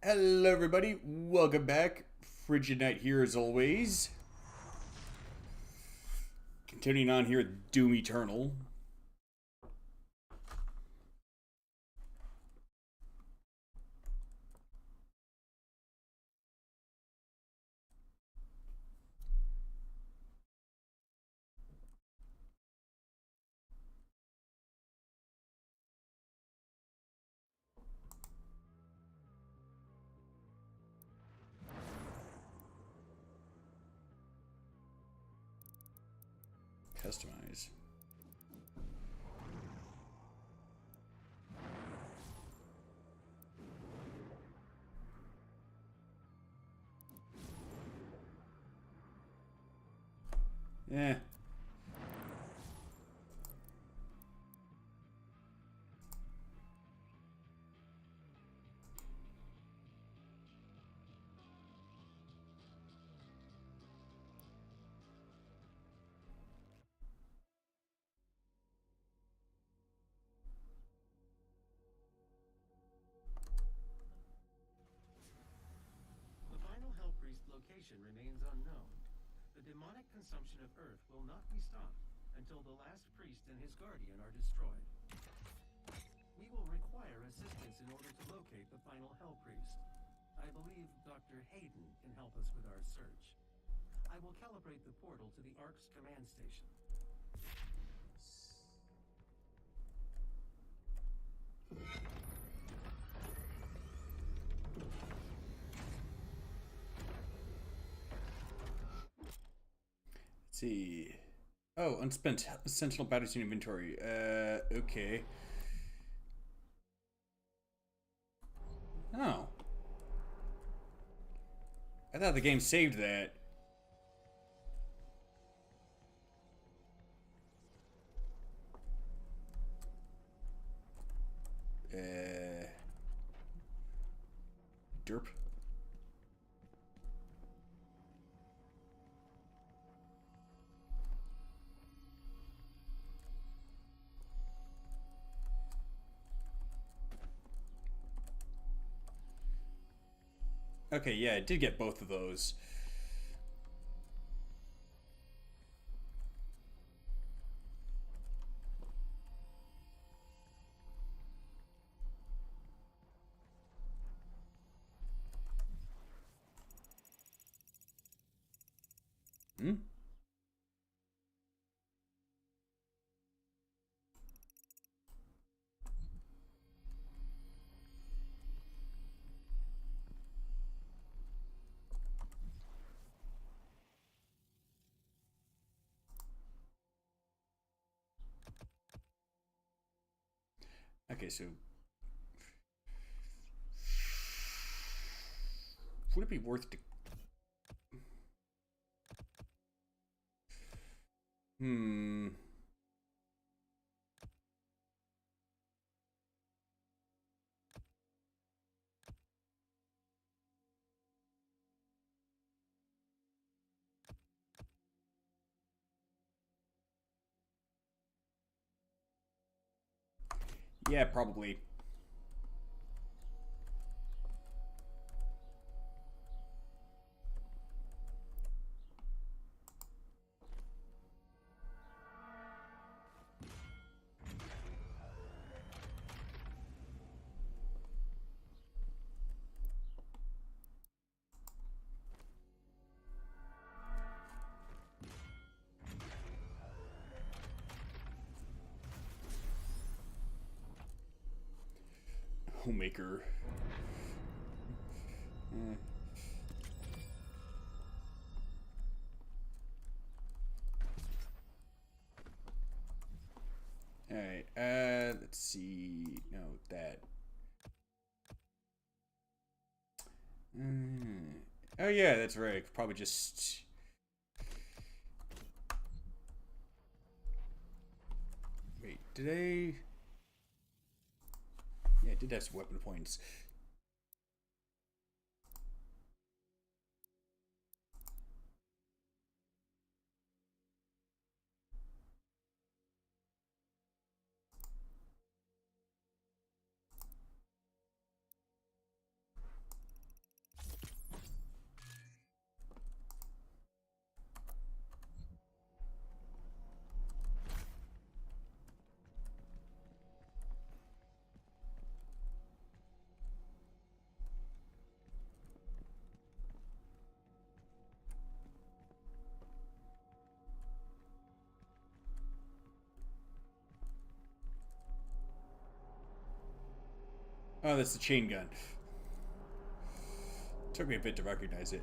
Hello, everybody. Welcome back. Frigid Knight here, as always. Continuing on here at Doom Eternal. Customize. Yeah. The final Hellpriest location remains unknown. The demonic consumption of Earth will not be stopped until the last priest and his guardian are destroyed. We will require assistance in order to locate the final Hellpriest. I believe Dr. Hayden can help us with our search. I will calibrate the portal to the Ark's command station. Let's see. Oh, unspent Sentinel batteries in inventory. Okay. Oh. I thought the game saved that. Derp. Okay, yeah, I did get both of those. Hmm? Okay, so would it be worth to... Hmm. Yeah, probably. Homemaker. Eh. Alright, let's see. No, that. Oh, yeah, that's right. I could probably just. Wait, did I. Yeah, I did have some weapon points. Oh, that's the chain gun. Took me a bit to recognize it.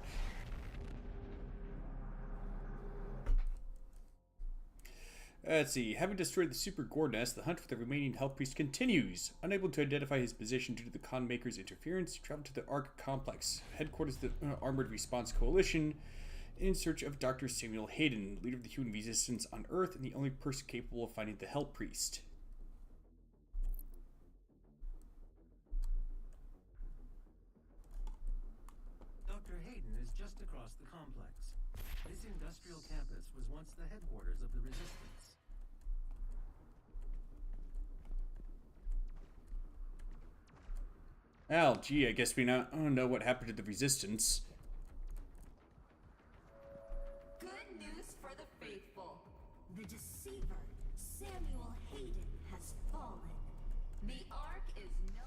Let's see. Having destroyed the Super Gore nest, the hunt for the remaining Hell Priest continues. Unable to identify his position due to the Con Maker's interference, travel to the Ark Complex, headquarters of the Armored Response Coalition, in search of Dr. Samuel Hayden, leader of the human resistance on Earth and the only person capable of finding the Hell Priest. Dr. Hayden is just across the complex. This industrial campus was once the headquarters of the Resistance. Well, gee, I guess we now know what happened to the Resistance. Good news for the faithful. The deceiver, Samuel Hayden, has fallen. The Ark is no...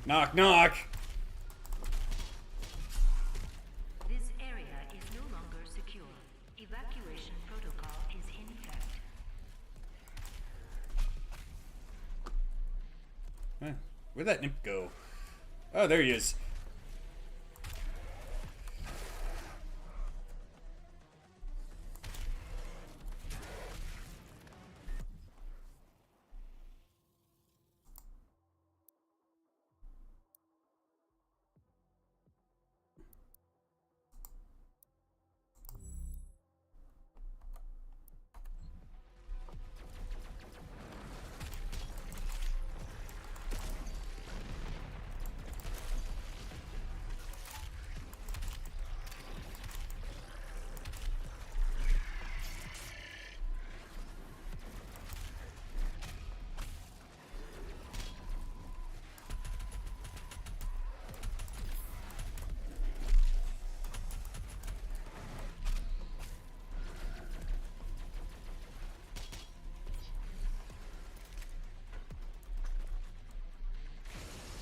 Knock, knock! This area is no longer secure. Evacuation protocol is in effect. Huh, where'd that imp go? Oh, there he is.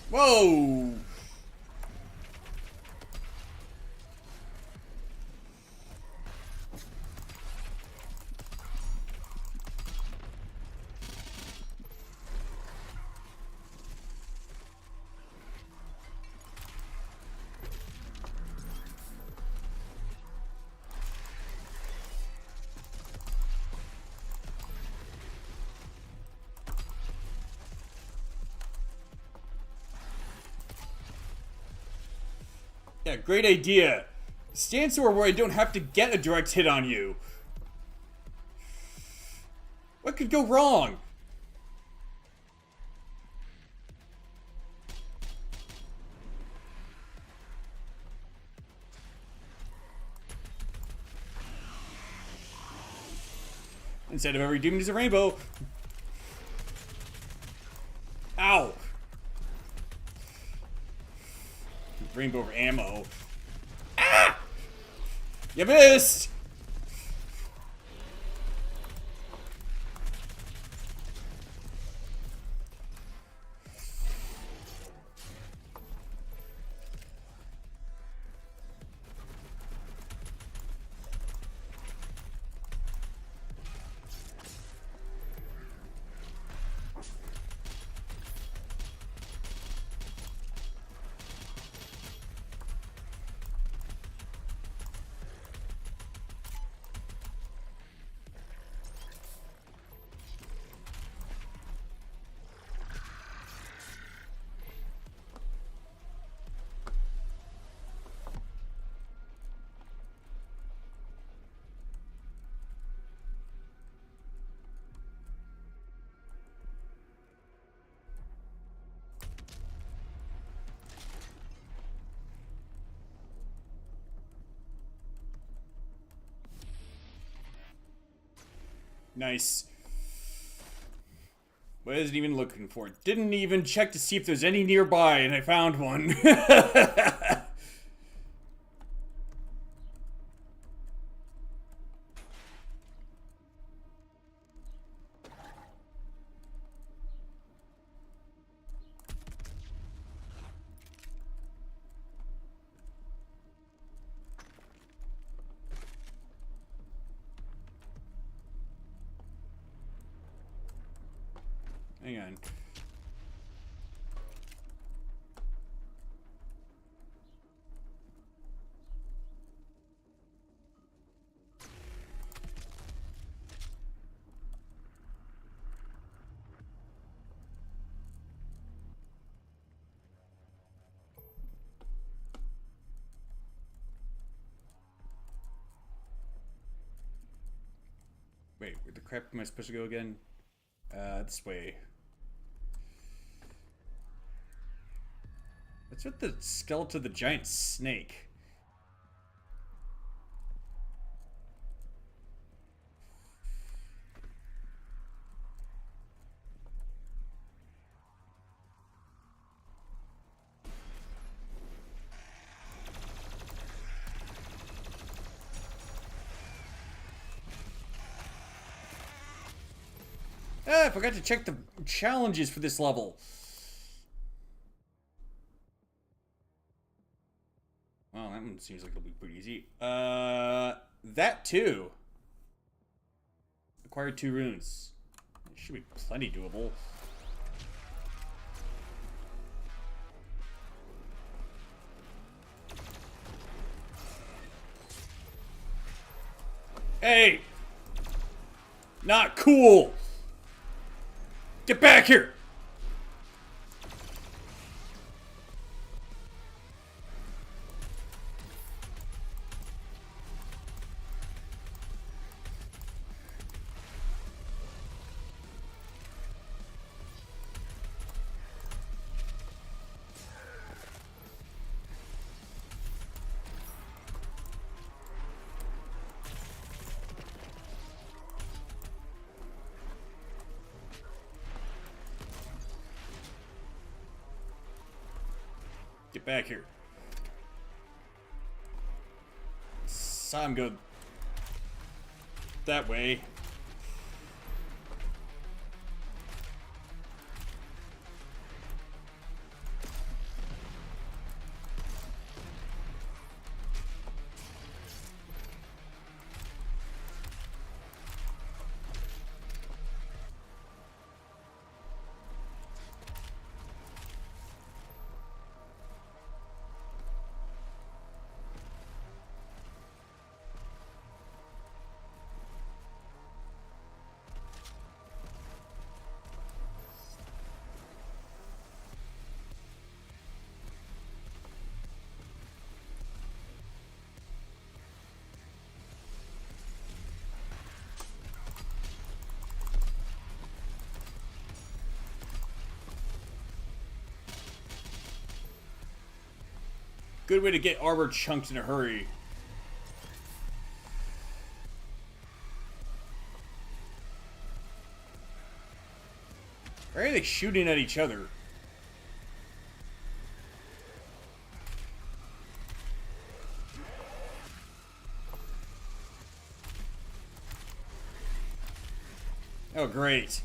Whoa! Yeah, great idea. Stand somewhere where I don't have to get a direct hit on you. What could go wrong? Instead of every demon is a rainbow. Ow! Rainbow over ammo. Ah! You missed! Nice. Wasn't even looking for it. Didn't even check to see if there's any nearby, and I found one. Hang on. Wait, where the crap am I supposed to go again? This way. What's with the skeleton of the giant snake? Ah, I forgot to check the challenges for this level. Well, that one seems like it'll be pretty easy. That too. Acquired 2 runes. It should be plenty doable. Hey! Not cool! Get back here! Get back here. Saw him go that way. Good way to get armor chunked in a hurry. Why are they shooting at each other? Oh, great.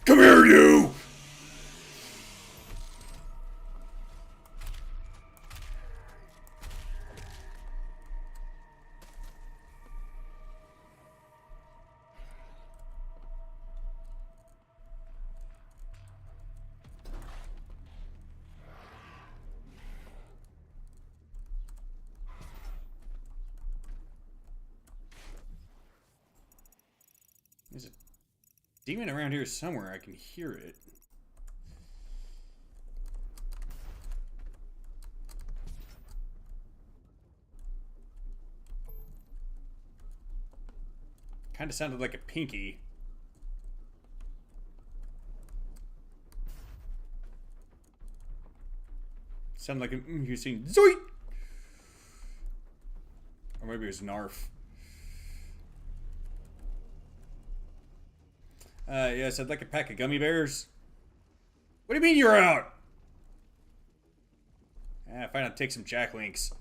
Come here, you! There's a demon around here somewhere. I can hear it. Kind of sounded like a pinky. Sounded like he was saying Zoit! Or maybe it was Narf. Yes, I'd like a pack of gummy bears. What do you mean you're out? Fine, I'll take some Jack Links.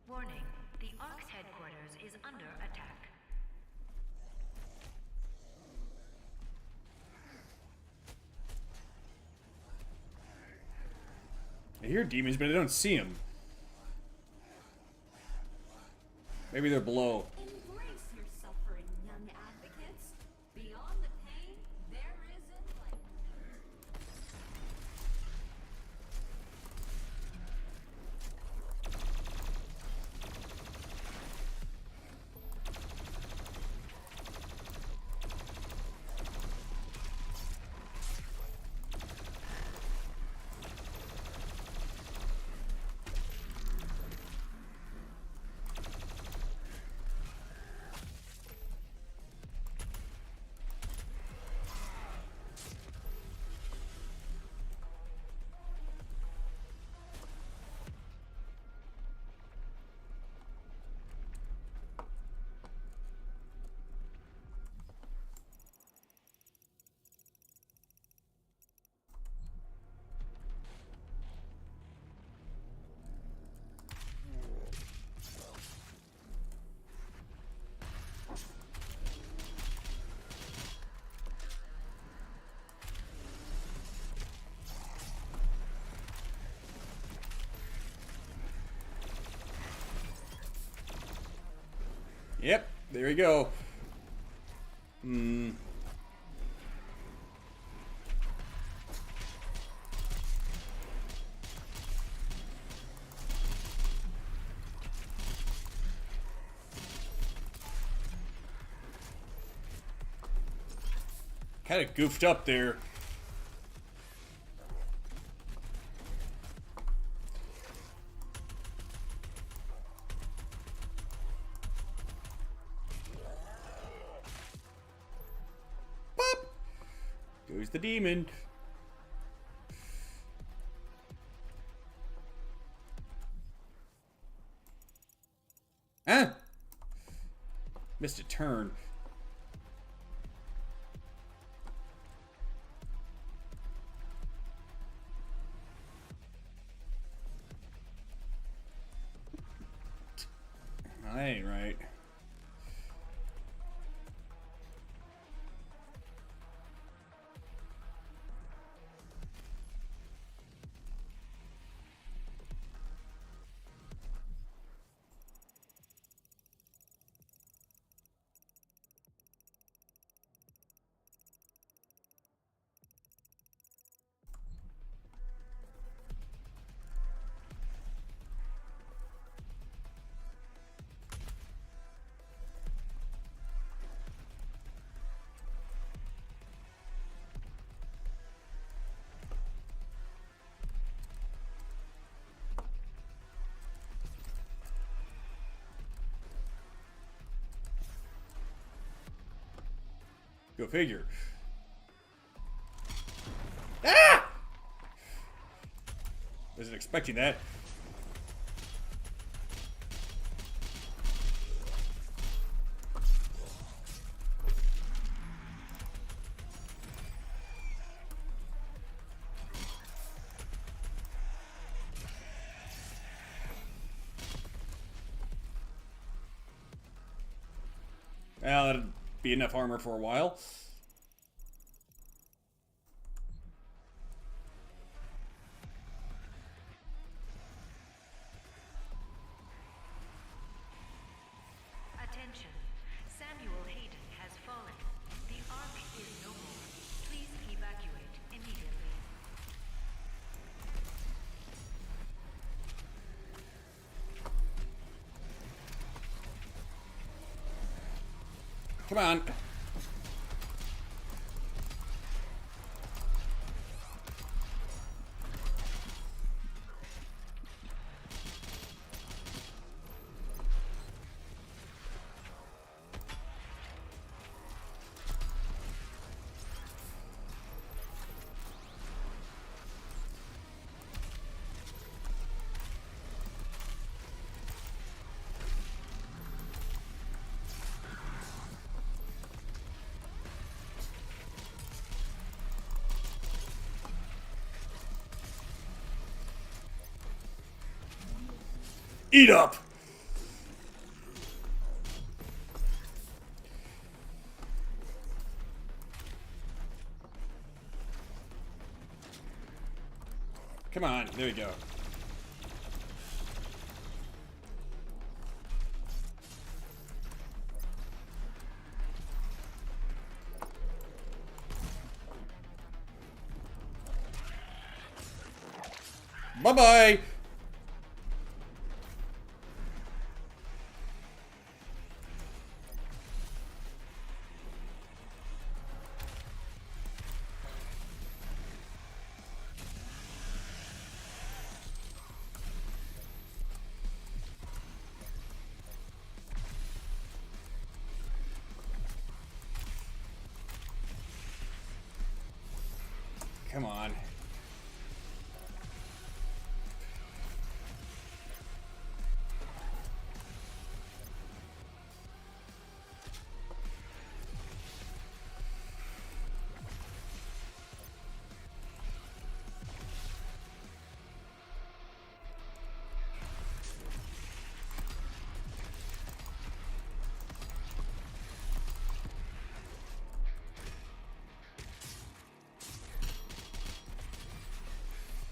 Warning, the Ark's headquarters is under attack. I hear demons, but I don't see them. Maybe they're below. Embrace your suffering, young advocates. Beyond the pain, there is enlightenment. Yep, there we go. Kind of goofed up there. Pop! Goes the demon. Huh? Missed a turn. That ain't right. Go figure. Ah! Wasn't expecting that. Well, that'd be enough armor for a while. Attention. Samuel Hayden has fallen. The Ark is no more. Please evacuate immediately. Come on. Eat up! Come on, there we go. Bye-bye! Come on.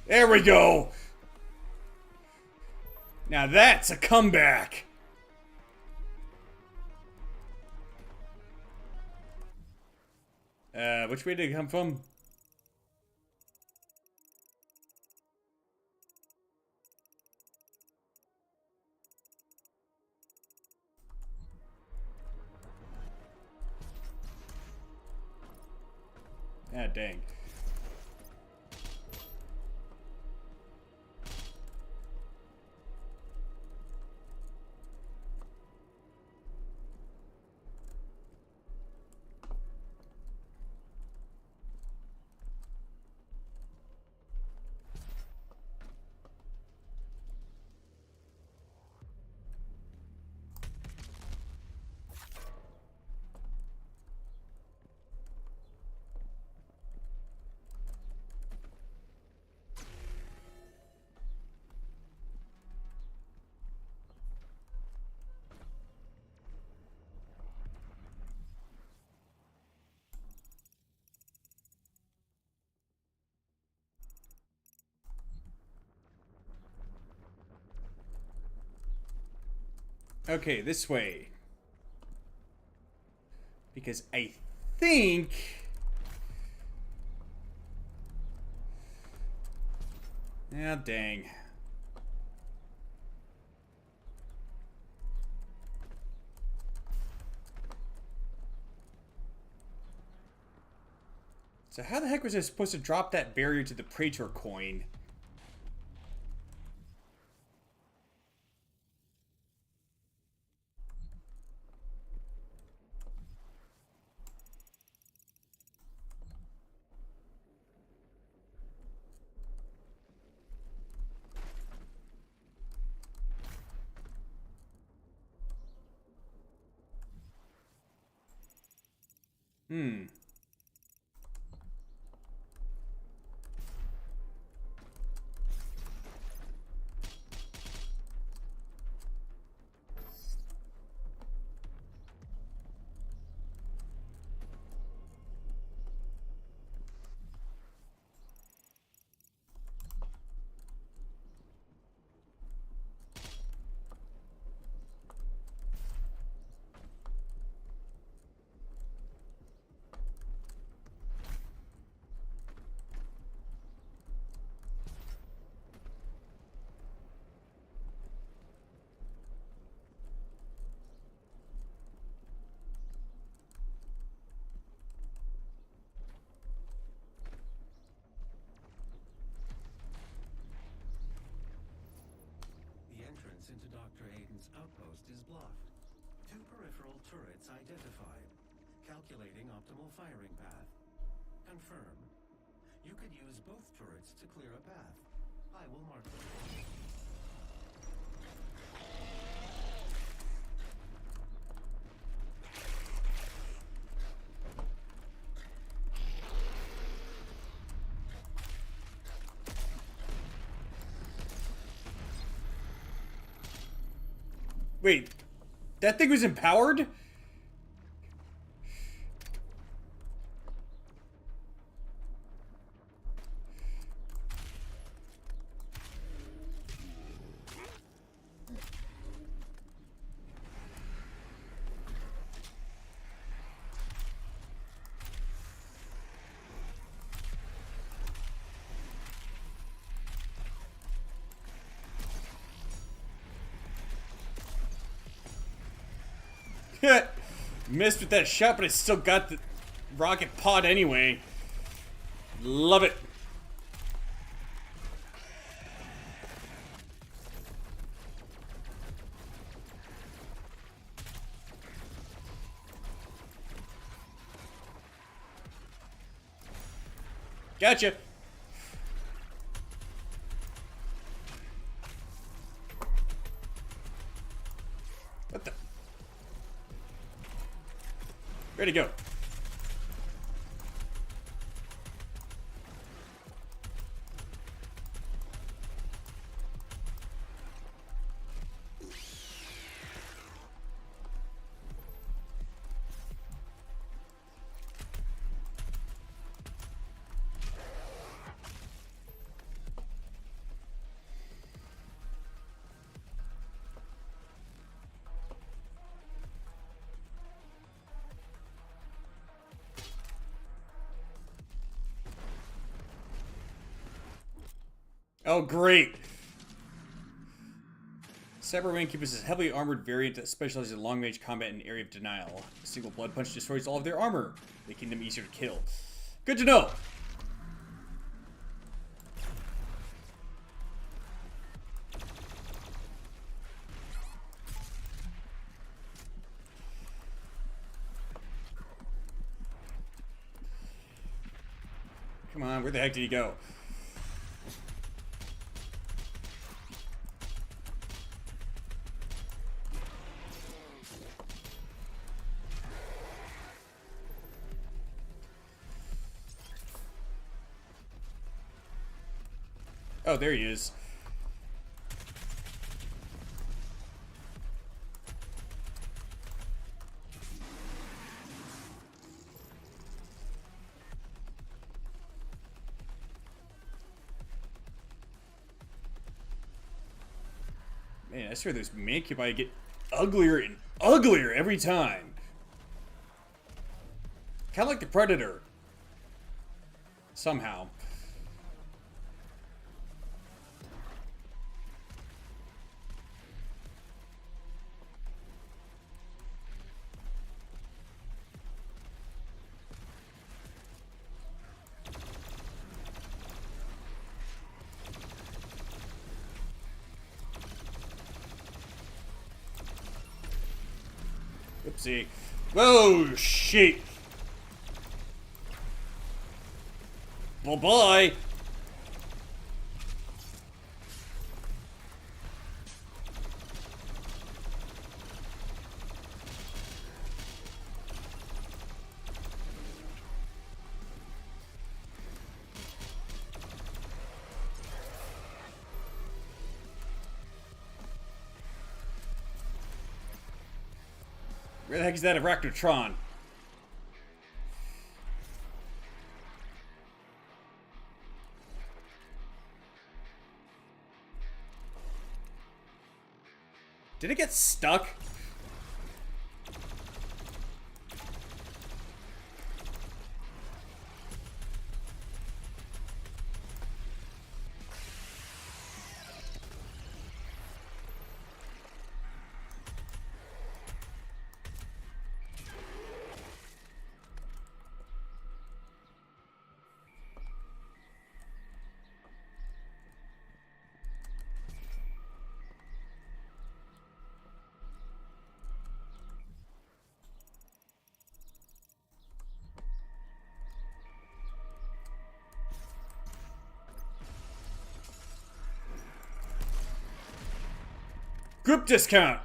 There we go! Now that's a comeback! Which way did it come from? Ah, dang. Okay, this way. Because I think... Ah, dang. So how the heck was I supposed to drop that barrier to the Praetor coin? Hmm. The entrance into Dr. Aiden's outpost is blocked. 2 peripheral turrets identified. Calculating optimal firing path. Confirm. You could use both turrets to clear a path. I will mark them. Wait, that thing was empowered? Missed with that shot, but it still got the rocket pod anyway. Love it. Gotcha. What the? Ready to go. Oh, great. Cyber Incubus is a heavily armored variant that specializes in long-range combat in Area of Denial. A single blood punch destroys all of their armor, making them easier to kill. Good to know. Come on, where the heck did he go? Oh, there he is. Man, I swear those mancubi get uglier and uglier every time. Kind of like the Predator. Somehow. Oopsie. Whoa, shit. Bye-bye. Where the heck is that Arachnotron? Did it get stuck? Group discount.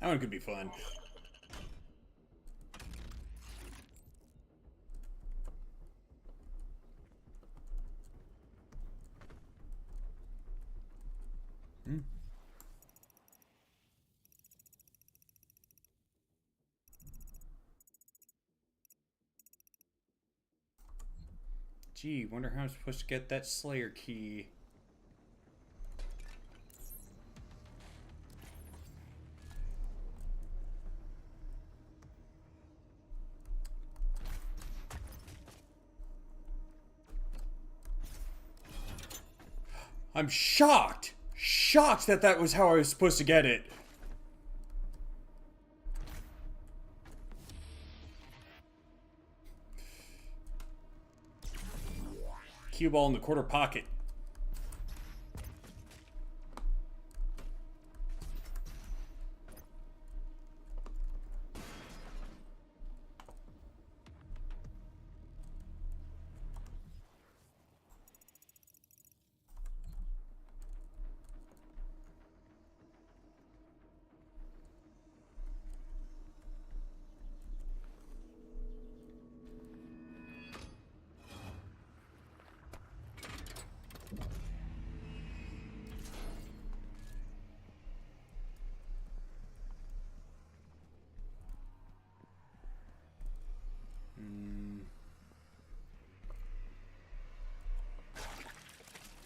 That one could be fun. Gee, wonder how I'm supposed to get that Slayer key. I'm shocked! Shocked that that was how I was supposed to get it. Cue ball in the quarter pocket.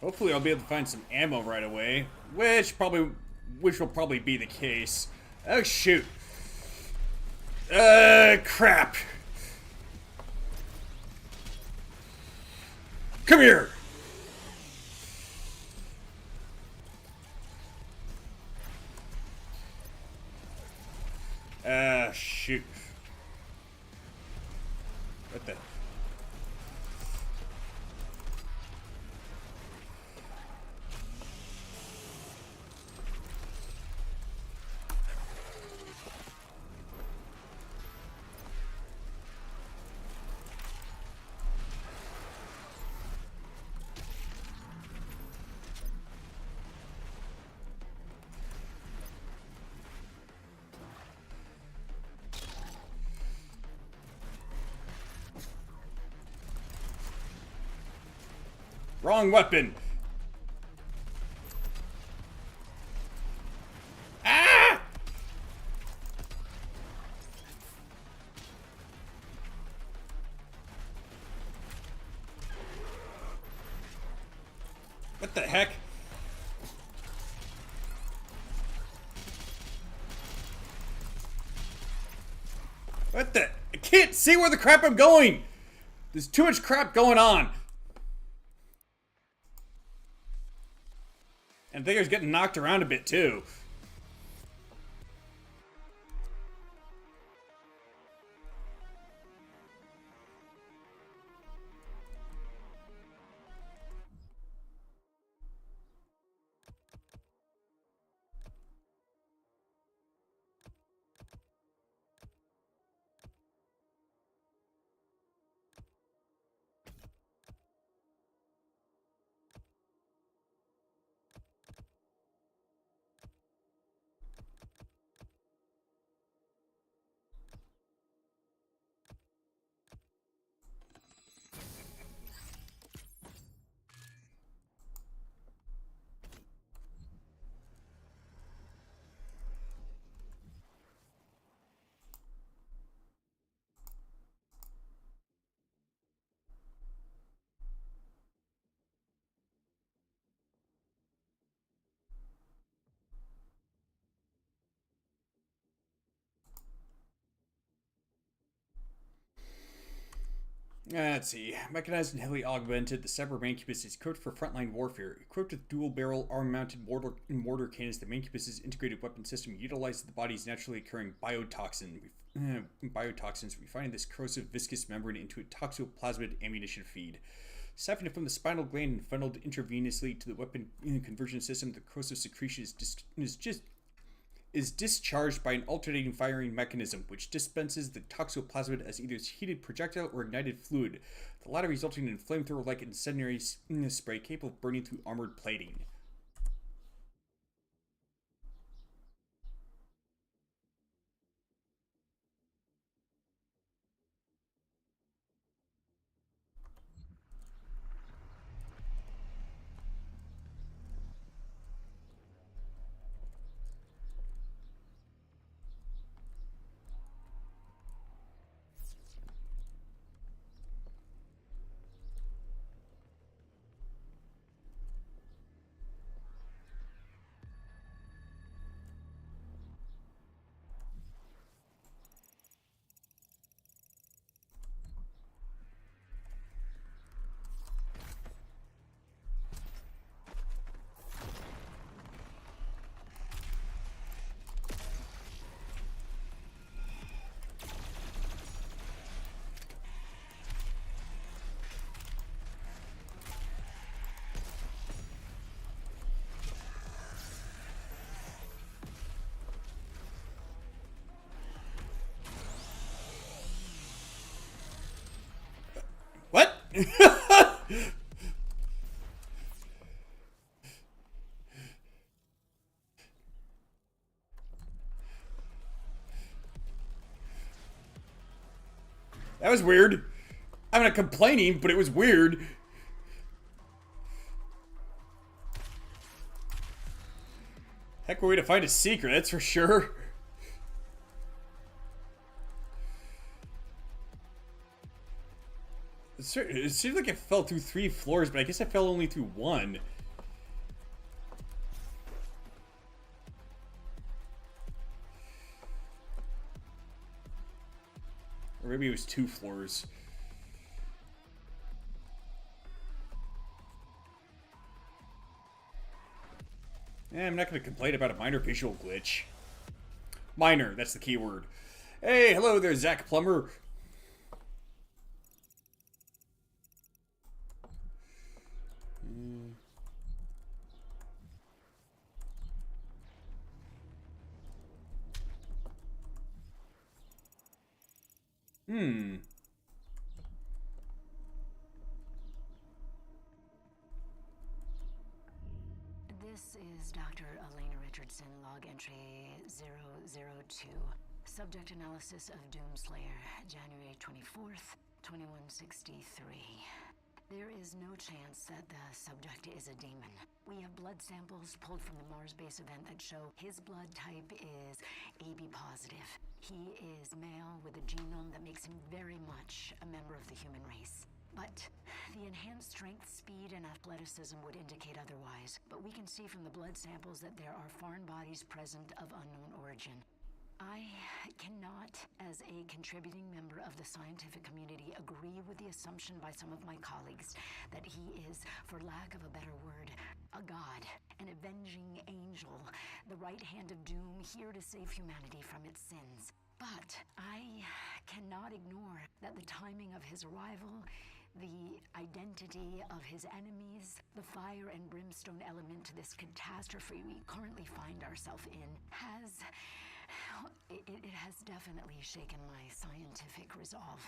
Hopefully I'll be able to find some ammo right away, which will probably be the case. Oh shoot. Crap. Come here. Shoot. What the? Wrong weapon. Ah! What the heck? What the? I can't see where the crap I'm going. There's too much crap going on. And Vigor's getting knocked around a bit too. Let's see. Mechanized and heavily augmented, the Cyber Mancubus is equipped for frontline warfare. Equipped with dual-barrel, arm-mounted mortar cannons, the Mancubus's integrated weapon system utilizes the body's naturally occurring biotoxins, refining this corrosive viscous membrane into a toxoplasmid ammunition feed. Siphoned from the spinal gland and funneled intravenously to the weapon conversion system, the corrosive secretion is discharged by an alternating firing mechanism, which dispenses the toxoplasmid as either heated projectile or ignited fluid, the latter resulting in flamethrower-like incendiary spray capable of burning through armored plating. That was weird. I'm not complaining, but it was weird. Heck of a way to find a secret, that's for sure. It seemed like I fell through 3 floors, but I guess I fell only through 1. Or maybe it was 2 floors. I'm not going to complain about a minor visual glitch. Minor, that's the key word. Hey, hello there, Zach Plumber. This is Dr. Elena Richardson, log entry 002. Subject analysis of Doomslayer, January 24th, 2163. There is no chance that the subject is a demon. We have blood samples pulled from the Mars base event that show his blood type is AB positive. He is male with a genome that makes him very much a member of the human race. But the enhanced strength, speed, and athleticism would indicate otherwise. But we can see from the blood samples that there are foreign bodies present of unknown origin. I cannot, as a contributing member of the scientific community, agree with the assumption by some of my colleagues that he is, for lack of a better word, a god, an avenging angel, the right hand of doom, here to save humanity from its sins. But I cannot ignore that the timing of his arrival, the identity of his enemies, the fire and brimstone element to this catastrophe we currently find ourselves in has definitely shaken my scientific resolve.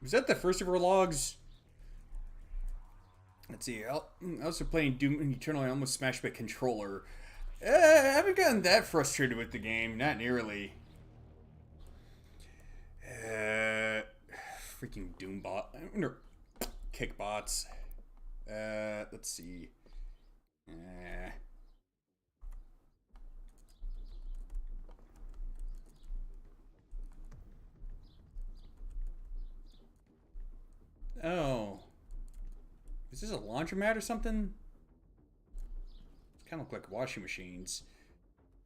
Was that the first of her logs? Let's see. I was playing Doom Eternal. I almost smashed my controller. I haven't gotten that frustrated with the game. Not nearly. Freaking Doombot. Kickbots. Let's see. Oh. Is this a laundromat or something? It kind of look like washing machines.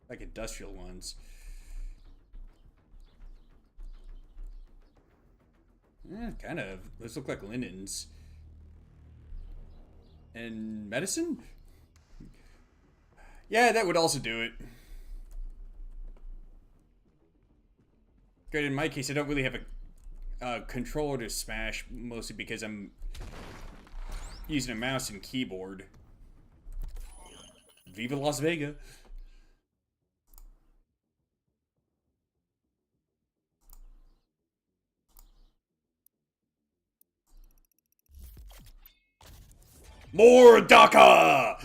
Like industrial ones. Kind of. Those look like linens. And medicine? Yeah, that would also do it. Good, in my case, I don't really have a controller to smash, mostly because I'm using a mouse and keyboard. Viva Las Vegas. More DACA!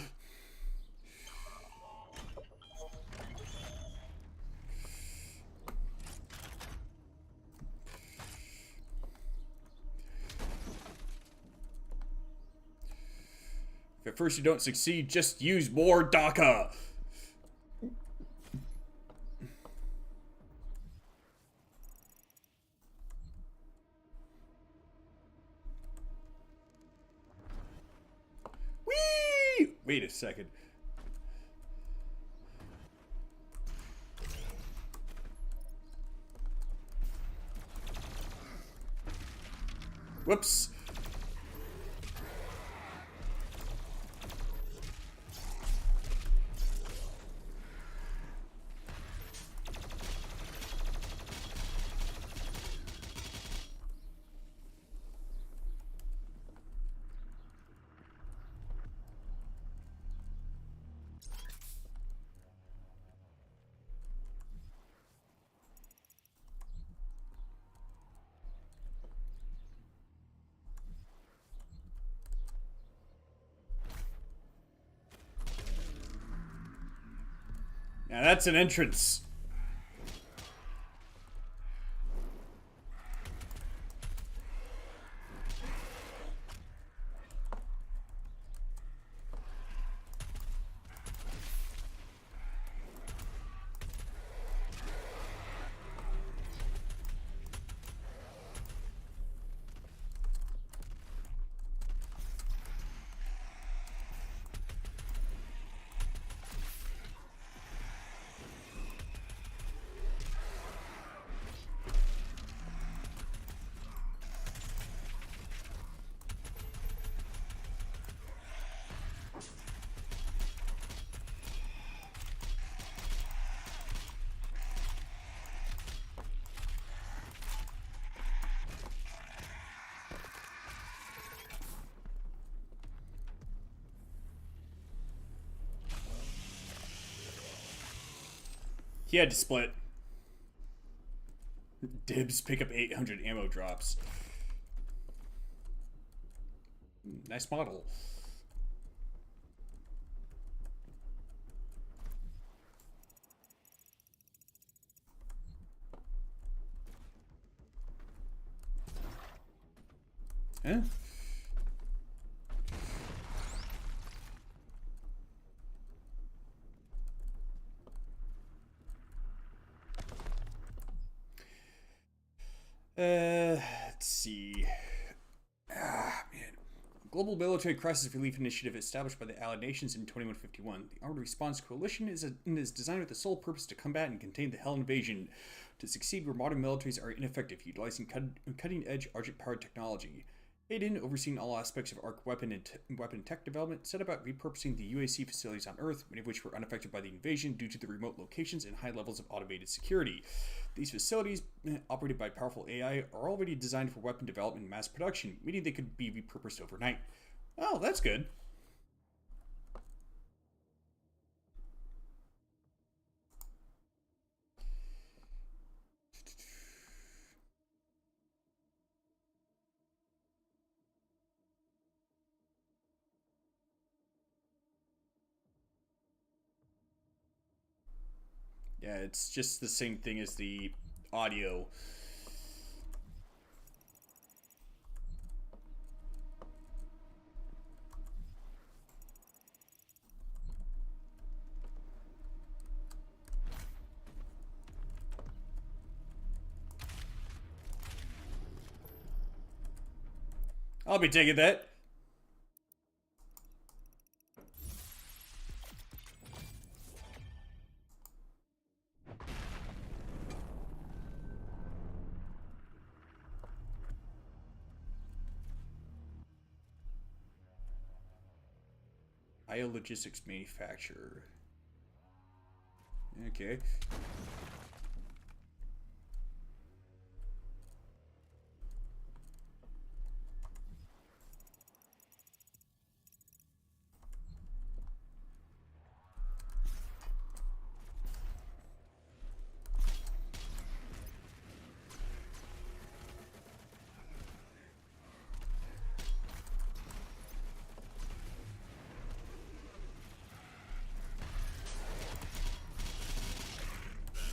If at first you don't succeed, just use more DACA! Whee! Wait a second. Whoops. Now that's an entrance. He had to split. Dibs pick up 800 ammo drops. Nice model. Huh? Let's see. Man. Global Military Crisis Relief Initiative established by the Allied Nations in 2151. The Armed Response Coalition is designed with the sole purpose to combat and contain the Hell invasion, to succeed where modern militaries are ineffective, utilizing cutting-edge Argent-powered technology. Aiden, overseeing all aspects of ARC weapon and tech development, set about repurposing the UAC facilities on Earth, many of which were unaffected by the invasion due to the remote locations and high levels of automated security. These facilities, operated by powerful AI, are already designed for weapon development and mass production, meaning they could be repurposed overnight. Oh, that's good. Yeah, it's just the same thing as the audio. I'll be taking that. Logistics manufacturer. Okay.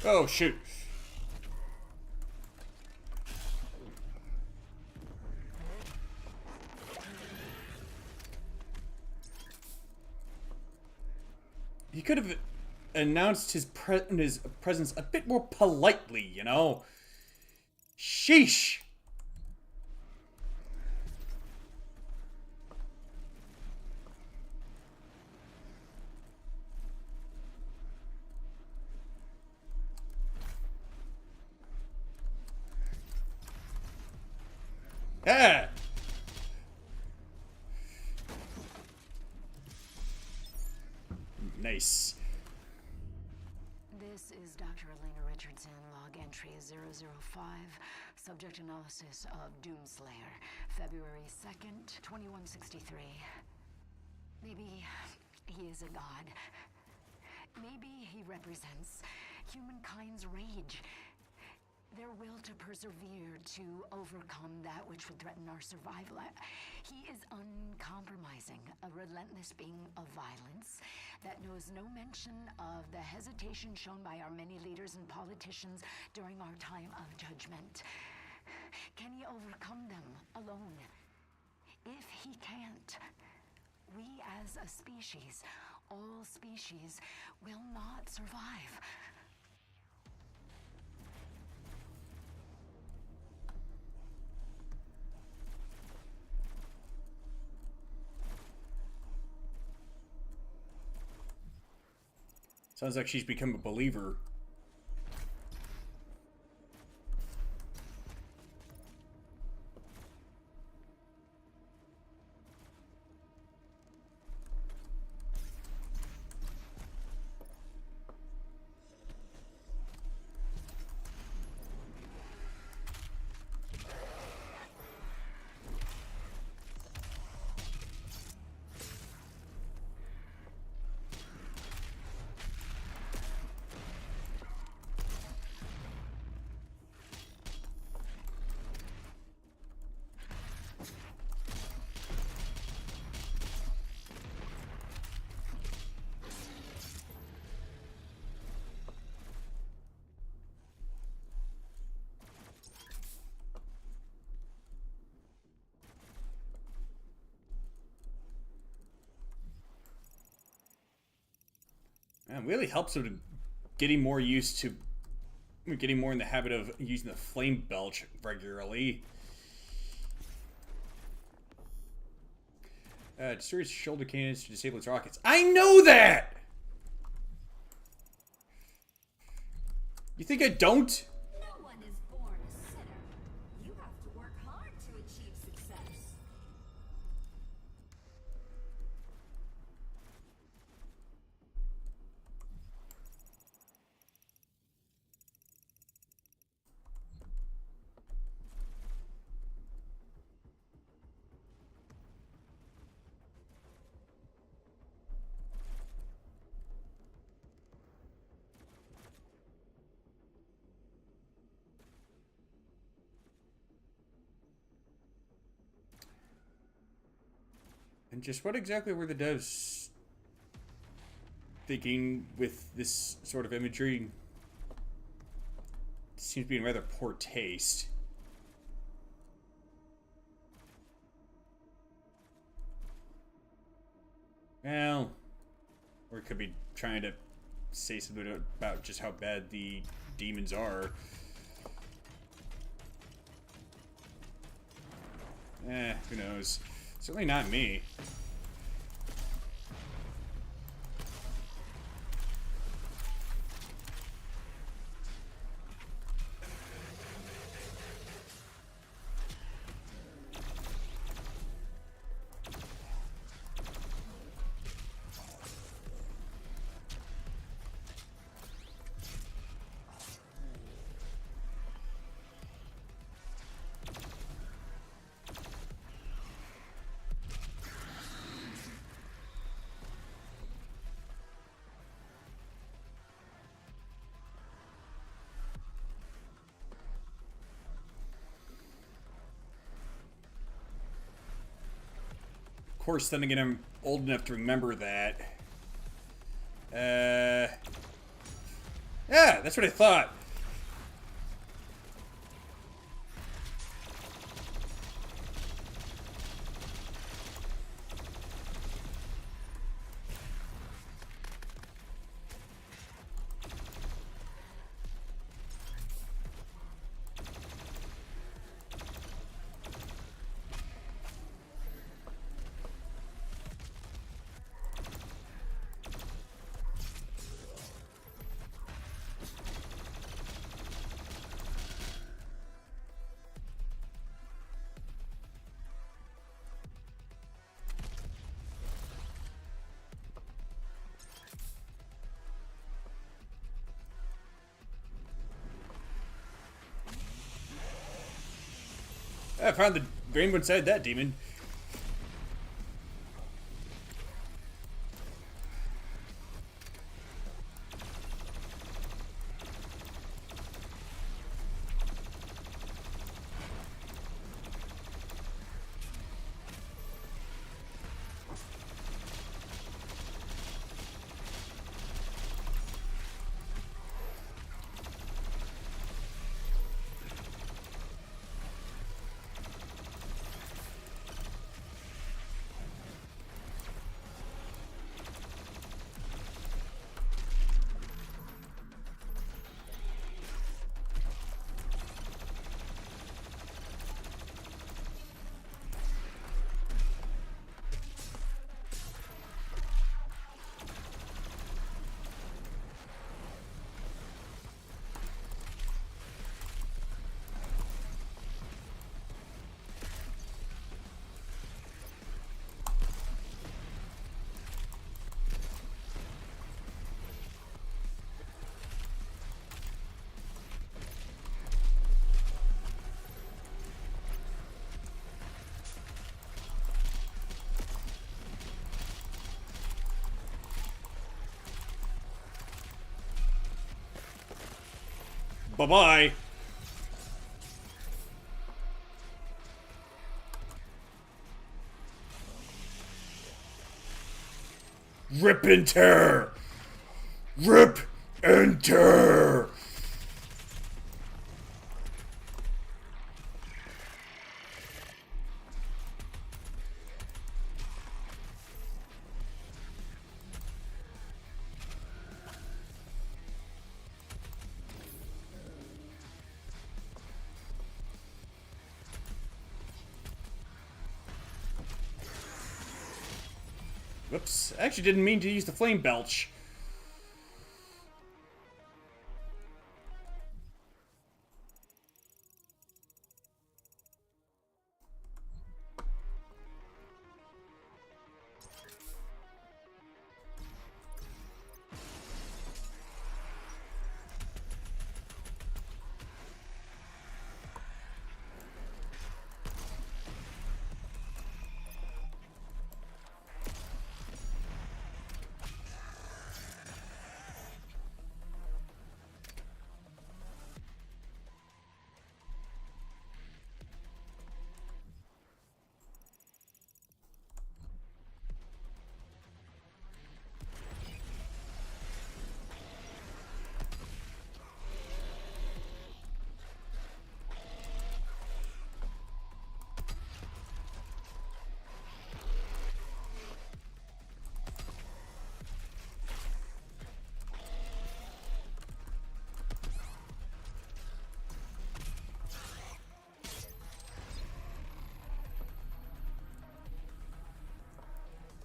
Oh, shoot. He could have announced his presence a bit more politely, you know? Sheesh. Yeah. Nice. This is Dr. Elena Richardson, log entry 005, subject analysis of Doomslayer, February 2nd, 2163. Maybe he is a god. Maybe he represents humankind's rage. Their will to persevere, to overcome that which would threaten our survival. He is uncompromising, a relentless being of violence that knows no mention of the hesitation shown by our many leaders and politicians during our time of judgment. Can he overcome them alone? If he can't, we as a species, all species, will not survive. Sounds like she's become a believer. Man, really helps him to getting more used to getting more in the habit of using the flame belch regularly. Destroys shoulder cannons to disable its rockets. I know that! You think I don't? No one is born a sinner. You have to work hard to achieve success. And just what exactly were the devs thinking with this sort of imagery? It seems to be in rather poor taste. Well, or it could be trying to say something about just how bad the demons are. Who knows? Certainly not me. Of course, then again, I'm old enough to remember that. Yeah, that's what I thought. I found the rainbow inside that demon. Bye-bye. Rip and tear! Rip and tear! Whoops, I actually didn't mean to use the flame belch.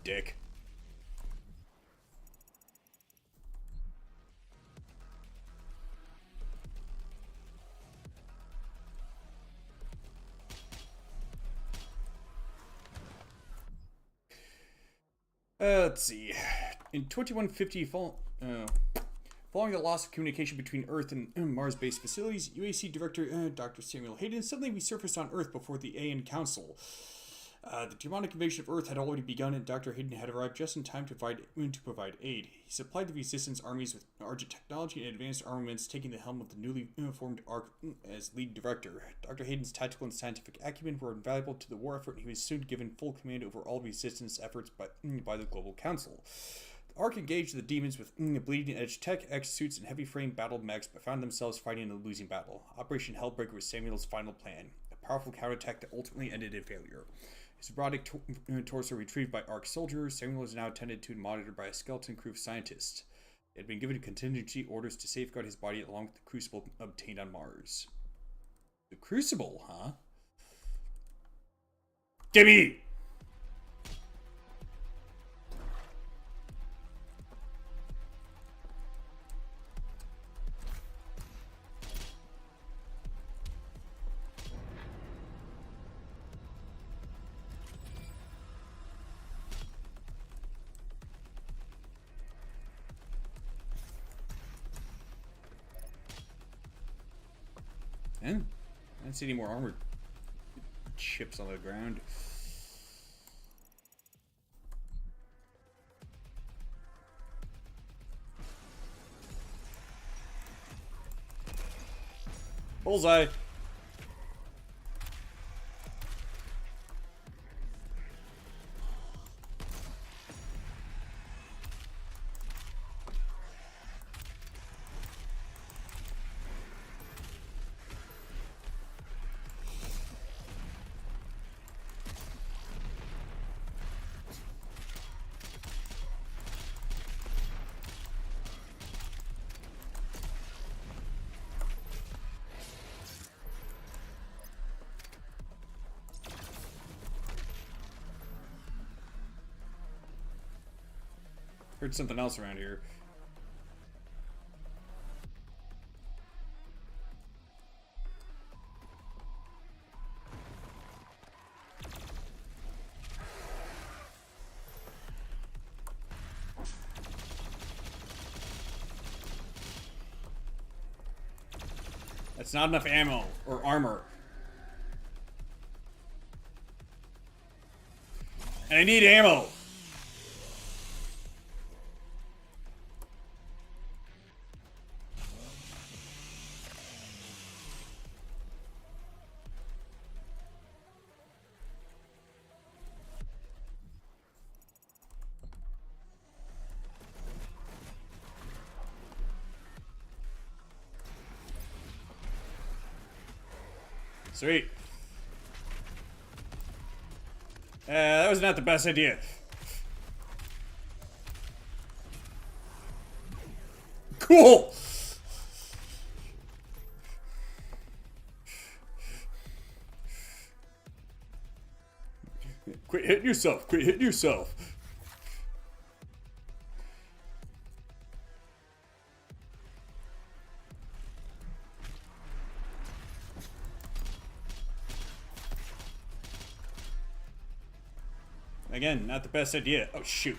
Dick. Let's see. In 2150, following the loss of communication between Earth and Mars-based facilities, UAC Director Dr. Samuel Hayden suddenly resurfaced on Earth before the AN Council. The demonic invasion of Earth had already begun, and Dr. Hayden had arrived just in time to provide aid. He supplied the Resistance armies with urgent technology and advanced armaments, taking the helm of the newly formed ARC as lead director. Dr. Hayden's tactical and scientific acumen were invaluable to the war effort, and he was soon given full command over all Resistance efforts by the Global Council. The ARC engaged the demons with bleeding-edge tech, X-suits, and heavy-frame battle mechs, but found themselves fighting a losing battle. Operation Hellbreaker was Samuel's final plan, a powerful counterattack that ultimately ended in failure. His robotic torso retrieved by ARC soldiers, Samuel is now attended to and monitored by a skeleton crew of scientists. He had been given contingency orders to safeguard his body along with the crucible obtained on Mars. The crucible, huh? Gimme! I don't see any more armor chips on the ground. Bullseye! Heard something else around here. That's not enough ammo or armor. And I need ammo. Sweet. That was not the best idea. Cool! Quit hitting yourself. Quit hitting yourself. Again, not the best idea. Oh, shoot.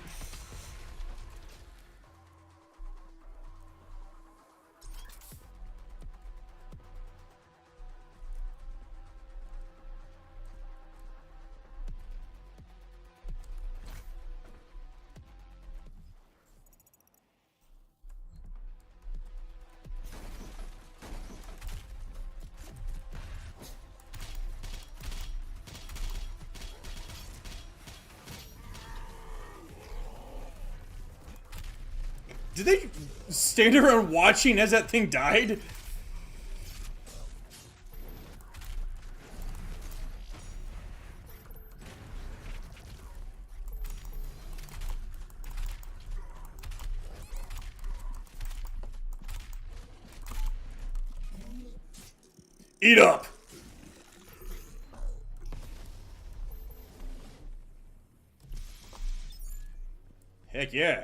Did they stand around watching as that thing died? Eat up! Heck yeah.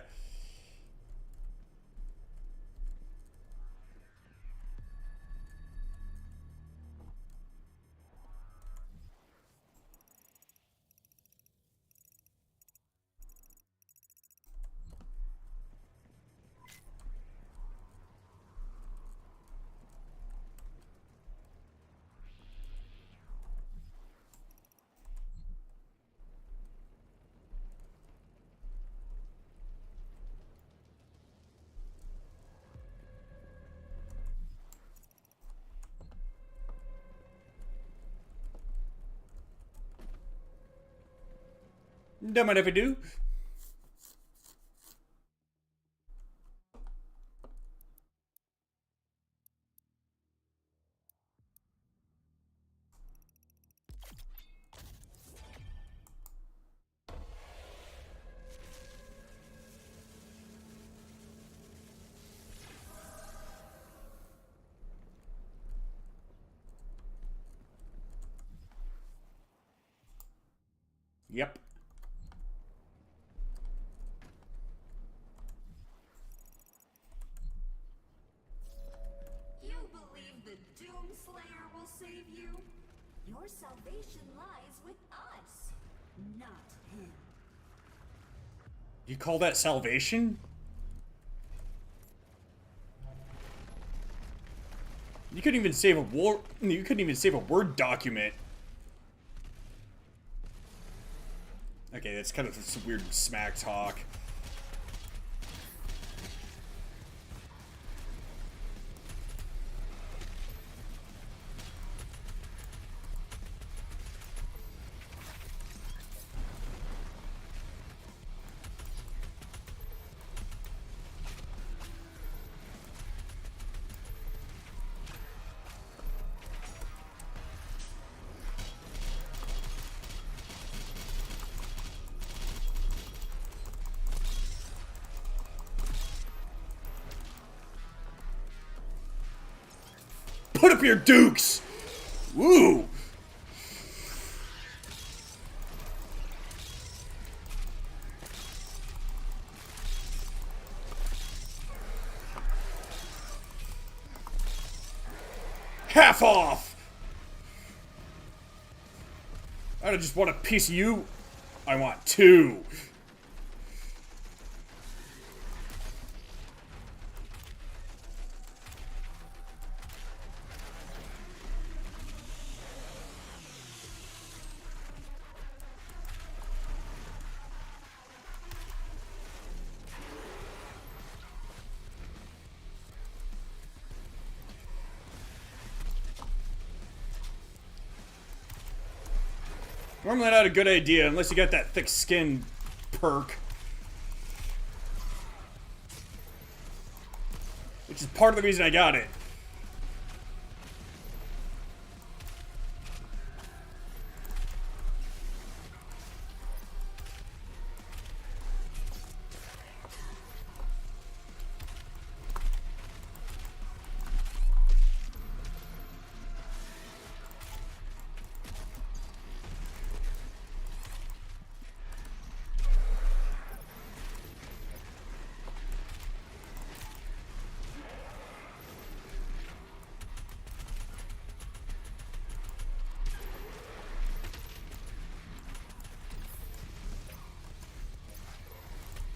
Don't mind if I do. Yep. You believe the Doomslayer will save you? Your salvation lies with us, not him. You call that salvation? You couldn't even save a war. You couldn't even save a Word document. Okay, that's kind of some weird smack talk. Put up your dukes! Woo! Half off! I don't just want a piece of you. I want two. Normally not a good idea unless you got that thick skin perk. Which is part of the reason I got it.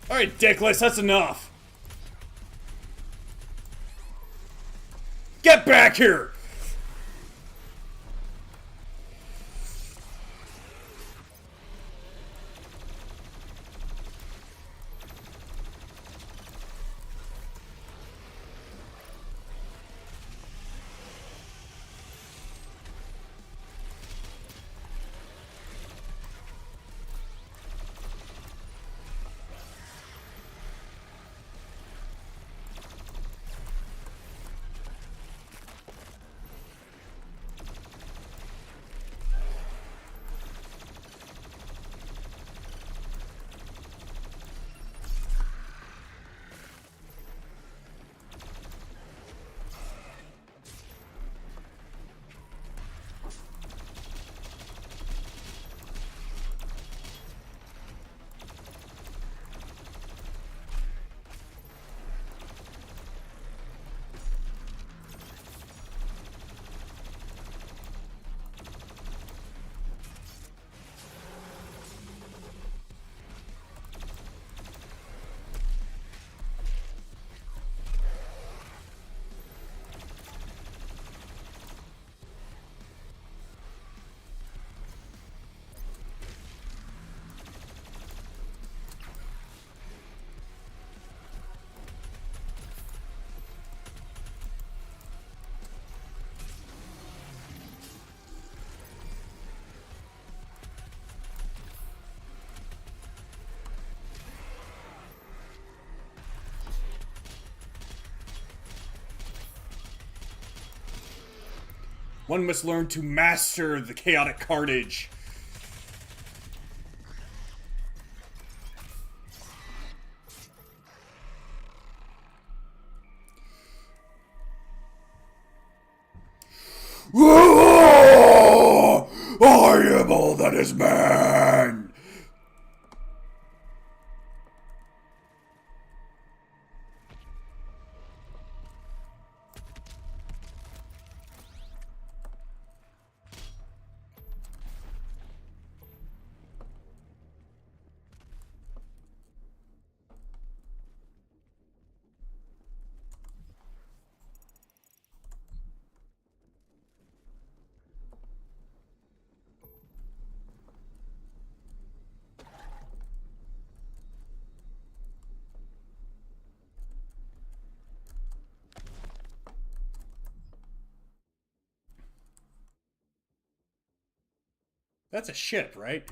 Alright, Dickless, that's enough. Get back here! One must learn to master the chaotic carnage. I am all that is man! That's a ship, right?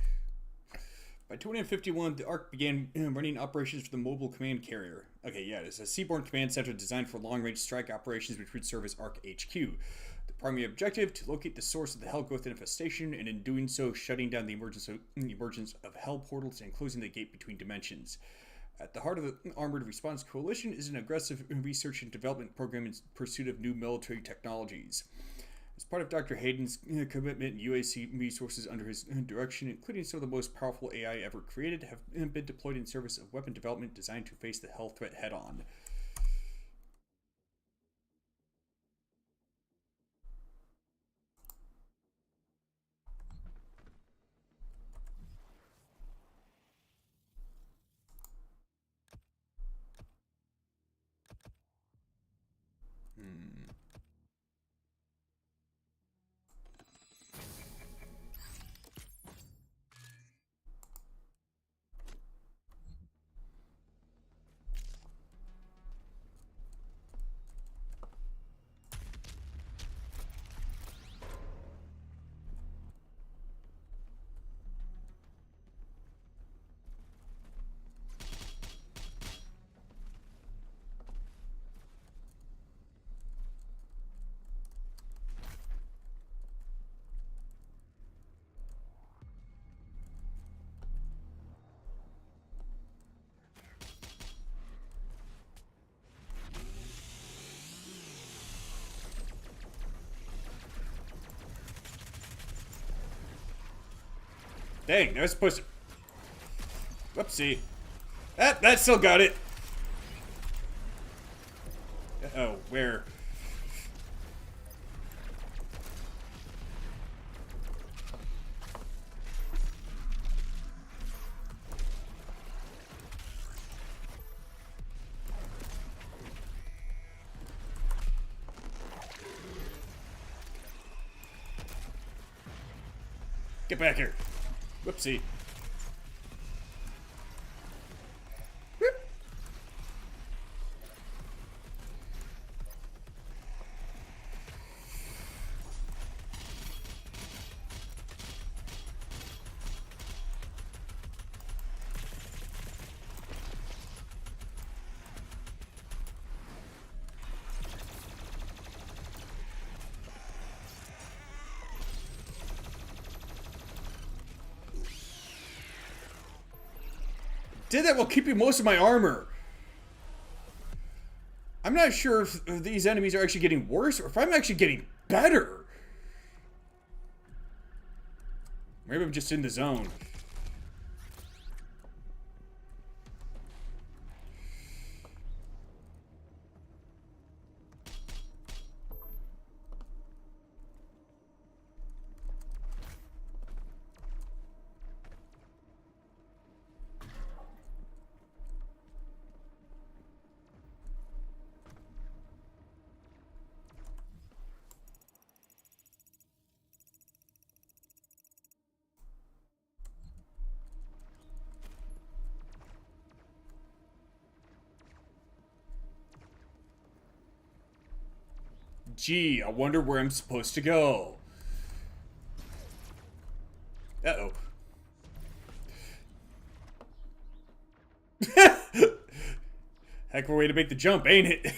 By 2051, the ARC began running operations for the Mobile Command Carrier. Okay, yeah, it's a seaborne command center designed for long-range strike operations which would serve as ARC HQ. The primary objective, to locate the source of the Hellgrowth infestation, and in doing so, shutting down the emergence of Hell portals and closing the gate between dimensions. At the heart of the Armored Response Coalition is an aggressive research and development program in pursuit of new military technologies. As part of Dr. Hayden's commitment, UAC resources under his direction, including some of the most powerful AI ever created, have been deployed in service of weapon development designed to face the Hell threat head-on. Dang, that was supposed to... Whoopsie. That still got it. Uh-oh, where? Get back here. Whoopsie. Whoop. Did that while keeping most of my armor. I'm not sure if these enemies are actually getting worse or if I'm actually getting better. Maybe I'm just in the zone. Gee, I wonder where I'm supposed to go. Uh-oh. Heck of a way to make the jump, ain't it?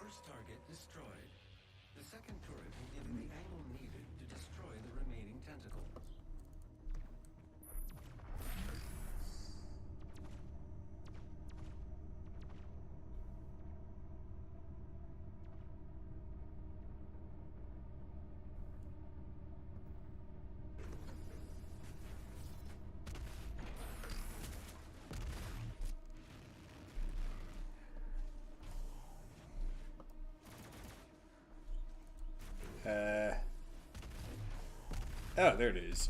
First target destroyed. The second turret will give you the angle needed to destroy the remaining tentacle. Oh, there it is.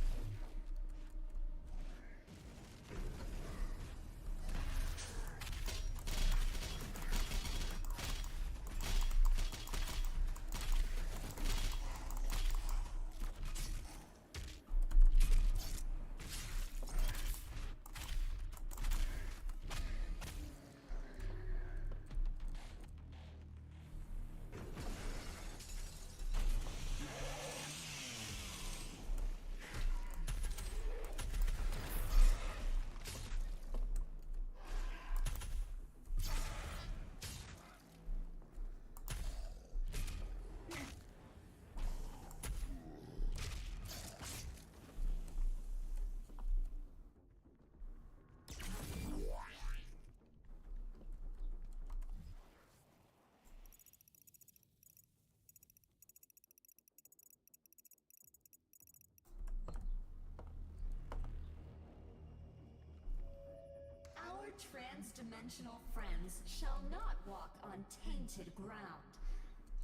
Our trans-dimensional friends shall not walk on tainted ground.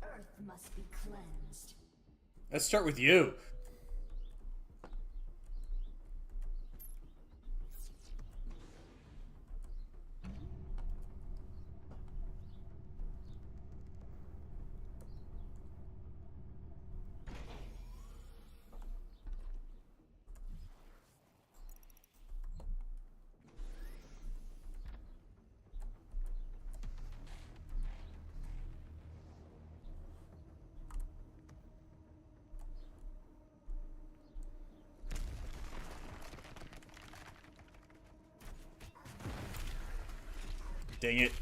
Earth must be cleansed. Let's start with you. Dang it.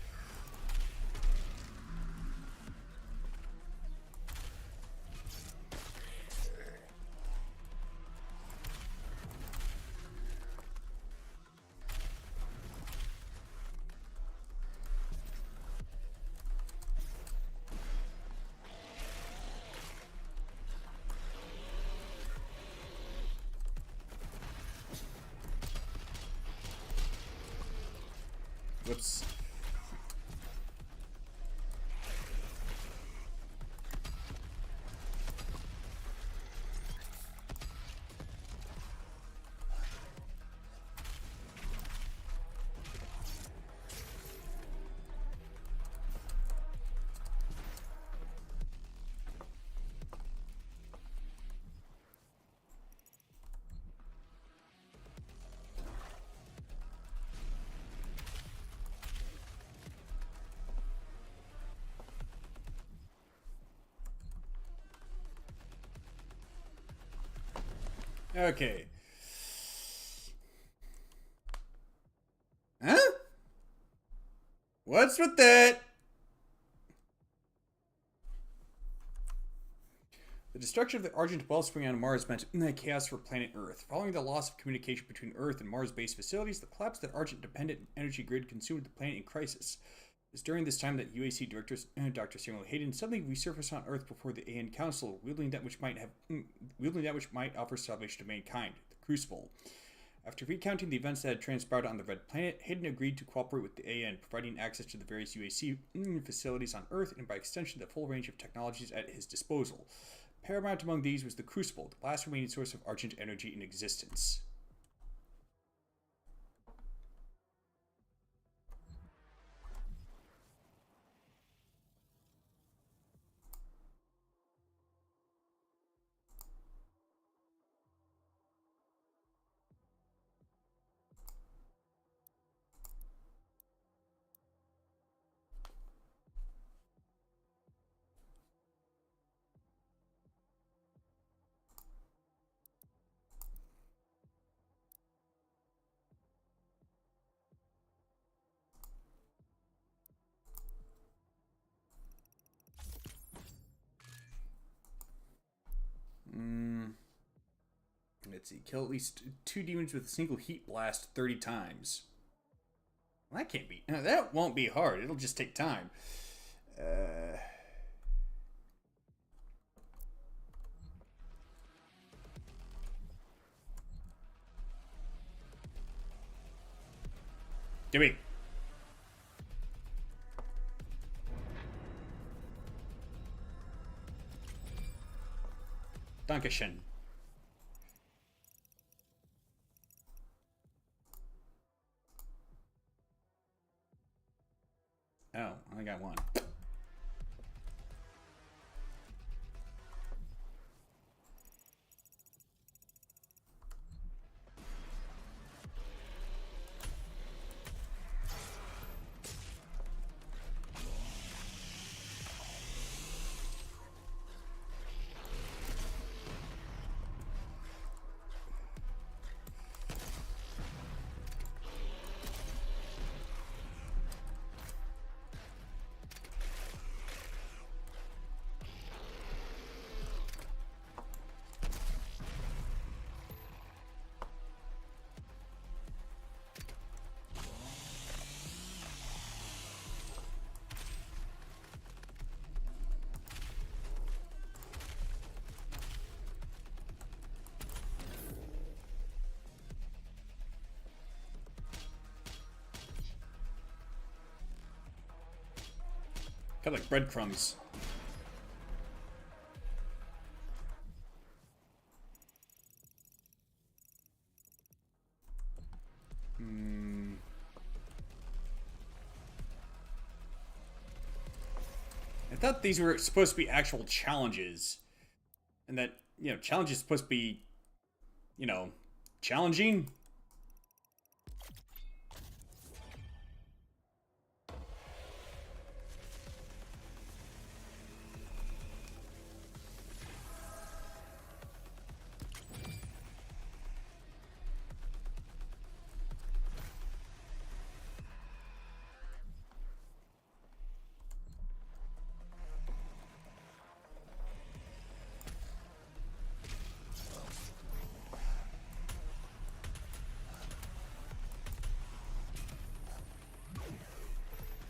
Okay. Huh? What's with that? The destruction of the Argent Wellspring on Mars meant chaos for planet Earth. Following the loss of communication between Earth and Mars-based facilities, the collapse of the Argent-dependent energy grid consumed the planet in crisis. It was during this time that UAC Director Dr. Samuel Hayden suddenly resurfaced on Earth before the AN Council, wielding that which might offer salvation to mankind, the Crucible. After recounting the events that had transpired on the Red Planet, Hayden agreed to cooperate with the AN, providing access to the various UAC facilities on Earth and by extension the full range of technologies at his disposal. Paramount among these was the Crucible, the last remaining source of Argent energy in existence. Let's see. Kill at least 2 demons with a single heat blast 30 times. Well, that can't be... that won't be hard. It'll just take time. Gimme. Dankeschön. Oh, I only got one. Kind of like breadcrumbs. I thought these were supposed to be actual challenges. And that, challenges supposed to be, challenging.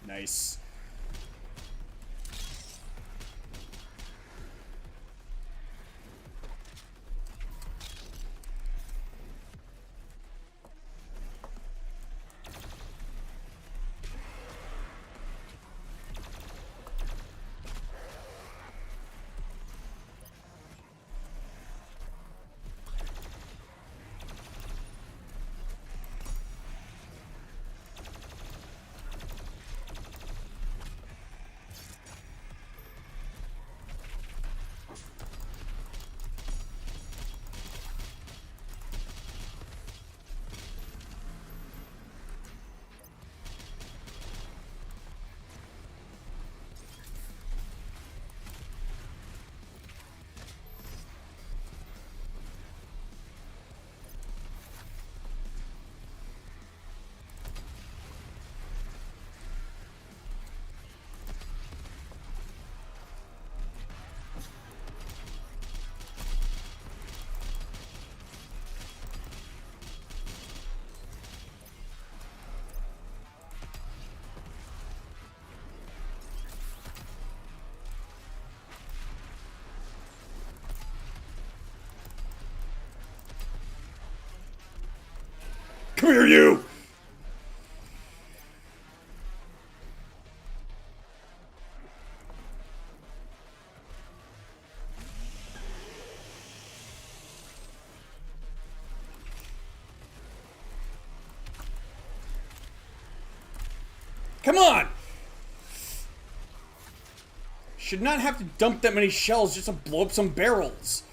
Nice. here, you! Come on! Should not have to dump that many shells just to blow up some barrels.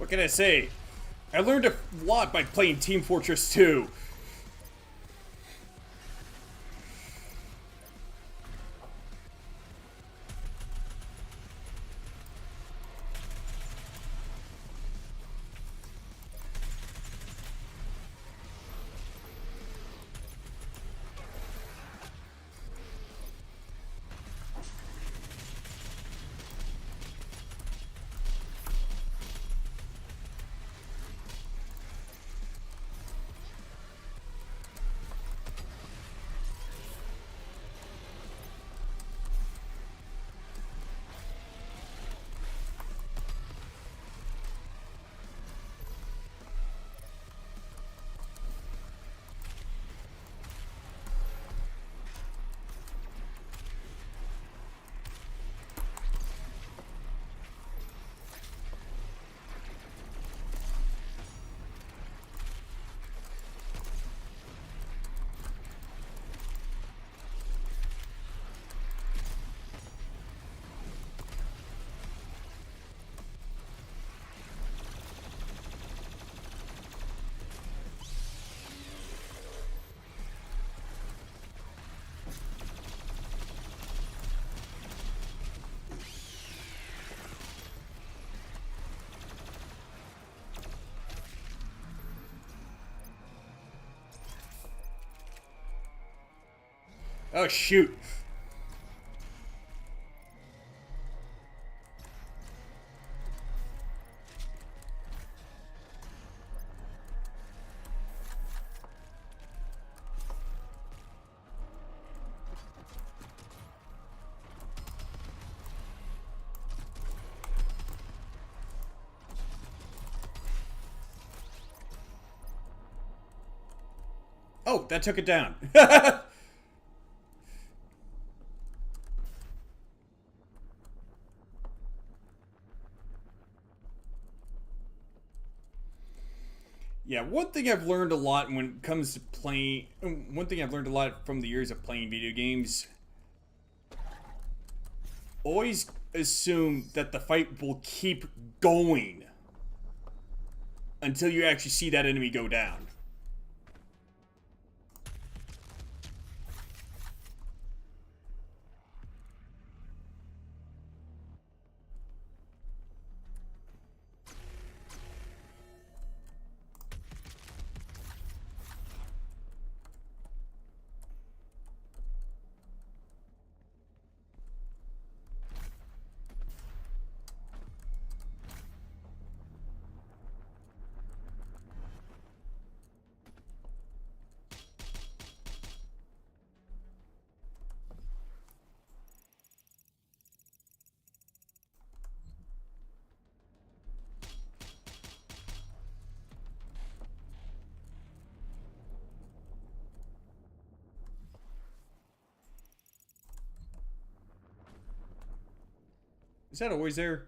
What can I say? I learned a lot by playing Team Fortress 2. Oh, shoot. Oh, that took it down. Yeah, one thing I've learned a lot when it comes to playing... One thing I've learned a lot from the years of playing video games... Always assume that the fight will keep going until you actually see that enemy go down. Is that always there?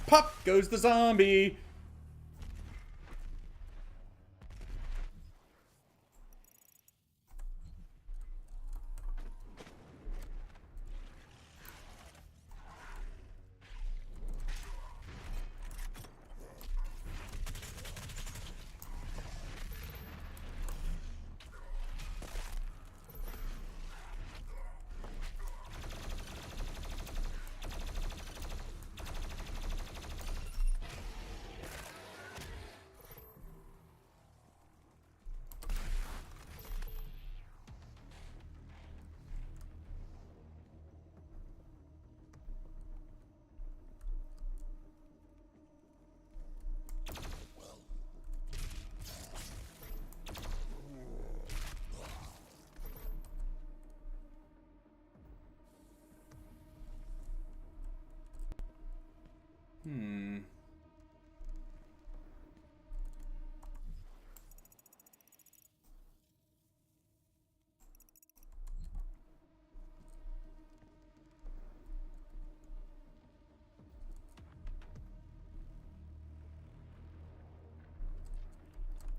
Pop goes the zombie.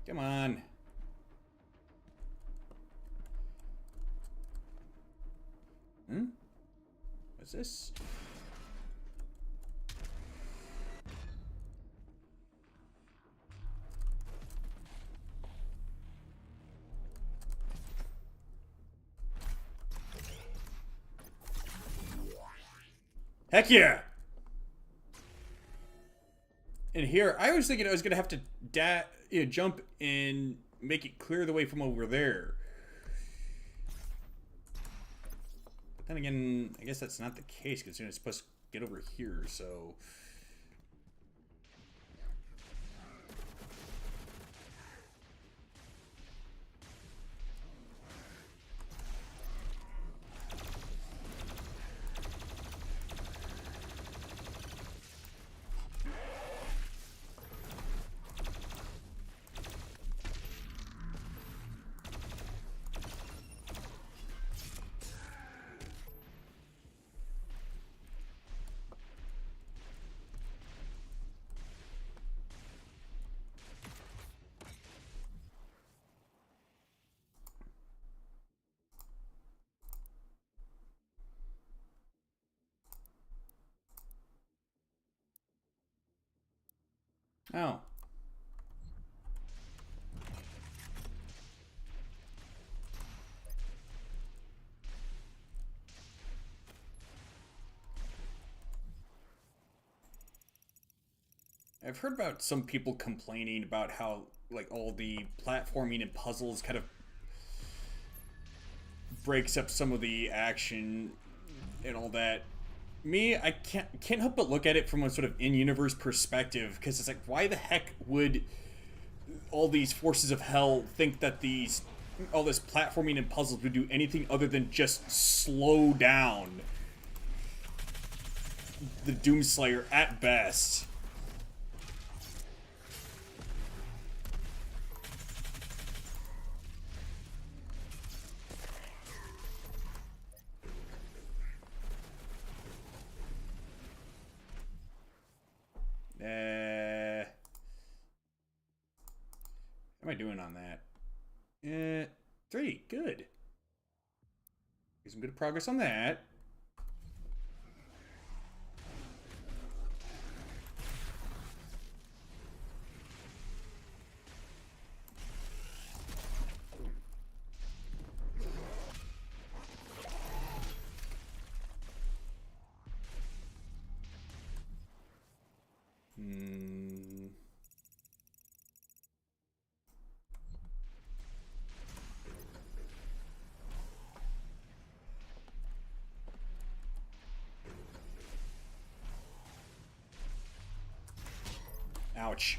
Come on. What's this? Heck yeah! And here, I was thinking I was gonna have to jump and make it clear the way from over there. But then again, I guess that's not the case, because it's supposed to get over here, so... Oh. I've heard about some people complaining about how, like, all the platforming and puzzles kind of breaks up some of the action and all that. Me, I can't help but look at it from a sort of in-universe perspective, because it's like, why the heck would all these forces of hell think that all this platforming and puzzles would do anything other than just slow down the Doomslayer at best? How am I doing on that? 3, good. Get some good progress on that. Ouch.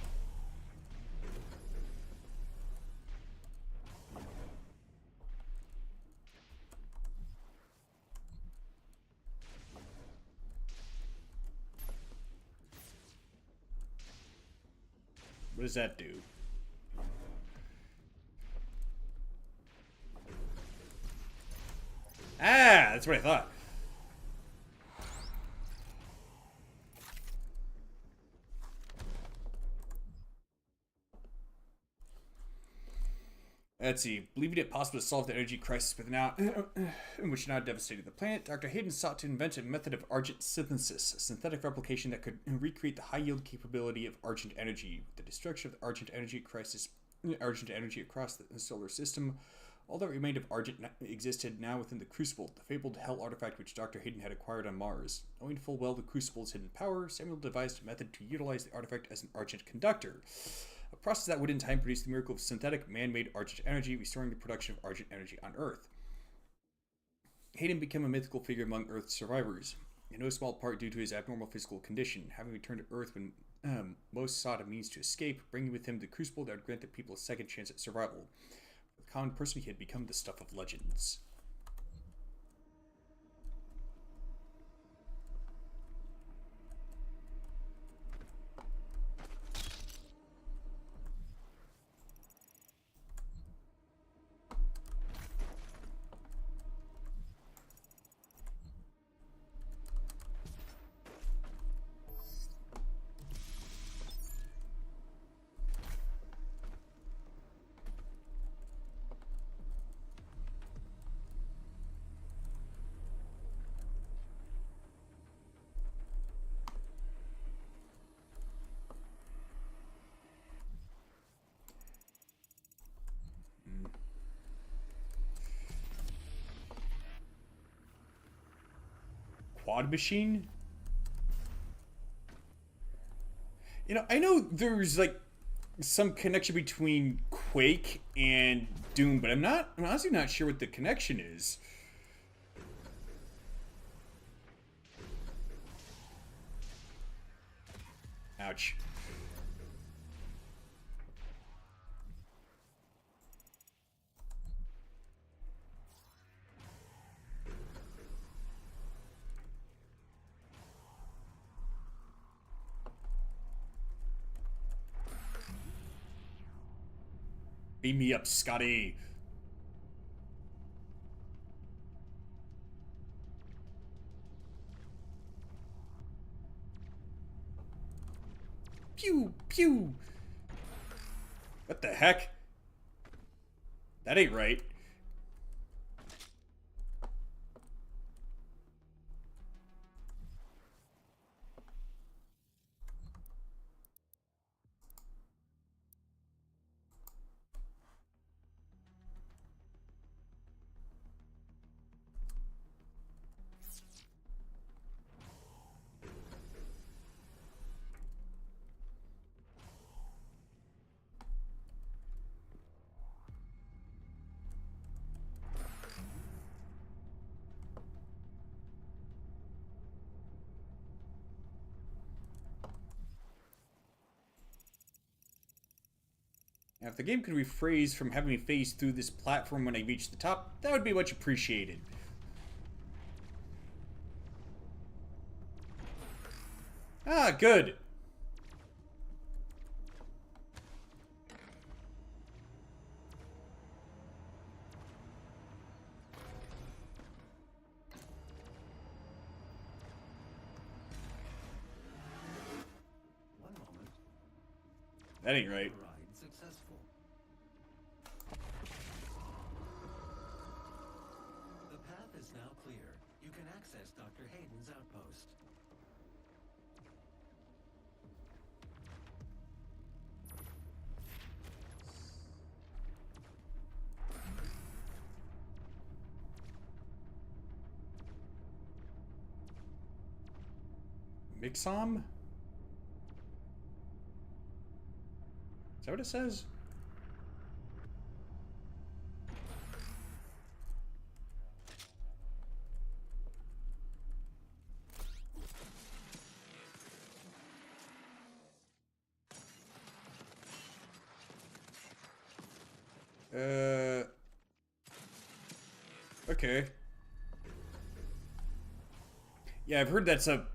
What does that do? Ah, that's what I thought. Let's see. Believing it possible to solve the energy crisis which now devastated the planet, Dr. Hayden sought to invent a method of argent synthesis, a synthetic replication that could recreate the high-yield capability of argent energy. With the destruction of the argent energy across the solar system, all that remained of argent existed now within the Crucible, the fabled Hell artifact which Dr. Hayden had acquired on Mars. Knowing full well the Crucible's hidden power, Samuel devised a method to utilize the artifact as an argent conductor. A process that would in time produce the miracle of synthetic, man-made argent energy, restoring the production of argent energy on Earth. Hayden became a mythical figure among Earth's survivors, in no small part due to his abnormal physical condition, having returned to Earth when most sought a means to escape, bringing with him the Crucible that would grant the people a second chance at survival. For the common person, he had become the stuff of legends. Quad machine? You know, I know there's like some connection between Quake and Doom, but I'm honestly not sure what the connection is. Ouch. Beam me up, Scotty. Pew, pew. What the heck? That ain't right. Now, if the game could rephrase from having me phase through this platform when I reach the top, that would be much appreciated. Ah, good. One moment. That ain't right. Ride successful. The path is now clear. You can access Dr. Hayden's outpost. Mixom? Is that what it says? Okay. Yeah, I've heard that's a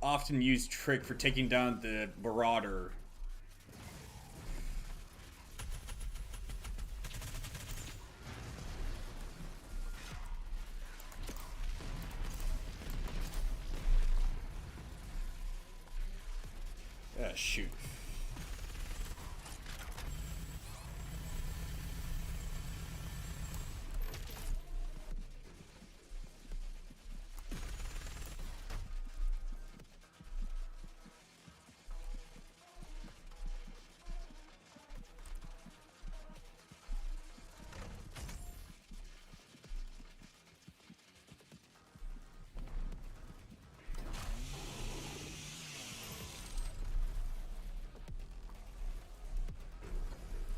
often used trick for taking down the Marauder. Ah, shoot.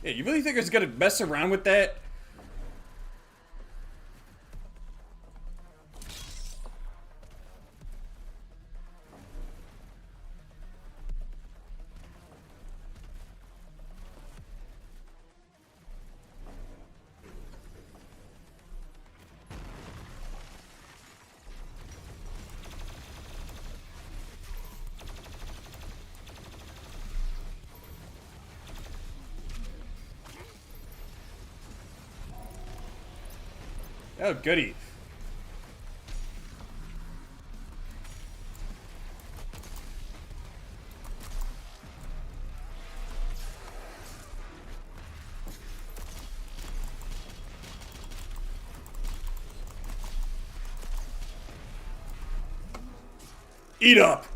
Yeah, you really think I was gonna mess around with that? Oh, goody. Eat up!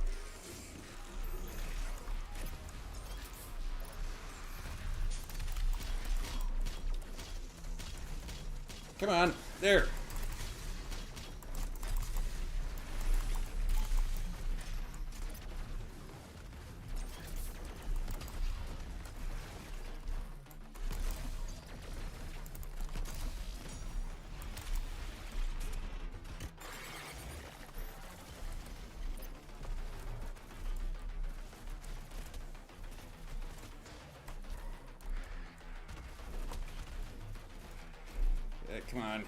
Come on, there. Yeah, come on.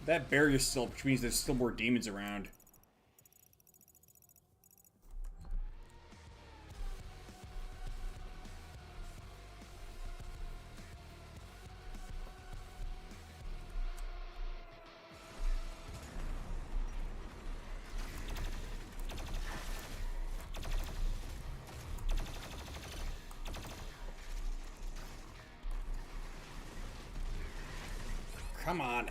That barrier's still up, which means there's still more demons around. Come on.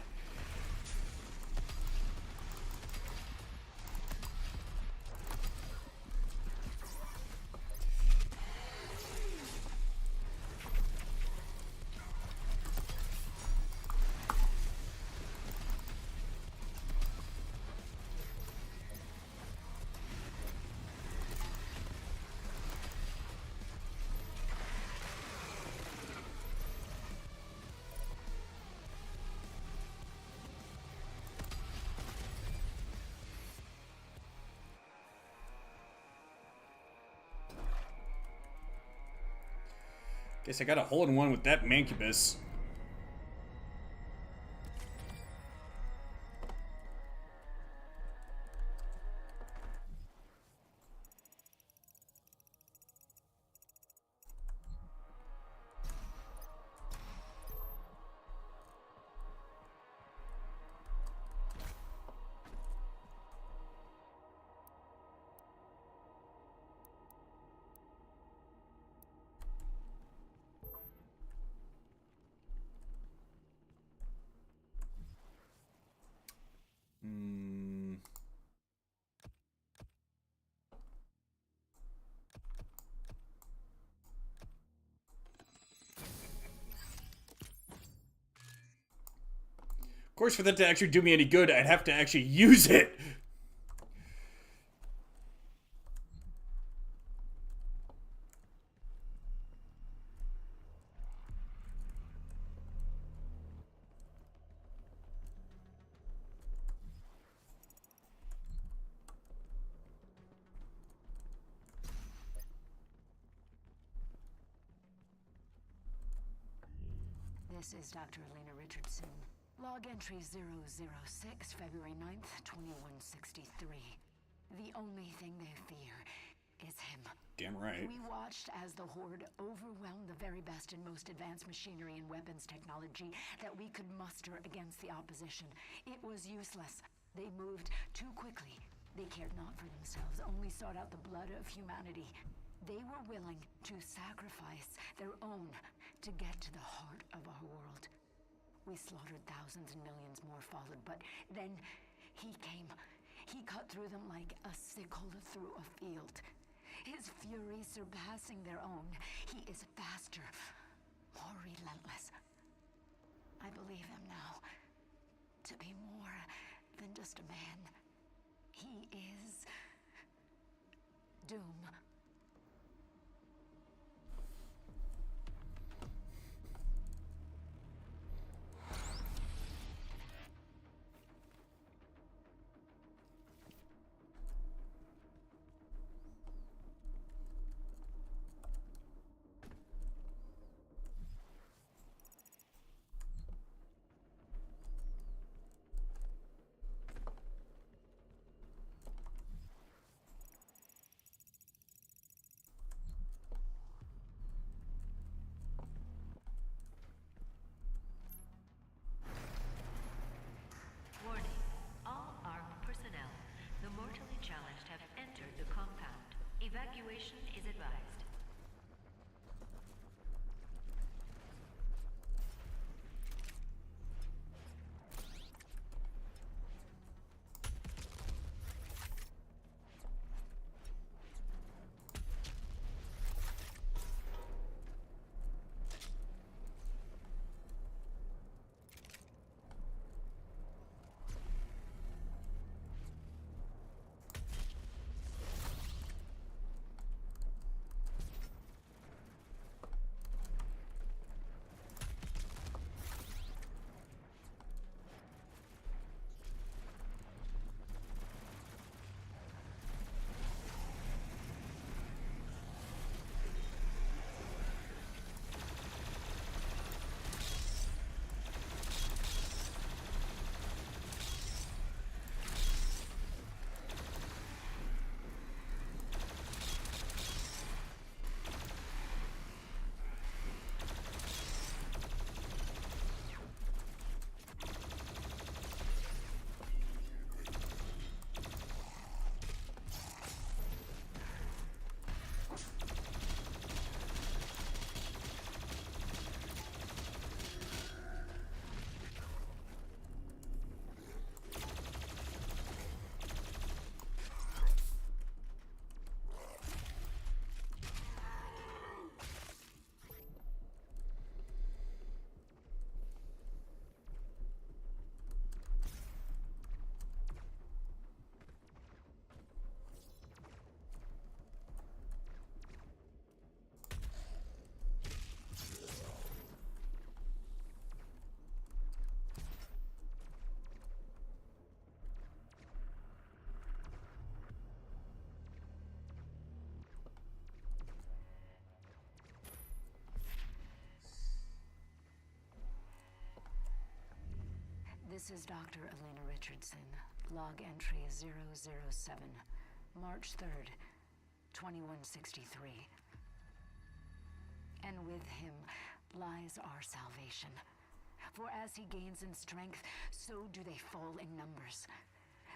Guess I got a hole in one with that Mancubus. Of course, for that to actually do me any good, I'd have to actually use it. This is Dr. Elena Richardson. Log entry 006, February 9th, 2163. The only thing they fear is him. Damn right. We watched as the Horde overwhelmed the very best and most advanced machinery and weapons technology that we could muster against the opposition. It was useless. They moved too quickly. They cared not for themselves, only sought out the blood of humanity. They were willing to sacrifice their own to get to the heart of our world. We slaughtered thousands and millions more followed, but then he came. He cut through them like a sickle through a field. His fury surpassing their own. He is faster, more relentless. I believe him now to be more than just a man. He is Doom. Warning. All ARC personnel. The mortally challenged have entered the compound. Evacuation is advised. This is Dr. Elena Richardson. Log entry 007. March 3rd, 2163. And with him lies our salvation. For as he gains in strength, so do they fall in numbers.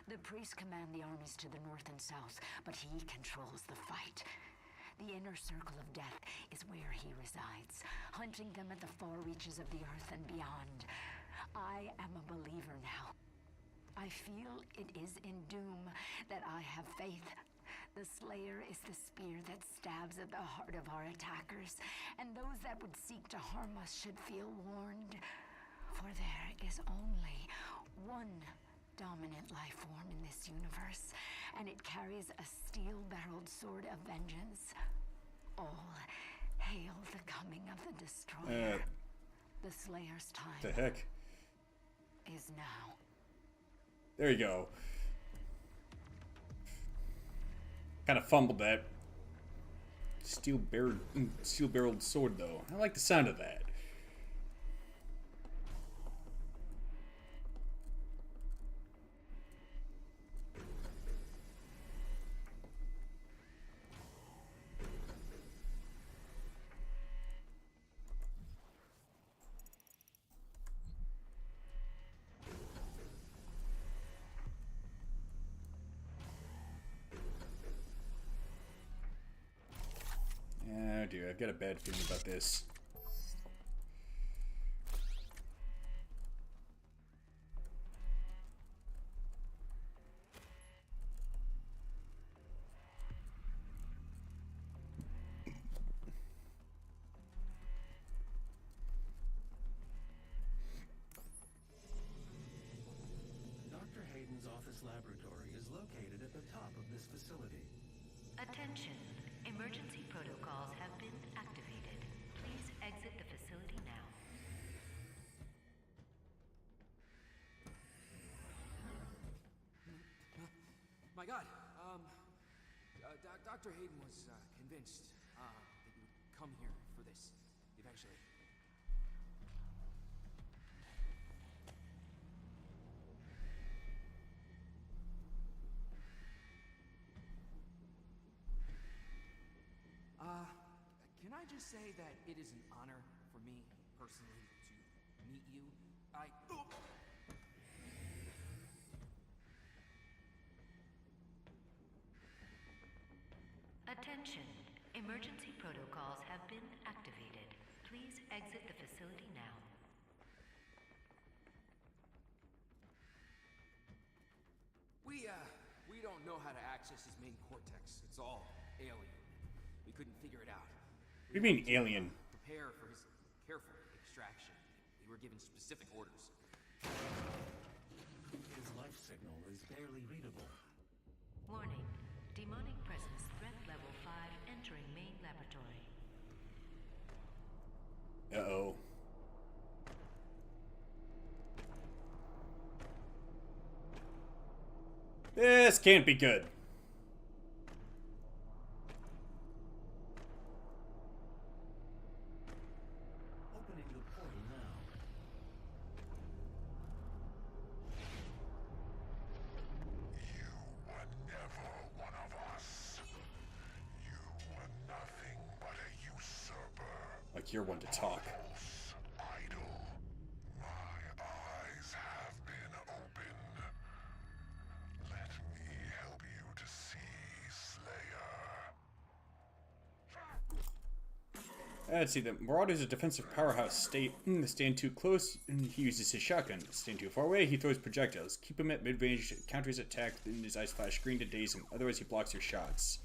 The priests command the armies to the north and south, but he controls the fight. The inner circle of death is where he resides, hunting them at the far reaches of the earth and beyond. I am a believer now. I feel it is in Doom that I have faith. The Slayer is the spear that stabs at the heart of our attackers, and those that would seek to harm us should feel warned. For there is only one dominant life form in this universe, and it carries a steel-barreled sword of vengeance. All hail the coming of the Destroyer. The Slayer's time The heck? is now. There you go. Kind of fumbled that. Steel-barreled sword, though. I like the sound of that. Oh dear, I've got a bad feeling about this. Complex Laboratory is located at the top of this facility. Attention. Emergency protocols have been activated. Please exit the facility now. My God, Dr. Hayden was convinced that you would come here for this, eventually. Can I just say that it is an honor for me, personally, to meet you? Attention. Emergency protocols have been activated. Please exit the facility now. We don't know how to access his main cortex. It's all alien. We couldn't figure it out. What do you mean, alien? Prepare for his careful extraction. We were given specific orders. His life signal is barely readable. Warning. Demonic presence threat level 5 entering main laboratory. Uh-oh. This can't be good. Opening the portal now. You were never one of us. You were nothing but a usurper. Like you're one to talk. False idol. My eyes have been opened. Let me help you to see Slayer. Let's see, the Marauder is a defensive powerhouse. Stand too close, and he uses his shotgun. Stand too far away, he throws projectiles. Keep him at mid-range, counter his attack, and his eyes flash green to daze him. Otherwise, he blocks your shots.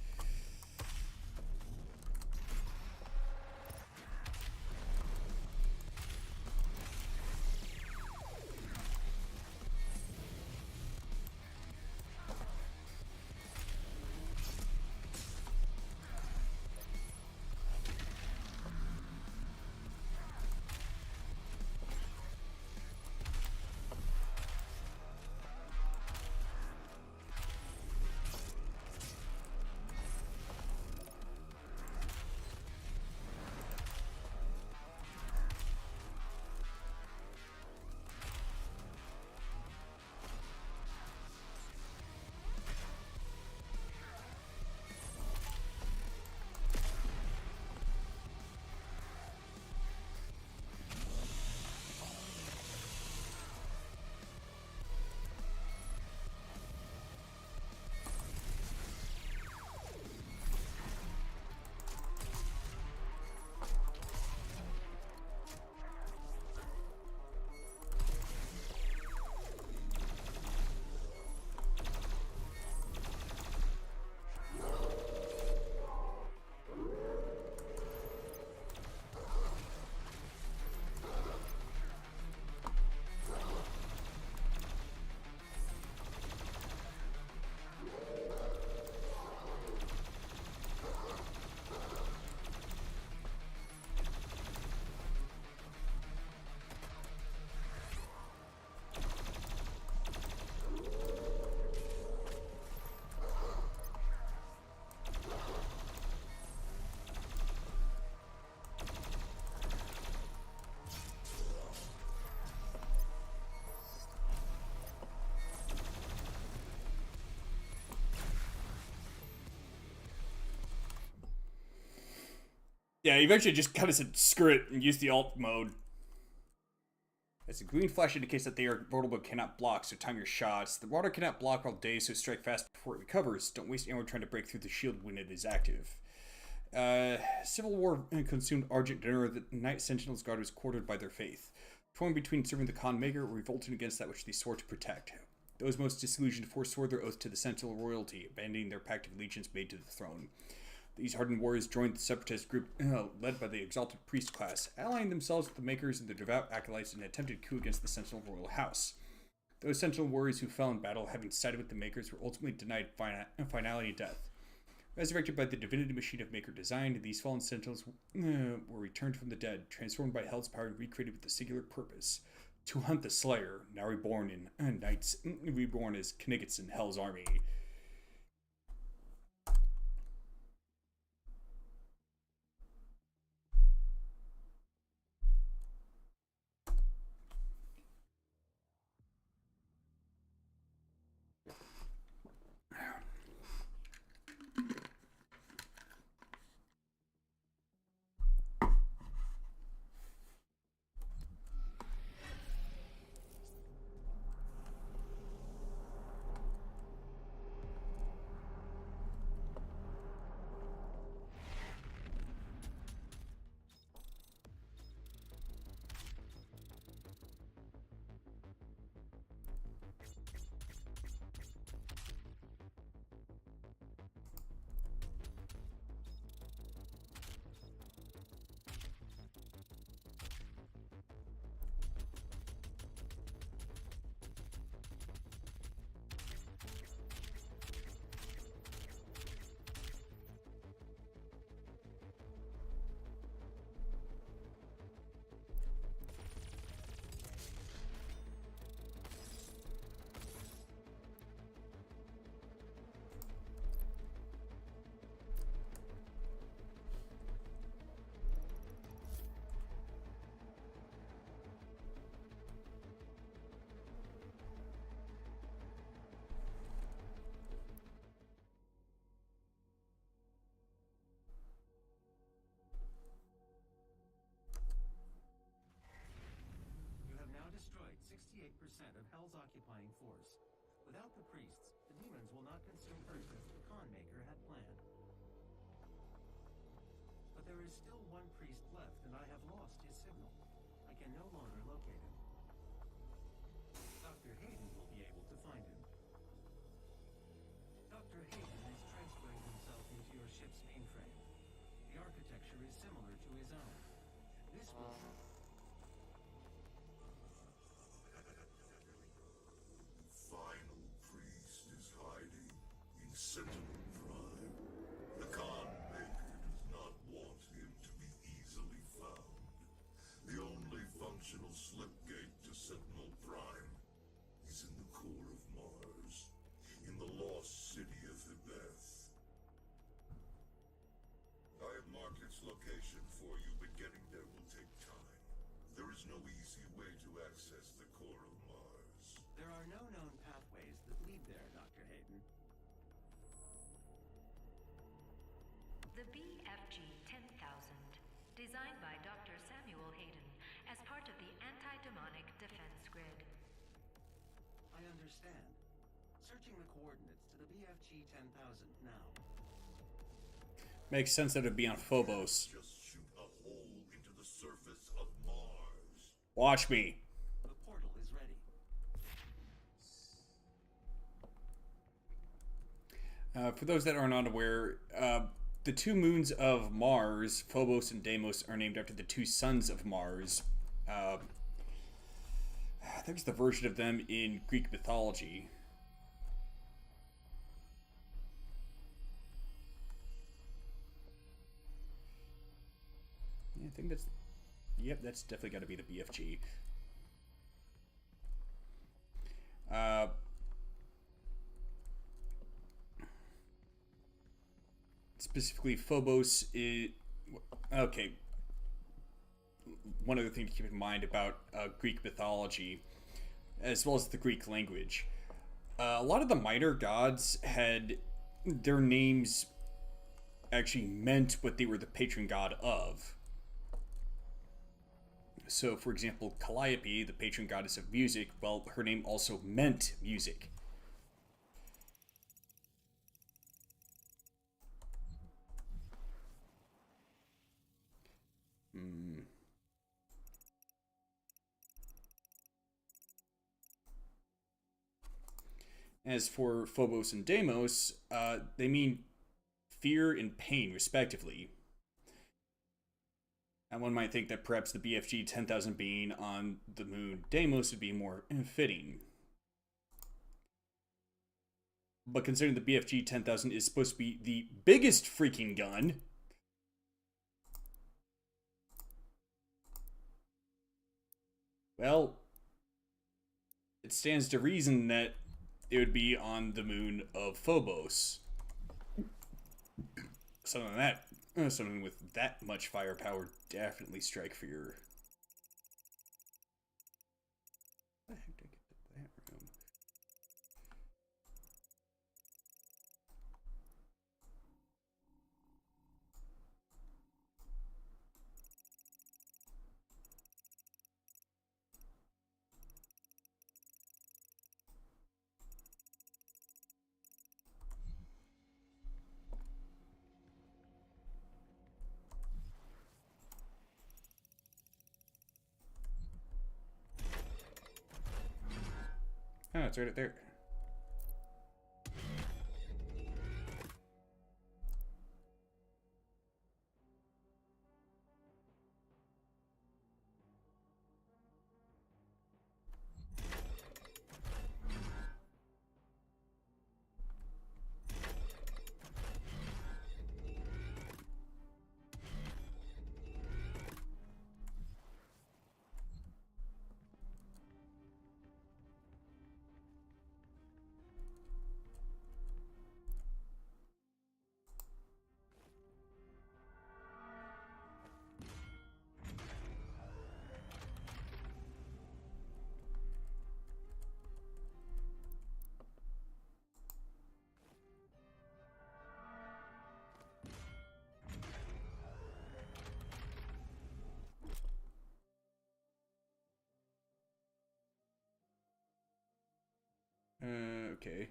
Yeah, eventually just kind of said, screw it, and used the alt mode. As the green flash indicates that they are vulnerable and cannot block, so time your shots. The water cannot block all day, so strike fast before it recovers. Don't waste ammo trying to break through the shield when it is active. Civil War consumed Argent Dinner. The Night Sentinel's guard was quartered by their faith. Torn between serving the Khan Maker or revolting against that which they swore to protect. Those most disillusioned forswore their oath to the Sentinel royalty, abandoning their pact of allegiance made to the throne. These hardened warriors joined the separatist group led by the exalted priest class, allying themselves with the Makers and their devout acolytes in an attempted coup against the Sentinel royal house. Those Sentinel warriors who fell in battle, having sided with the Makers, were ultimately denied finality and death. Resurrected by the divinity machine of Maker design, these fallen Sentinels were returned from the dead, transformed by Hell's power and recreated with a singular purpose: to hunt the Slayer, now reborn in Knights, reborn as Knights in Hell's army. You have now destroyed 68% of Hell's occupying force. Without the priests, the demons will not consume Earth as the Khan Maker had planned. But there is still one priest left, and I have lost his signal. I can no longer locate him. Dr. Hayden will be able to find him. Dr. Hayden is transferring himself into your ship's mainframe. The architecture is similar to his own. This will... Final priest is hiding in Sentinel Prime. The Khan Maker does not want him to be easily found. The only functional slipgate to Sentinel Prime is in the core of Mars, in the lost city of Hibeth. I have marked its location for you, but getting there will take time. There is no easy way to access the core of Mars. There are no known pathways that lead there, Dr. Hayden. The BFG 10,000, designed by Dr. Samuel Hayden as part of the Anti-Demonic Defense Grid. I understand. Searching the coordinates to the BFG 10,000 now. Makes sense that it'd be on Phobos. Just shoot a hole into the surface of Mars. Watch me. The portal is ready. For those that are not aware, the two moons of Mars, Phobos and Deimos, are named after the two sons of Mars. There's the version of them in Greek mythology. Yeah, I think that's... Yep, that's definitely got to be the BFG. Specifically, Phobos is... Okay. One other thing to keep in mind about Greek mythology, as well as the Greek language. A lot of the minor gods had their names actually meant what they were the patron god of. So, for example, Calliope, the patron goddess of music, well, her name also meant music. As for Phobos and Deimos, they mean fear and pain, respectively. And one might think that perhaps the BFG 10,000 being on the moon Deimos would be more fitting. But considering the BFG 10,000 is supposed to be the biggest freaking gun, well, it stands to reason that it would be on the moon of Phobos. Something with that much firepower definitely strike fear. How the heck did I get to that room? Oh, it's right there. Okay.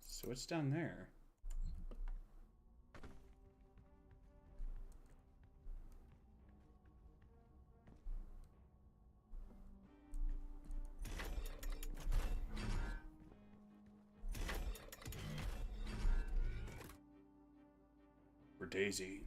So what's down there? For Daisy.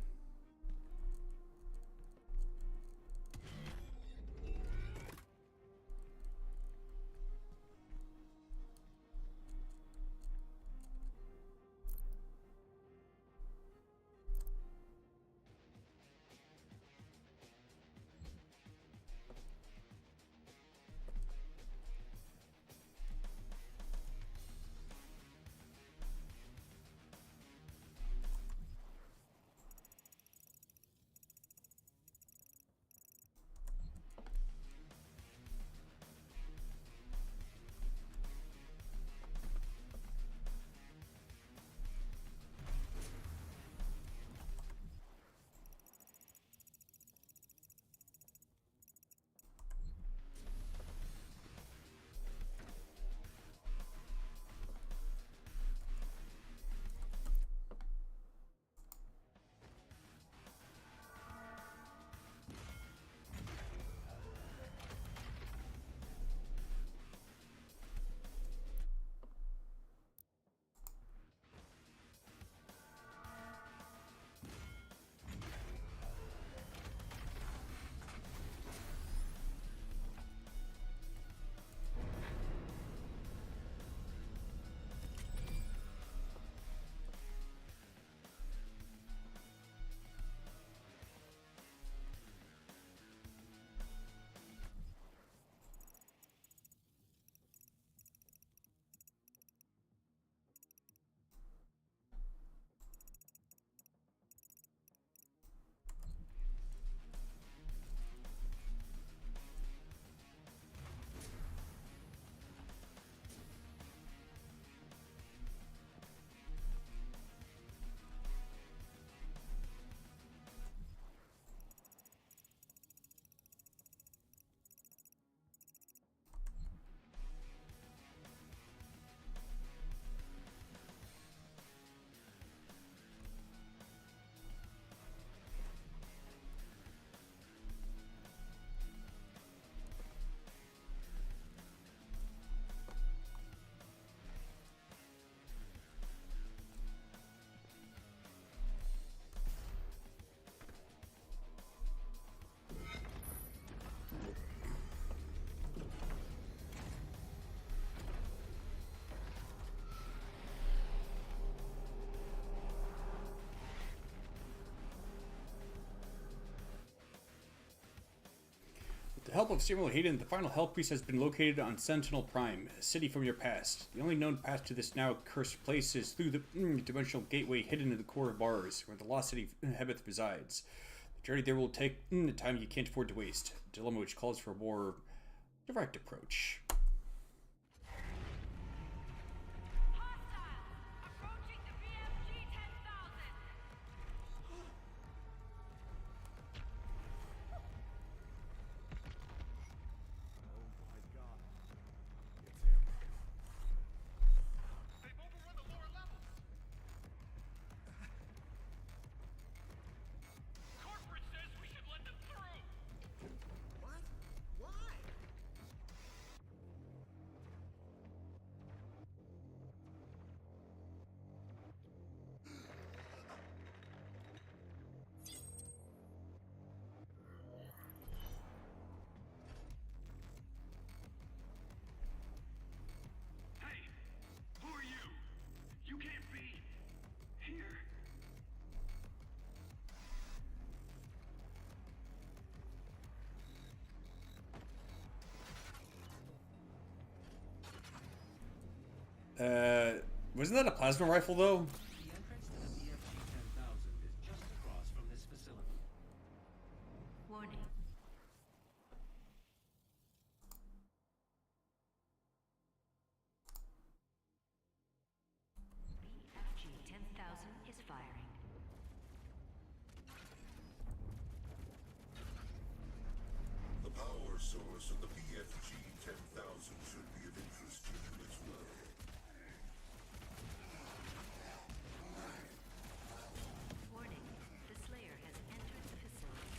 help of Samuel Hayden, the final Hell Priest has been located on Sentinel Prime, a city from your past. The only known path to this now cursed place is through the dimensional gateway hidden in the core of Mars, where the lost city Hebeth resides. The journey there will take the time you can't afford to waste, a dilemma which calls for a more direct approach. Wasn't that a plasma rifle, though? The entrance to the BFG-10,000 is just across from this facility. Warning. BFG 10,000 is firing. The power source of the BFG-10,000 should be of interest to you as well. Warning. The Slayer has entered the facility.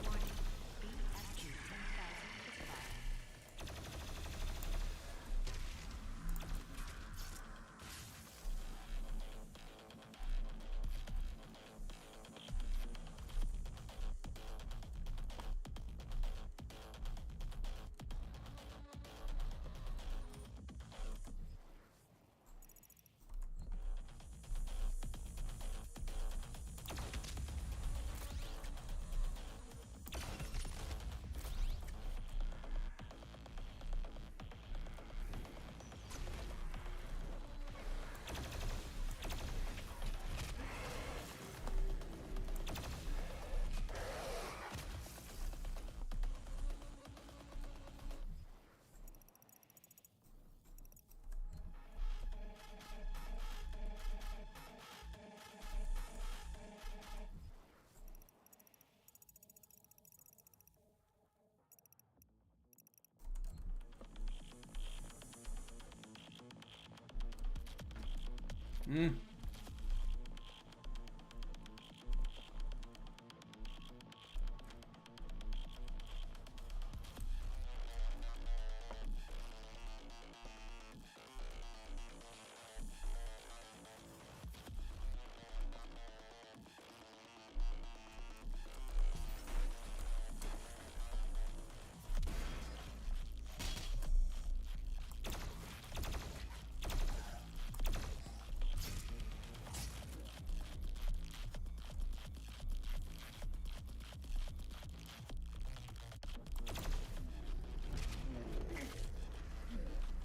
Warning. BFG 10,000 is firing.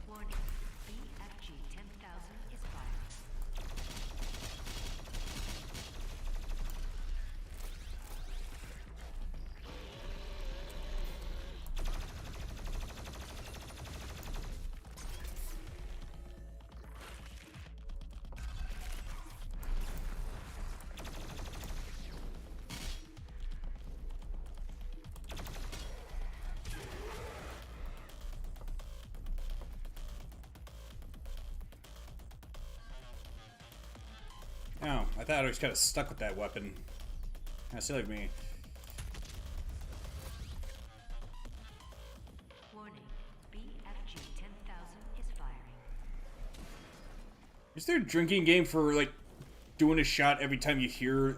Warning. BFG 10,000 is firing. Oh, I thought I was kind of stuck with that weapon. That's silly of me. Warning. BFG 10,000 is firing. Is there a drinking game for, like, doing a shot every time you hear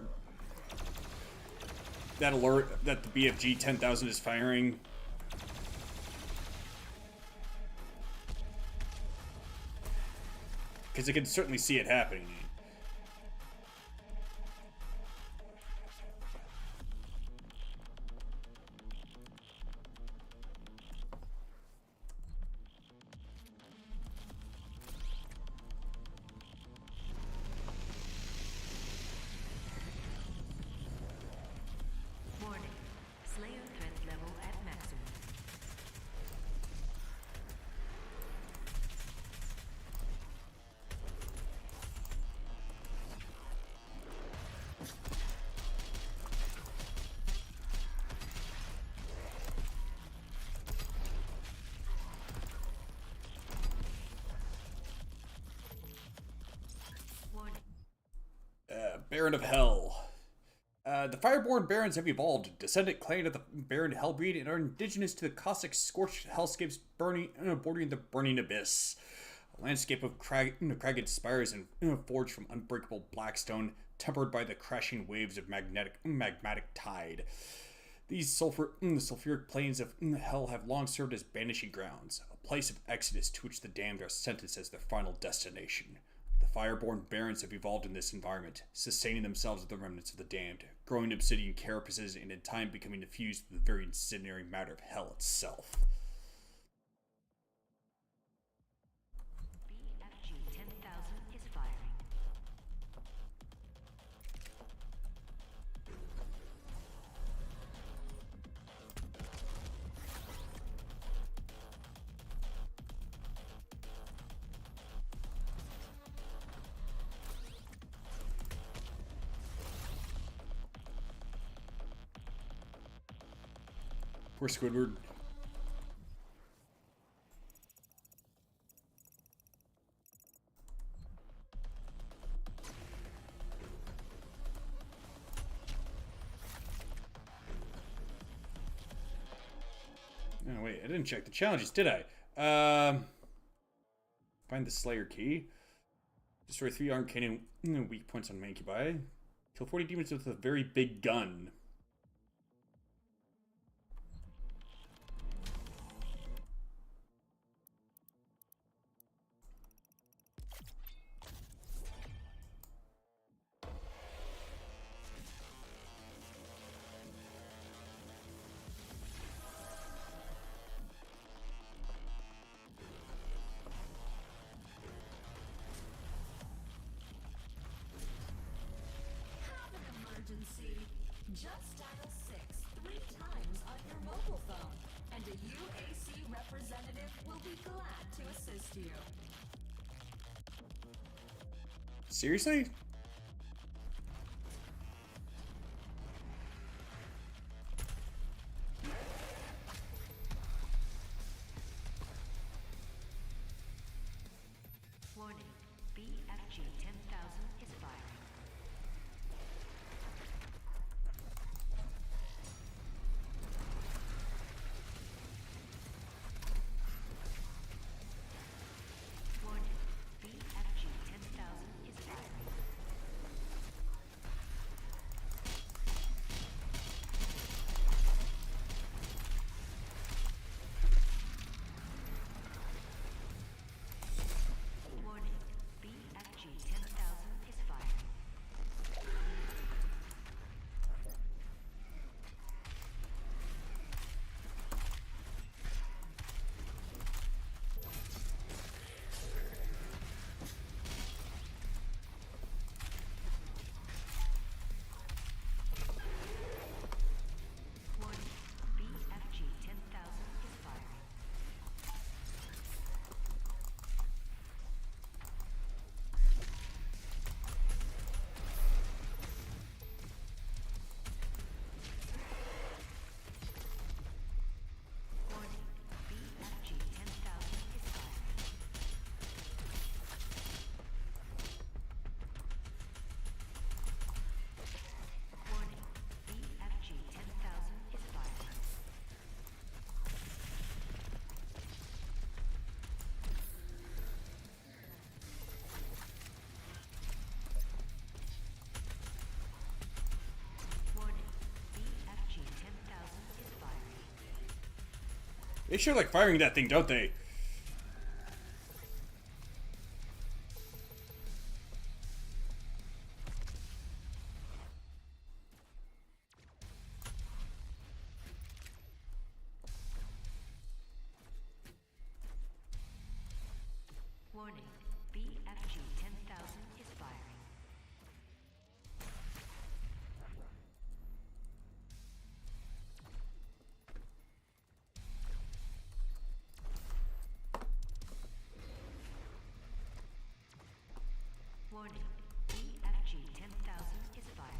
that alert that the BFG 10,000 is firing? Because I can certainly see it happening. Baron of Hell. The Fireborn Barons have evolved, descendant clan of the Baron Hellbreed, and are indigenous to the caustic, scorched hellscapes bordering the Burning Abyss. A landscape of cragged spires and forged from unbreakable blackstone, tempered by the crashing waves of magmatic tide. These sulfuric plains of hell have long served as banishing grounds, a place of exodus to which the damned are sentenced as their final destination. The Fireborn Barons have evolved in this environment, sustaining themselves with the remnants of the damned, growing obsidian carapaces and in time becoming infused with the very incendiary matter of hell itself. BFG 10,000 is firing. Poor Squidward. Oh wait, I didn't check the challenges, did I? Find the Slayer key. Destroy 3 armed cannon weak points on Mancubi. Kill 40 demons with a very big gun. Just dial 6 3 times on your mobile phone, and a UAC representative will be glad to assist you. Seriously? Warning, BFG 10,000 is firing. Warning, BFG 10,000 is firing. Warning, BFG 10,000 is firing. Warning, BFG 10,000 is firing. Warning, BFG 10,000 is firing. Warning, BFG 10,000 is firing. Warning, BFG 10,000 is firing. They sure like firing that thing, don't they? Warning, BFG 10,000 is firing. Warning, BFG 10,000 is firing.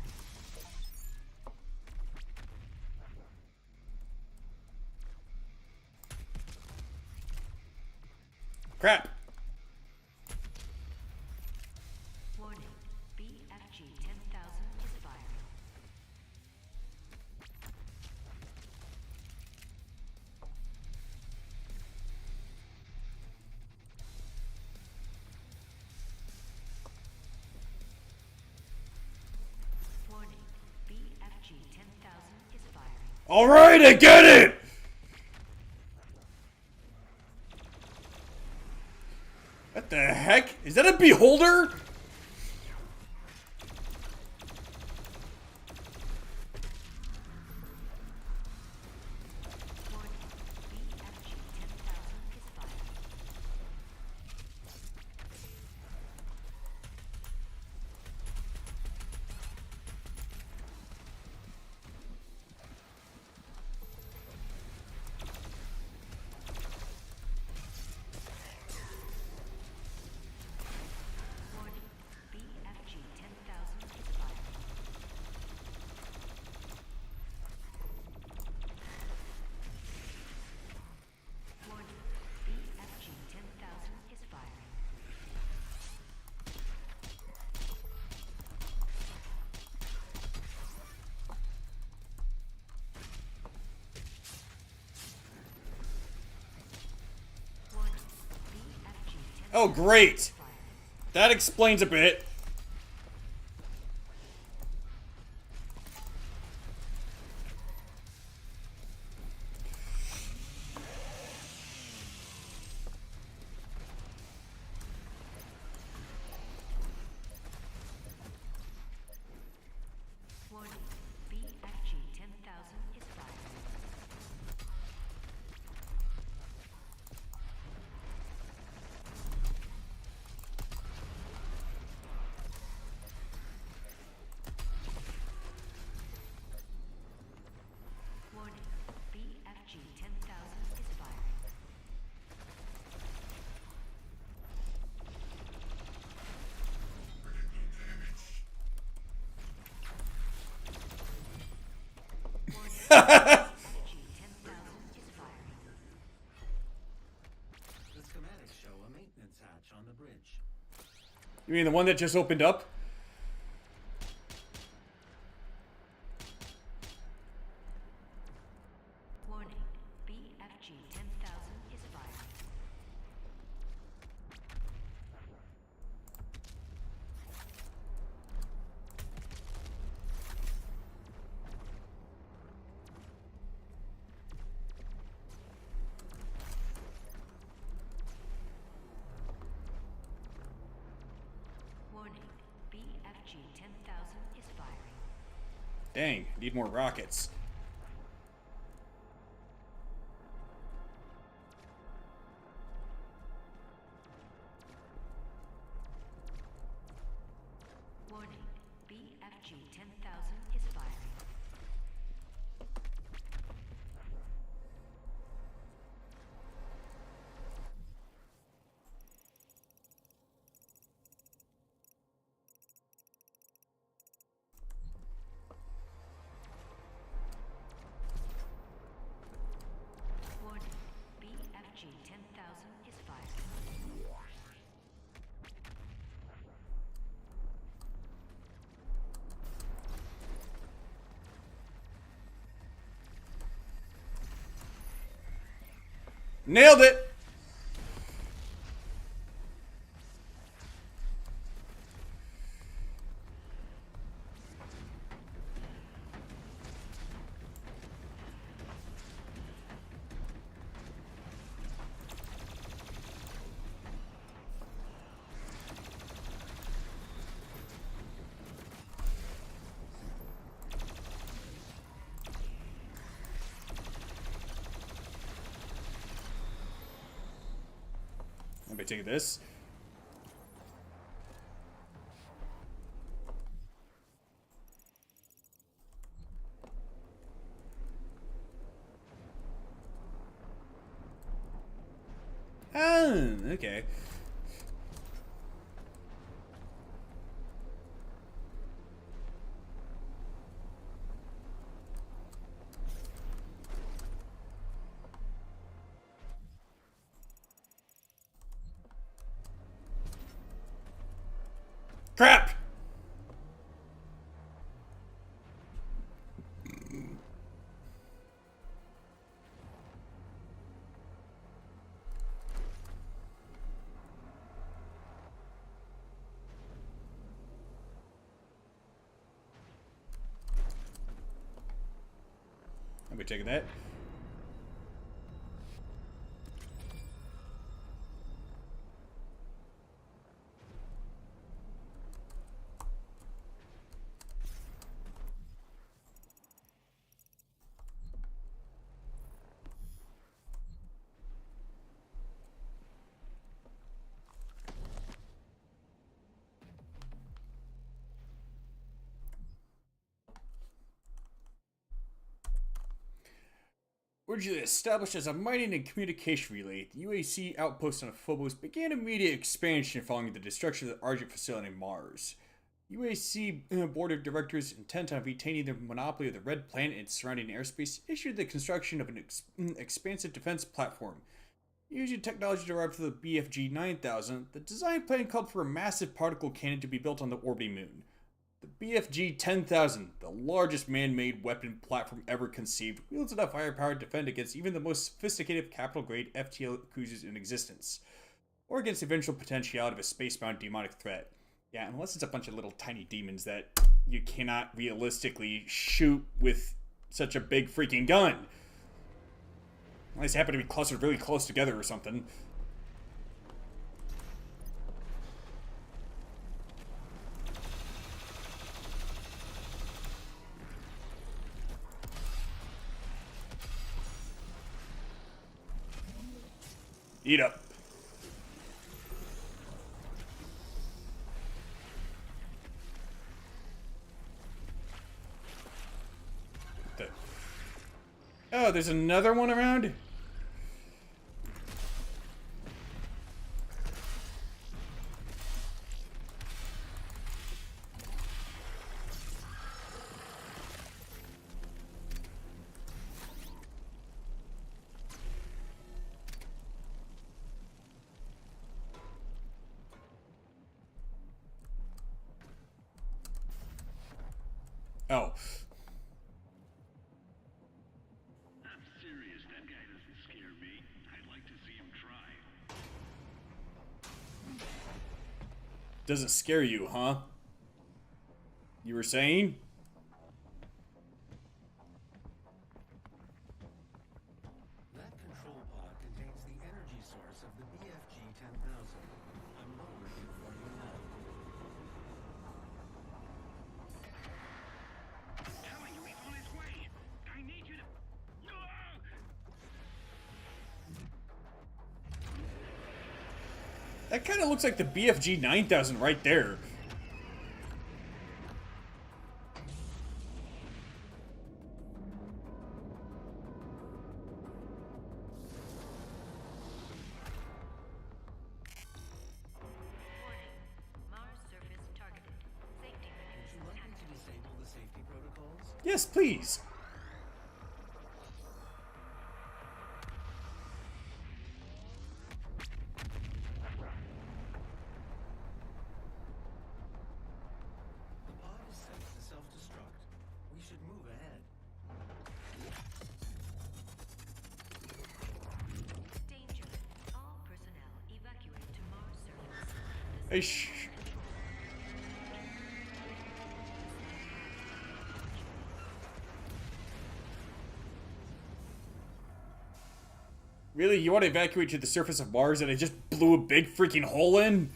Crap! Warning, BFG 10,000 Alright, I get it! What the heck? Is that a beholder? Oh, great! That explains a bit. Warning, BFG 10,000 is firing. Warning, BFG 10,000 is firing. BFG 10,000 is firing. The schematics show a maintenance hatch on the bridge. You mean the one that just opened up? Warning, BFG 10,000 is firing. Warning, BFG 10,000 is firing. Dang, need more rockets. Warning, BFG 10,000 is firing. Warning, BFG 10,000 is firing. Nailed it! I'll be taking this. Oh, okay. Crap! I'll be taking that. Originally established as a mining and communication relay, the UAC outpost on Phobos began immediate expansion following the destruction of the Argent facility on Mars. UAC board of directors, intent on retaining their monopoly of the Red Planet and its surrounding airspace, issued the construction of an expansive defense platform. Using technology derived from the BFG 9000, the design plan called for a massive particle cannon to be built on the orbiting moon. The BFG 10,000, the largest man-made weapon platform ever conceived, wields enough firepower to defend against even the most sophisticated capital-grade FTL cruisers in existence, or against the eventual potentiality of a space-bound demonic threat. Yeah, unless it's a bunch of little tiny demons that you cannot realistically shoot with such a big freaking gun. Unless they happen to be clustered really close together or something. Eat up. Oh, there's another one around? Oh. I'm serious. That guy doesn't scare me. I'd like to see him try. Doesn't scare you, huh? You were saying? That control pod contains the energy source of the BFG 10,000. I'm lowering it for you now. Telling you he's on his way. I need you to. That kind of looks like the BFG 9000 right there. Warning. Mars surface targeted. Safety Would you measures like me to activated. disable the safety protocols? Yes, please. The pod is set to self-destruct. We should move ahead. Danger. All personnel evacuate to Mars surface. Hey, shh. Really? You want to evacuate to the surface of Mars and it just blew a big freaking hole in?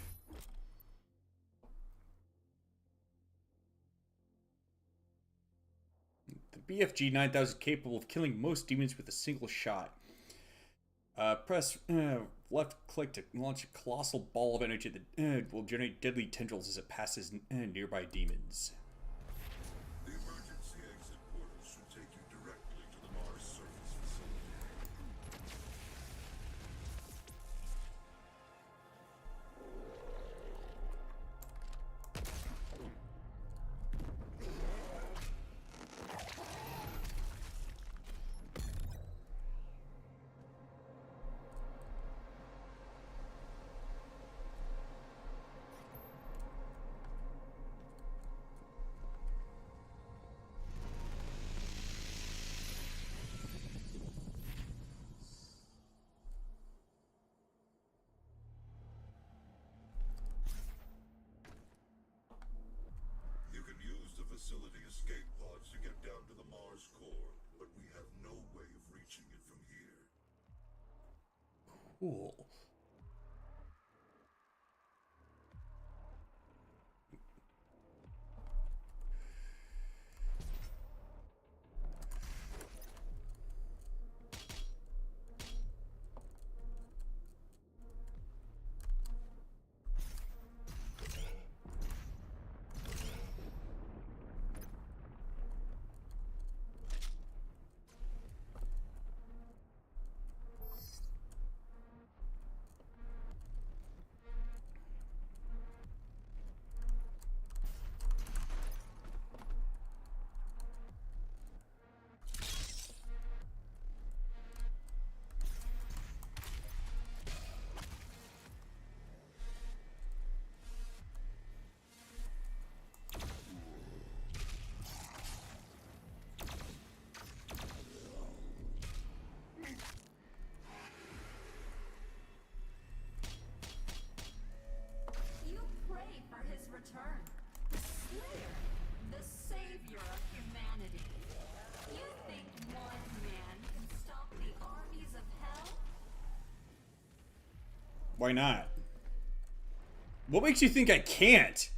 The BFG 9000 is capable of killing most demons with a single shot. Press left click to launch a colossal ball of energy that will generate deadly tendrils as it passes nearby demons. The emergency exit portal should take you directly to the Mars surface facility. You can use the facility escape pods to get down to the Mars core, but we have no Cool. You pray for his return. The Slayer, the savior of humanity. You think one man can stop the armies of hell? Why not? What makes you think I can't?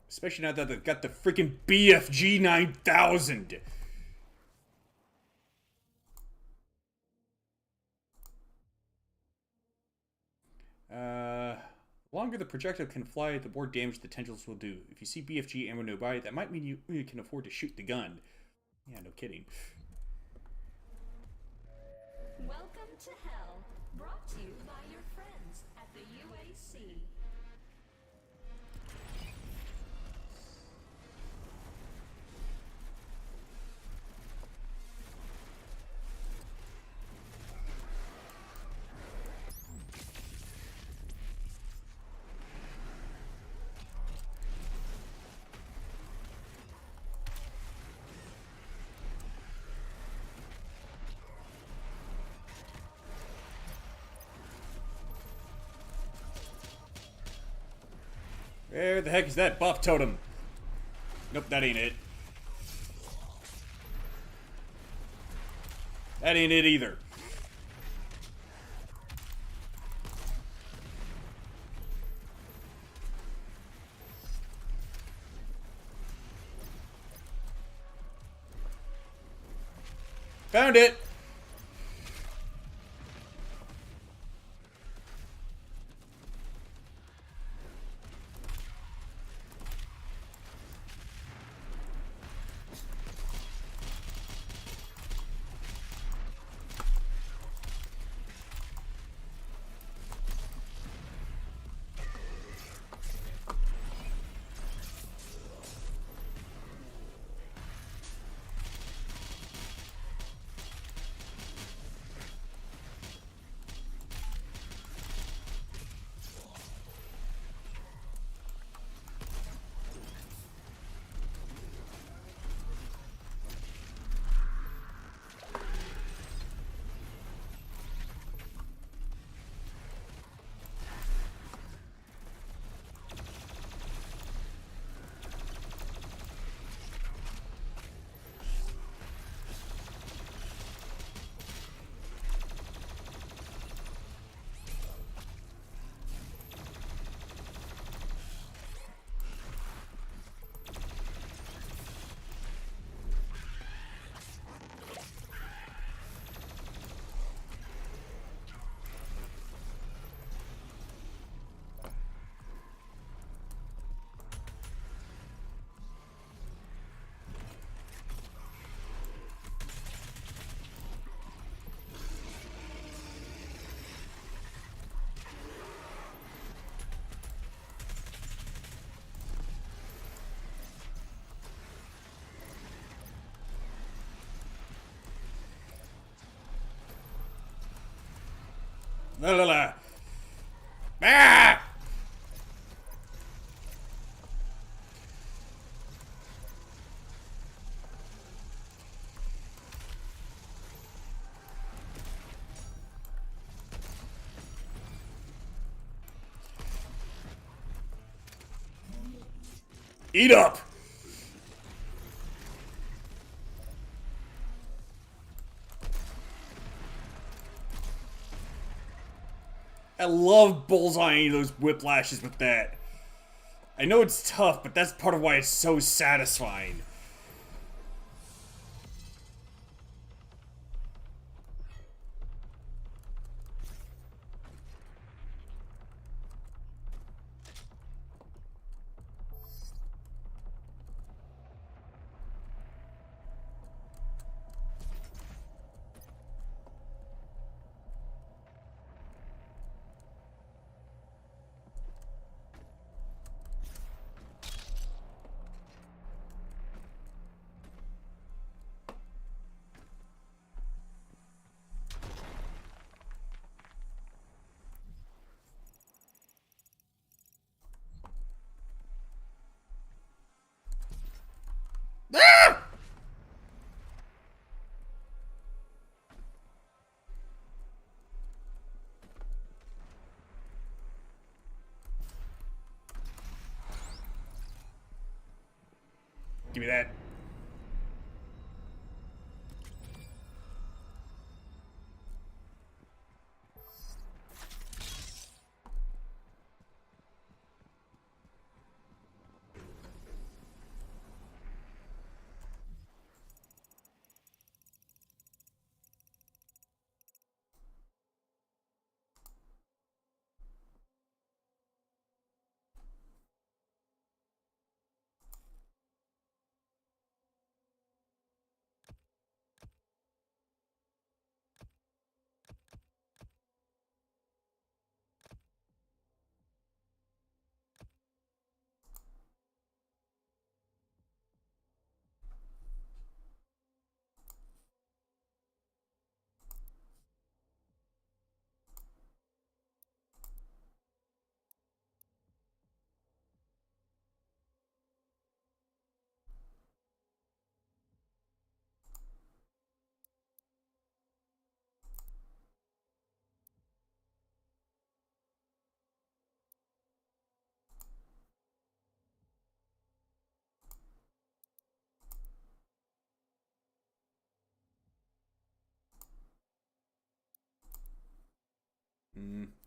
Especially now that they've got the freaking BFG 9000. Longer the projectile can fly, the more damage the tendrils will do. If you see BFG ammo nearby, that might mean you can afford to shoot the gun. Yeah, no kidding. Welcome to hell, brought to you by your friends at the UAC. Where the heck is that buff totem? Nope, that ain't it. That ain't it either. Found it! La la la. Ah! Eat up! I love bullseyeing those whiplashes with that. I know it's tough, but that's part of why it's so satisfying. Give me that.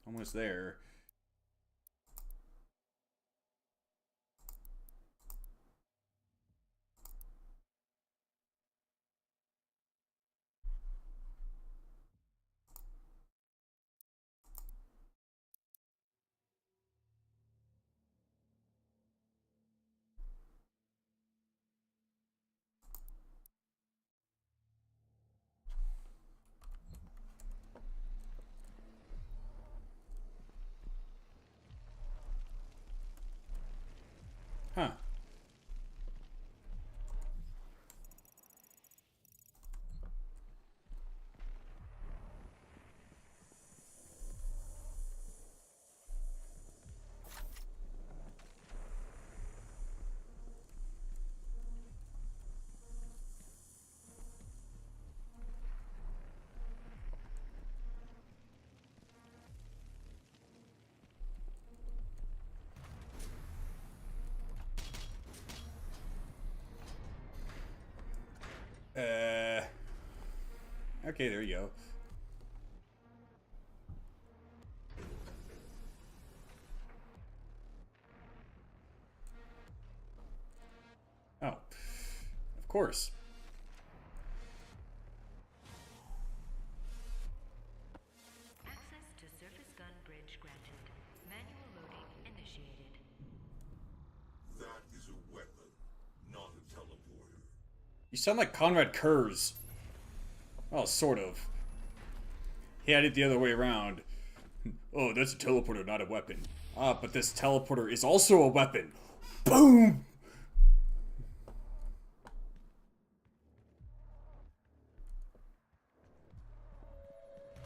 Almost there. Huh. Okay, there you go. Oh. Of course. Access to surface gun bridge granted. Manual loading initiated. That is a weapon, not a teleporter. You sound like Conrad Kurz. Well, sort of. He had it the other way around. Oh, that's a teleporter, not a weapon. Ah, but this teleporter is also a weapon. Boom!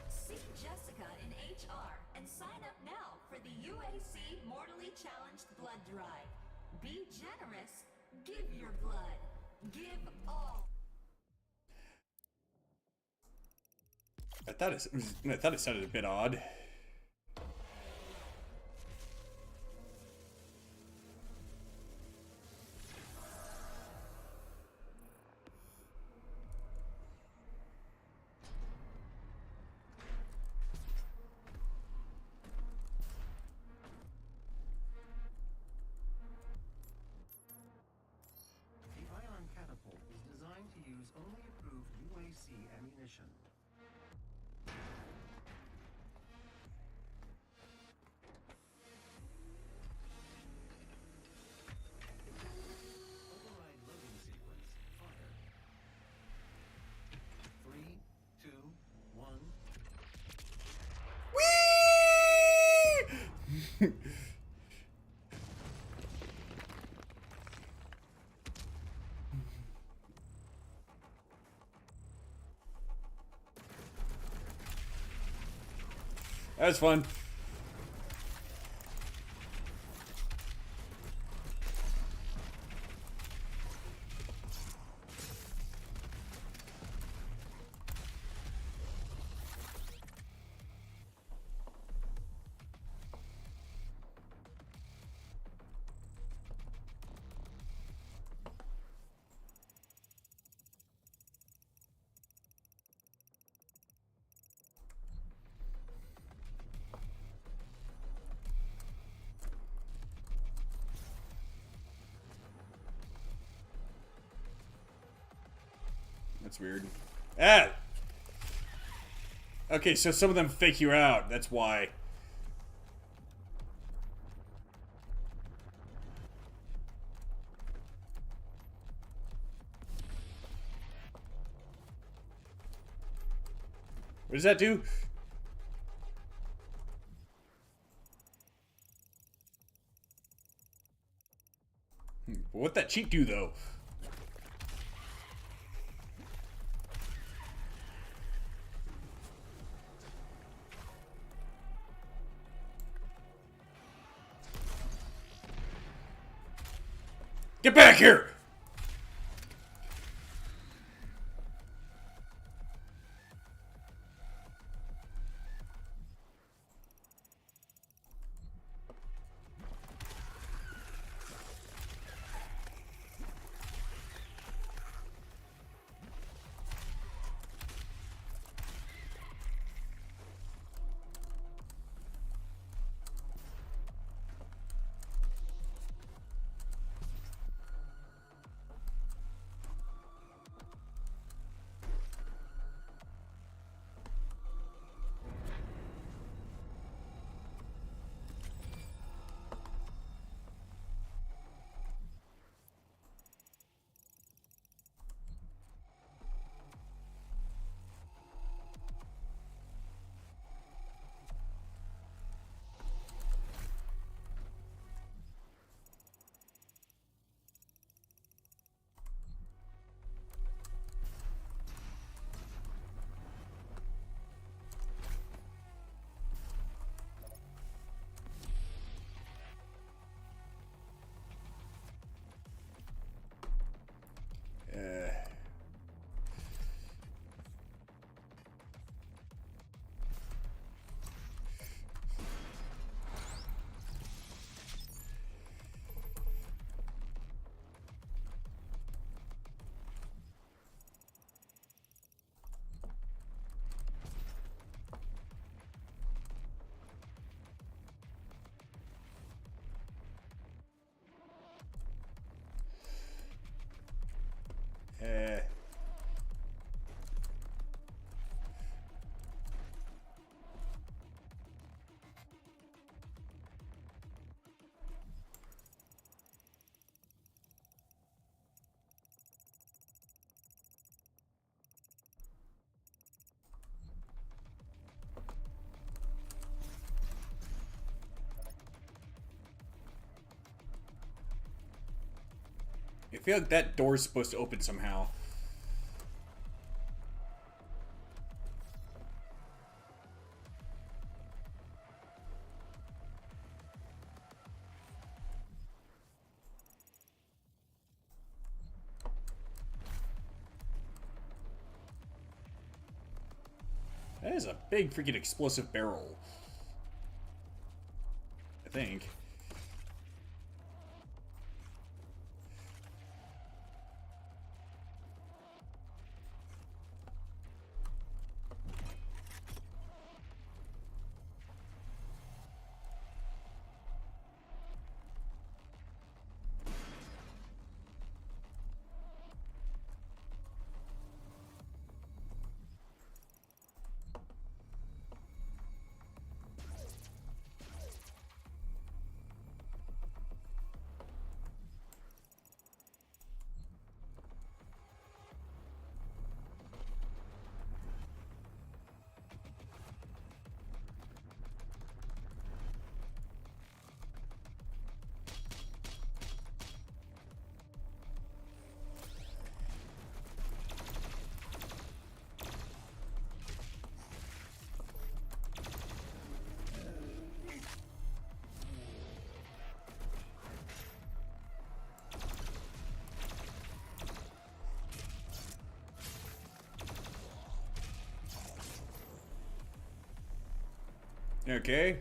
See Jessica in HR and sign up now for the UAC Mortally Challenged Blood Drive. Be generous. Give your blood. Give all. I thought it sounded a bit odd. Use only approved UAC ammunition. Override loading sequence. Fire. 3, 2, 1. That was fun. That's weird. Ah! Okay, so some of them fake you out. That's why. What does that do? What'd that cheat do, though? Get back here! I feel like that door's supposed to open somehow. That is a big freaking explosive barrel. I think. Okay.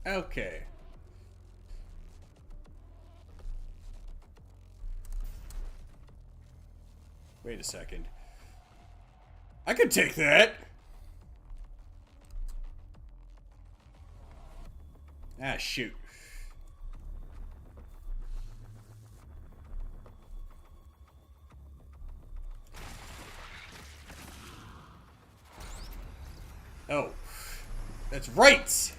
Okay. Wait a second. I could take that! Ah, shoot. Oh. That's right!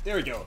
There we go.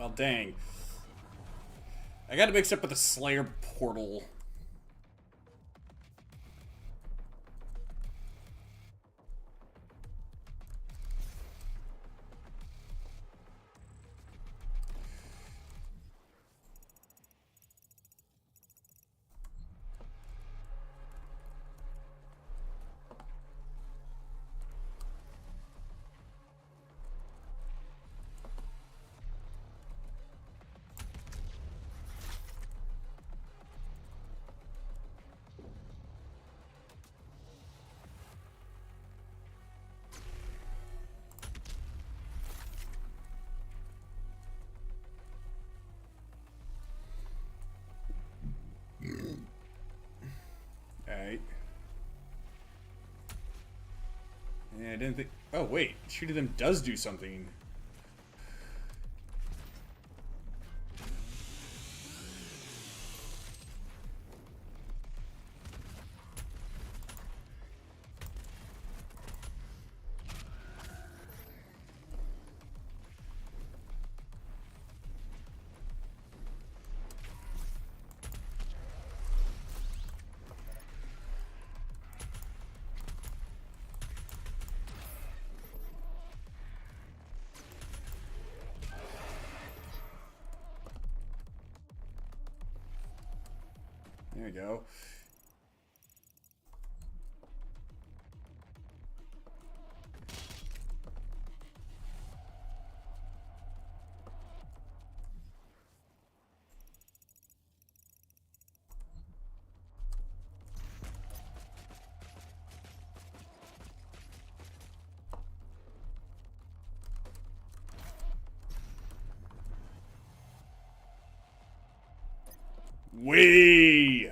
Well, dang. I got it mixed up with the Slayer portal. Alright. Yeah, I didn't think... Oh, wait. Shooting them does do something. There we go. Wee!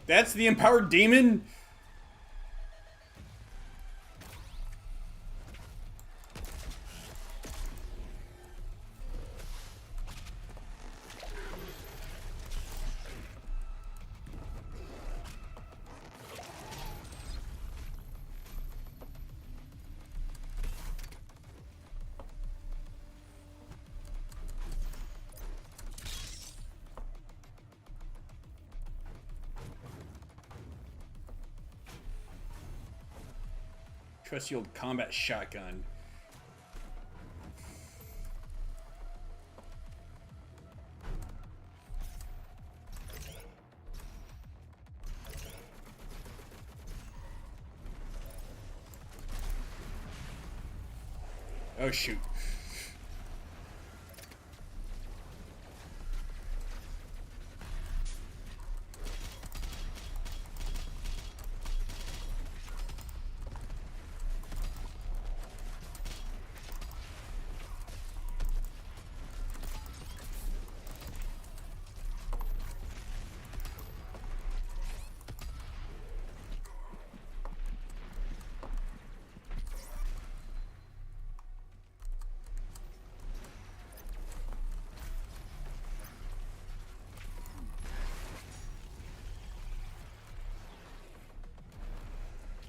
That's the empowered demon? Trusty old combat shotgun. Oh, shoot.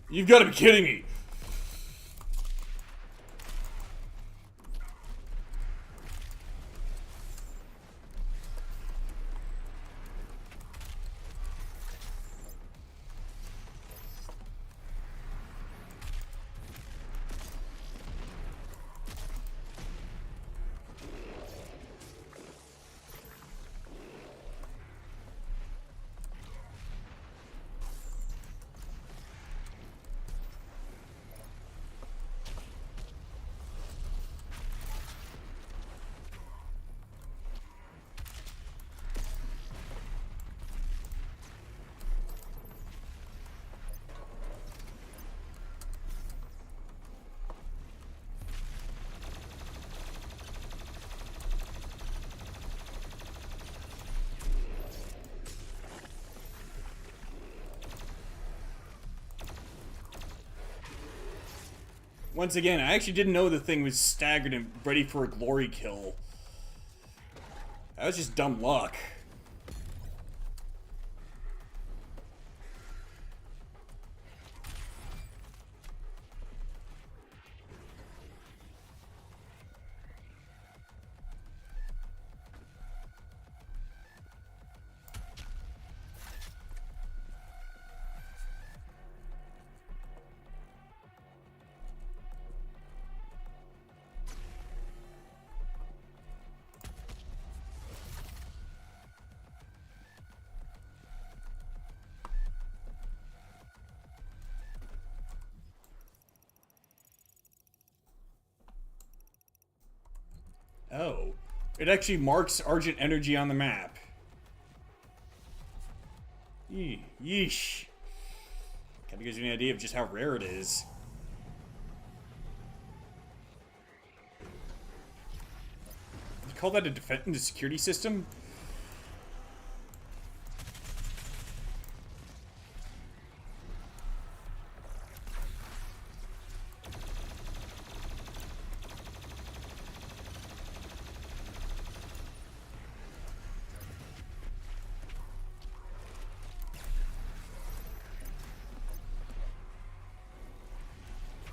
You've got to be kidding me! Once again, I actually didn't know the thing was staggered and ready for a glory kill. That was just dumb luck. Oh. It actually marks Argent Energy on the map. Yeesh. Kinda gives you an idea of just how rare it is. You call that a defensive security system?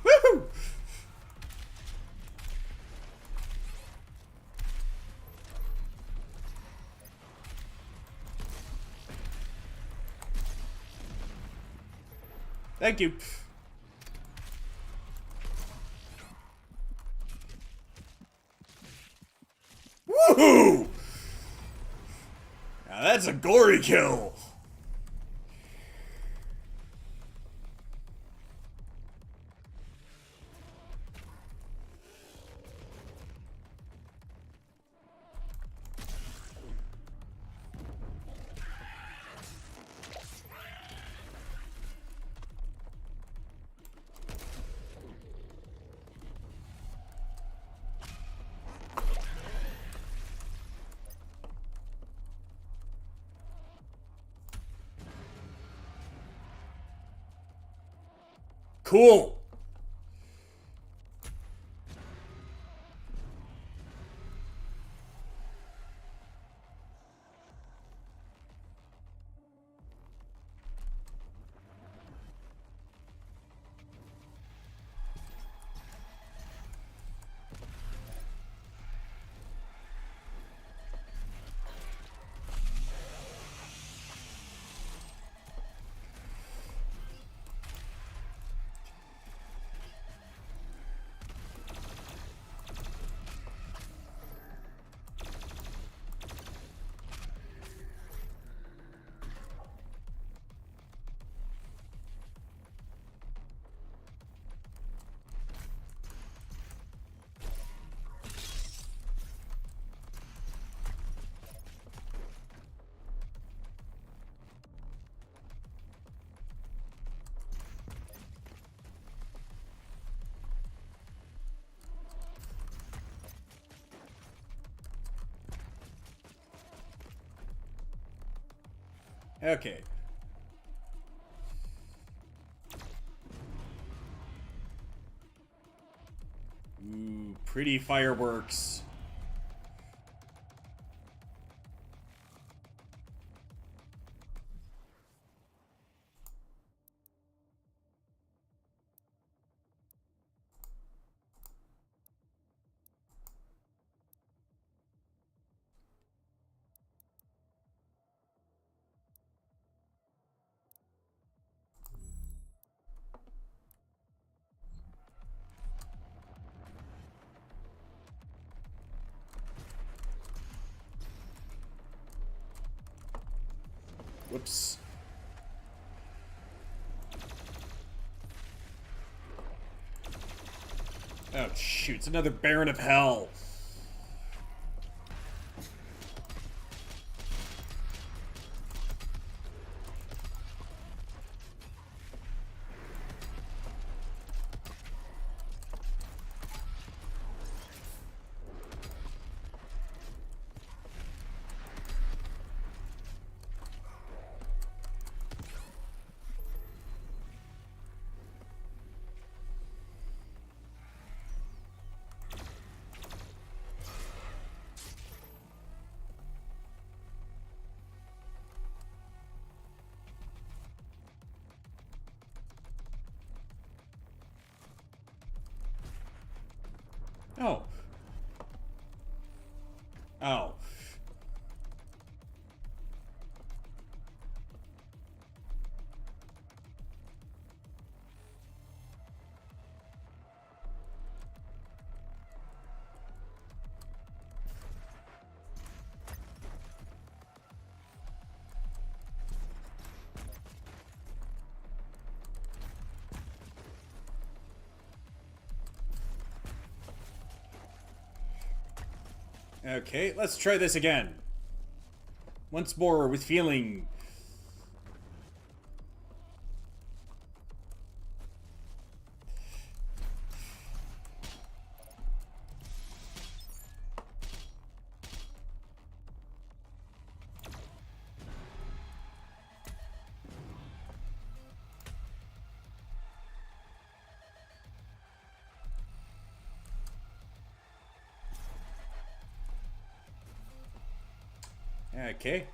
Woohoo! Thank you. Woohoo! Now that's a gory kill. Cool. Okay. Ooh, pretty fireworks. Whoops. Oh, shoot. It's another Baron of Hell. Oh. Oh. Okay, let's try this again. Once more with feeling. Okay.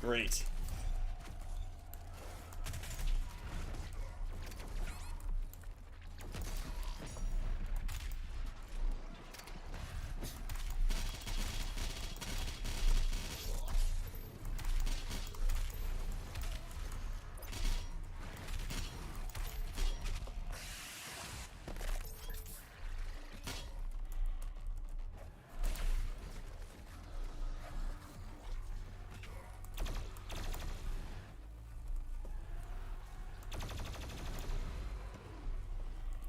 Great.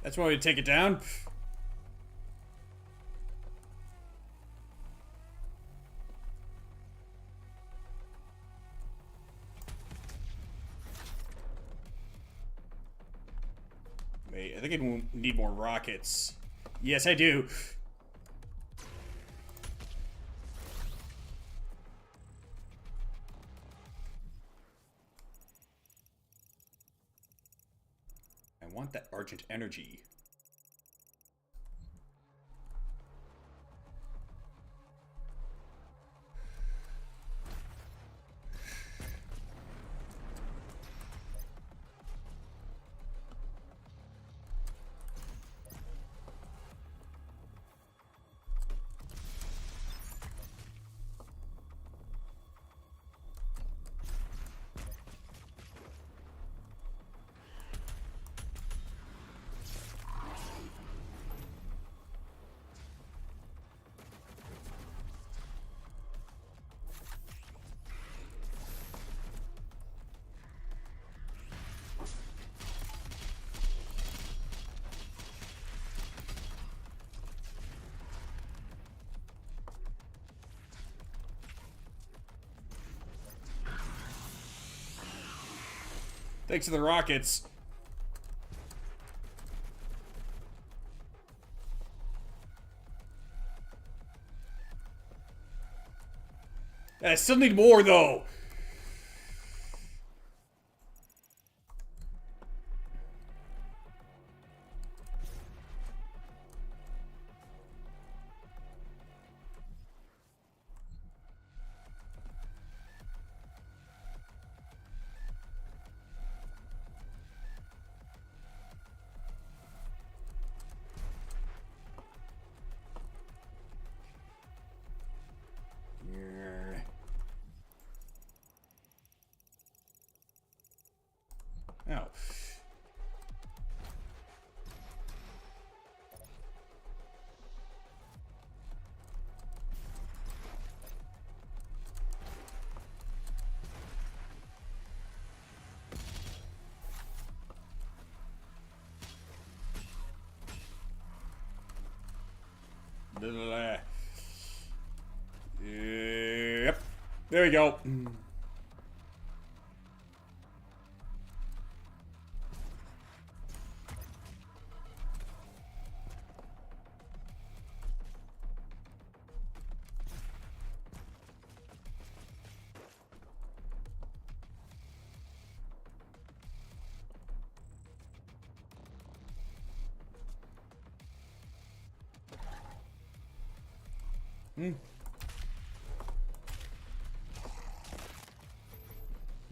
That's why we take it down. Wait, I think I need more rockets. Yes, I do. I want that Argent energy. Thanks to the rockets. I still need more, though. Ow. Yep. There we go.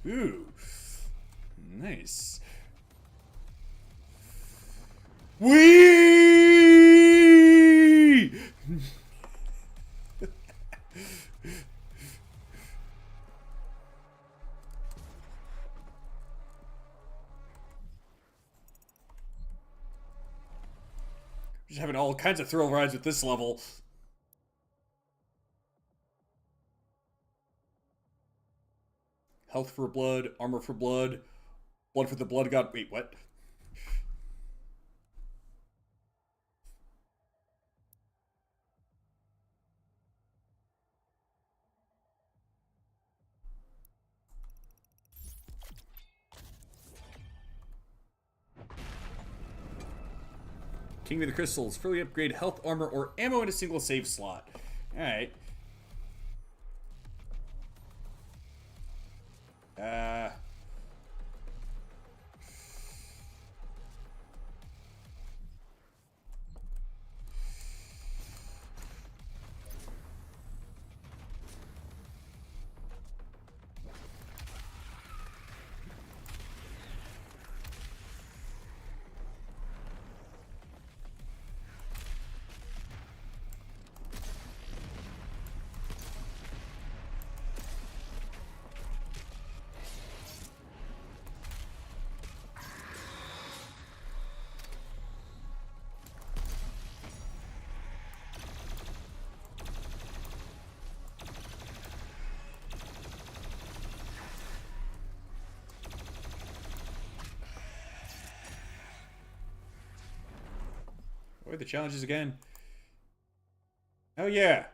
Ooh. Nice. Whee! Just having all kinds of thrill rides with this level. Health for blood, armor for blood, blood for the blood god. Wait, what? King of the Crystals. Fully upgrade health, armor, or ammo in a single save slot. Alright. What are the challenges again? Oh yeah.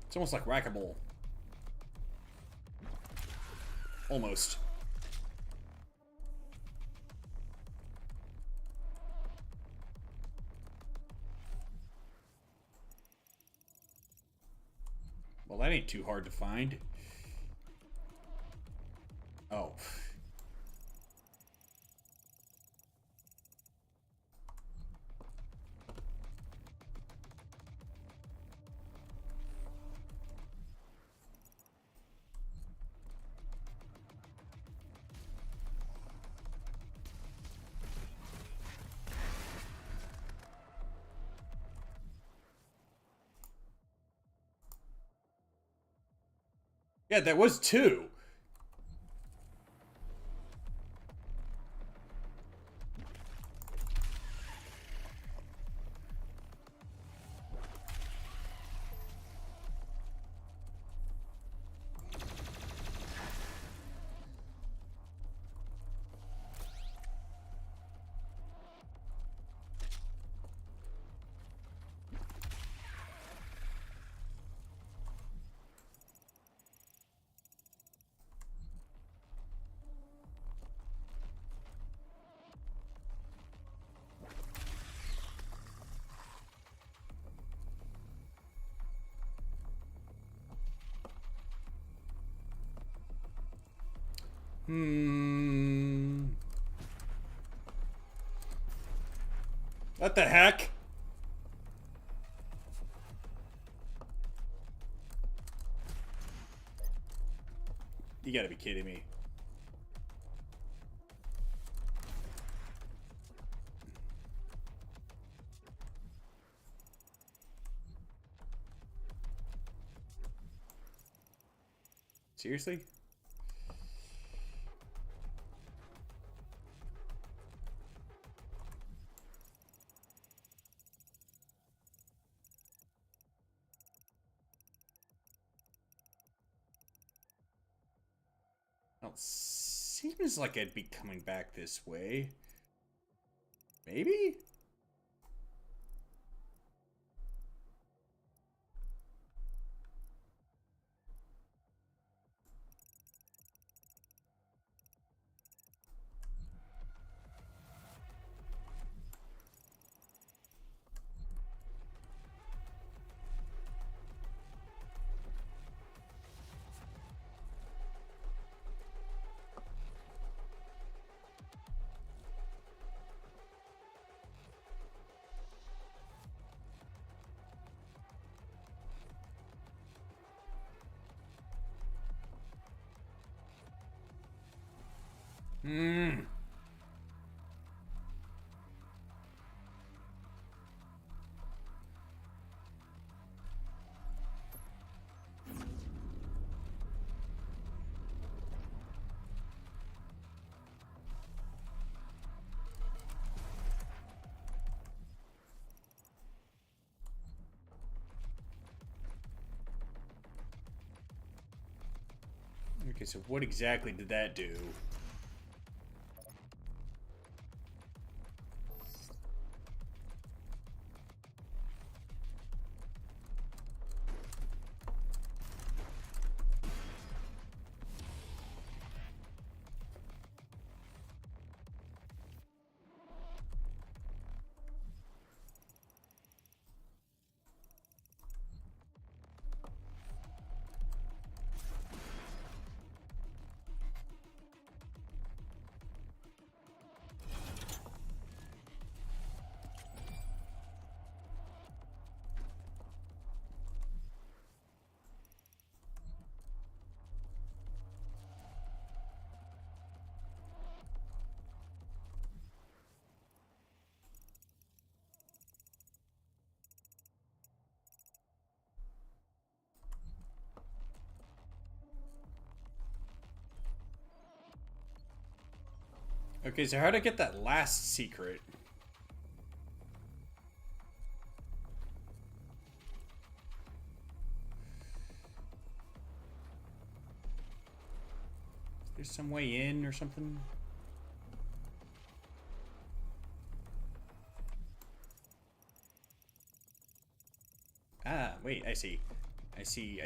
It's almost like Whack-A-Mole. Almost. Well, that ain't too hard to find. Oh. Yeah, that was two. What the heck? You gotta be kidding me. Seriously? Well, seems like I'd be coming back this way. Maybe? Okay, so what exactly did that do? Okay, so how'd I get that last secret? Is there some way in or something? Ah, wait, I see. I see.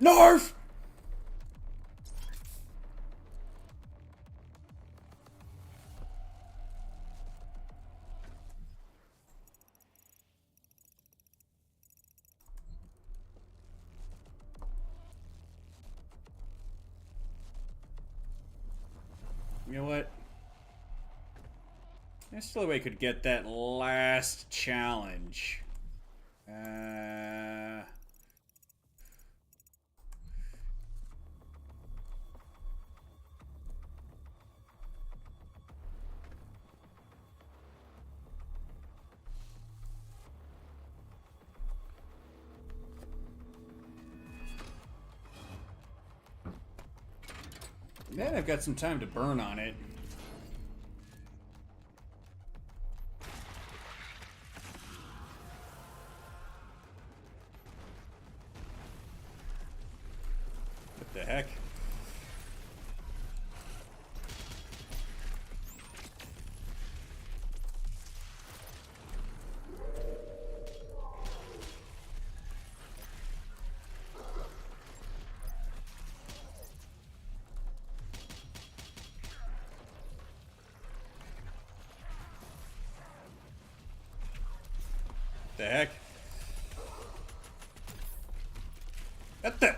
Narf! You know what? There's still a way I could get that last challenge. Then I've got some time to burn on it. What the heck? the heck? What the?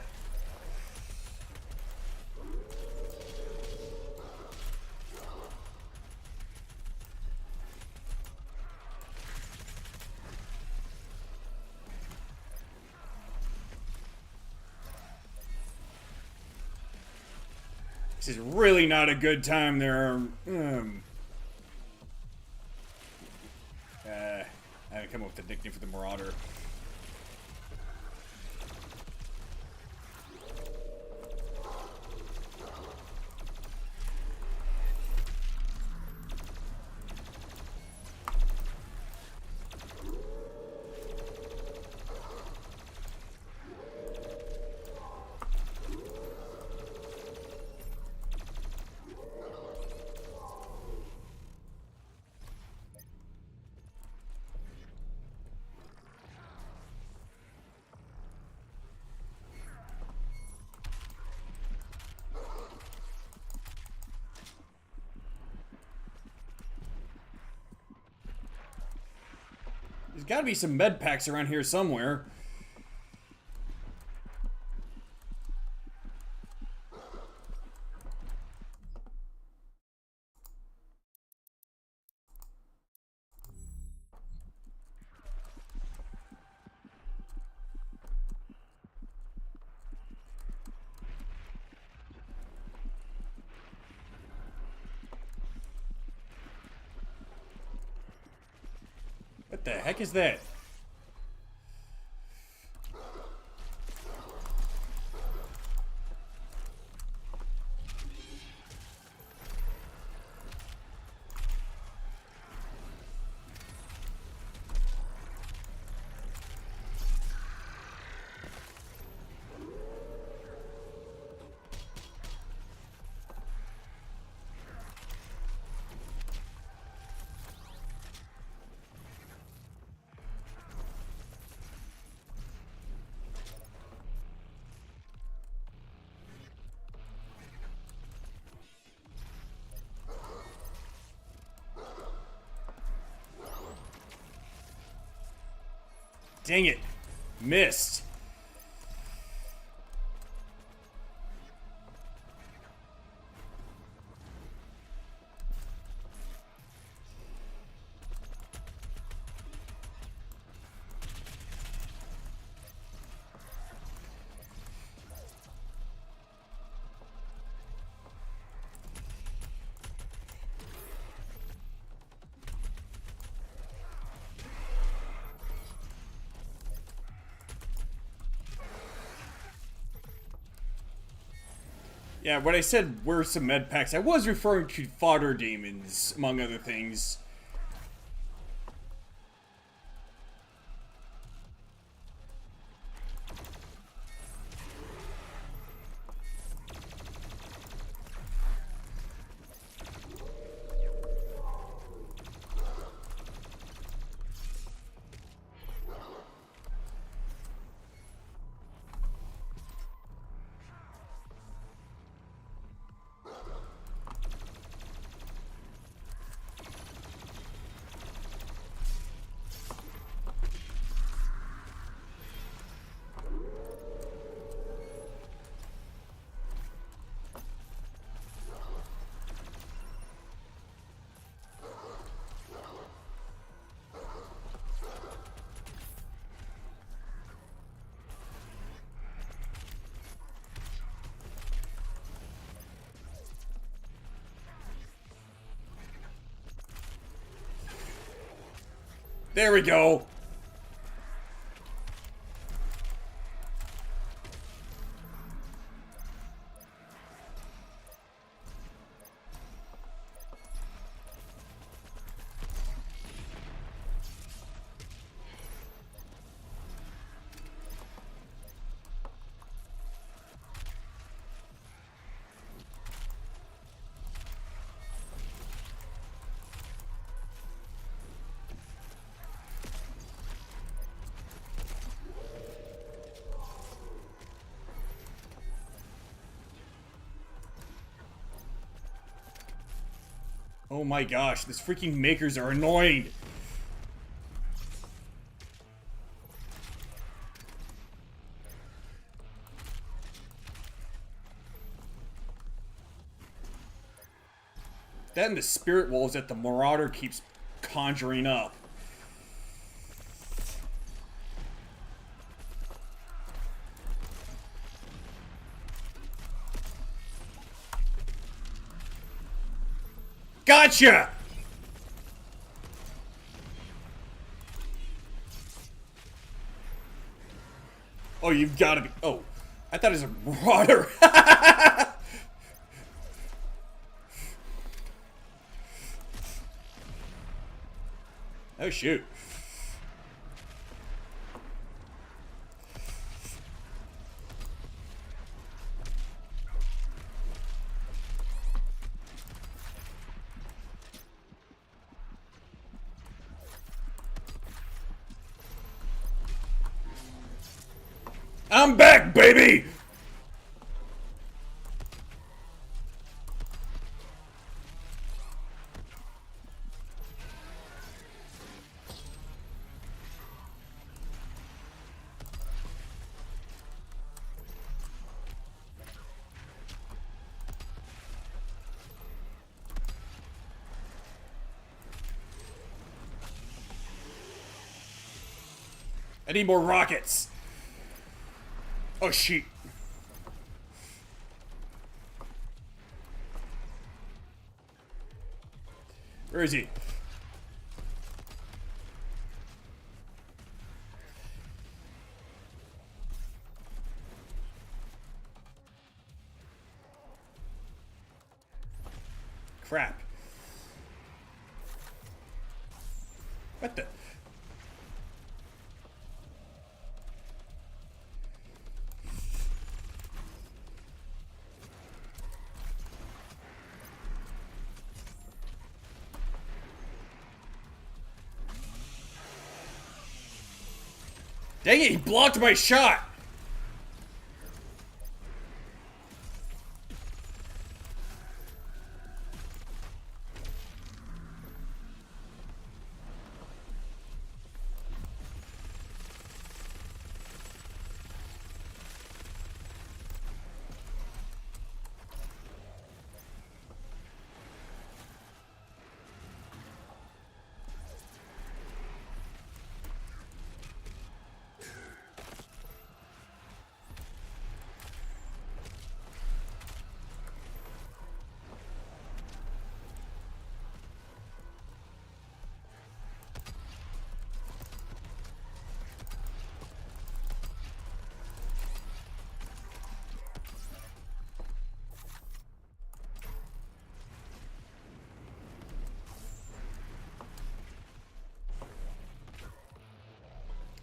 This is really not a good time there. I haven't come up with a nickname for the Marauder. There's gotta be some med packs around here somewhere. What the heck is that? Dang it. Missed. Yeah, when I said where's some med packs, I was referring to fodder demons, among other things. There we go. Oh my gosh, these freaking makers are annoying. That and the spirit wolves that the Marauder keeps conjuring up. Gotcha! Oh, you've got to be... Oh, I thought it was a Marauder. Oh, shoot. I'm back, baby! I need more rockets. Oh, shit. Where is he? Crap. What the? Dang it, he blocked my shot!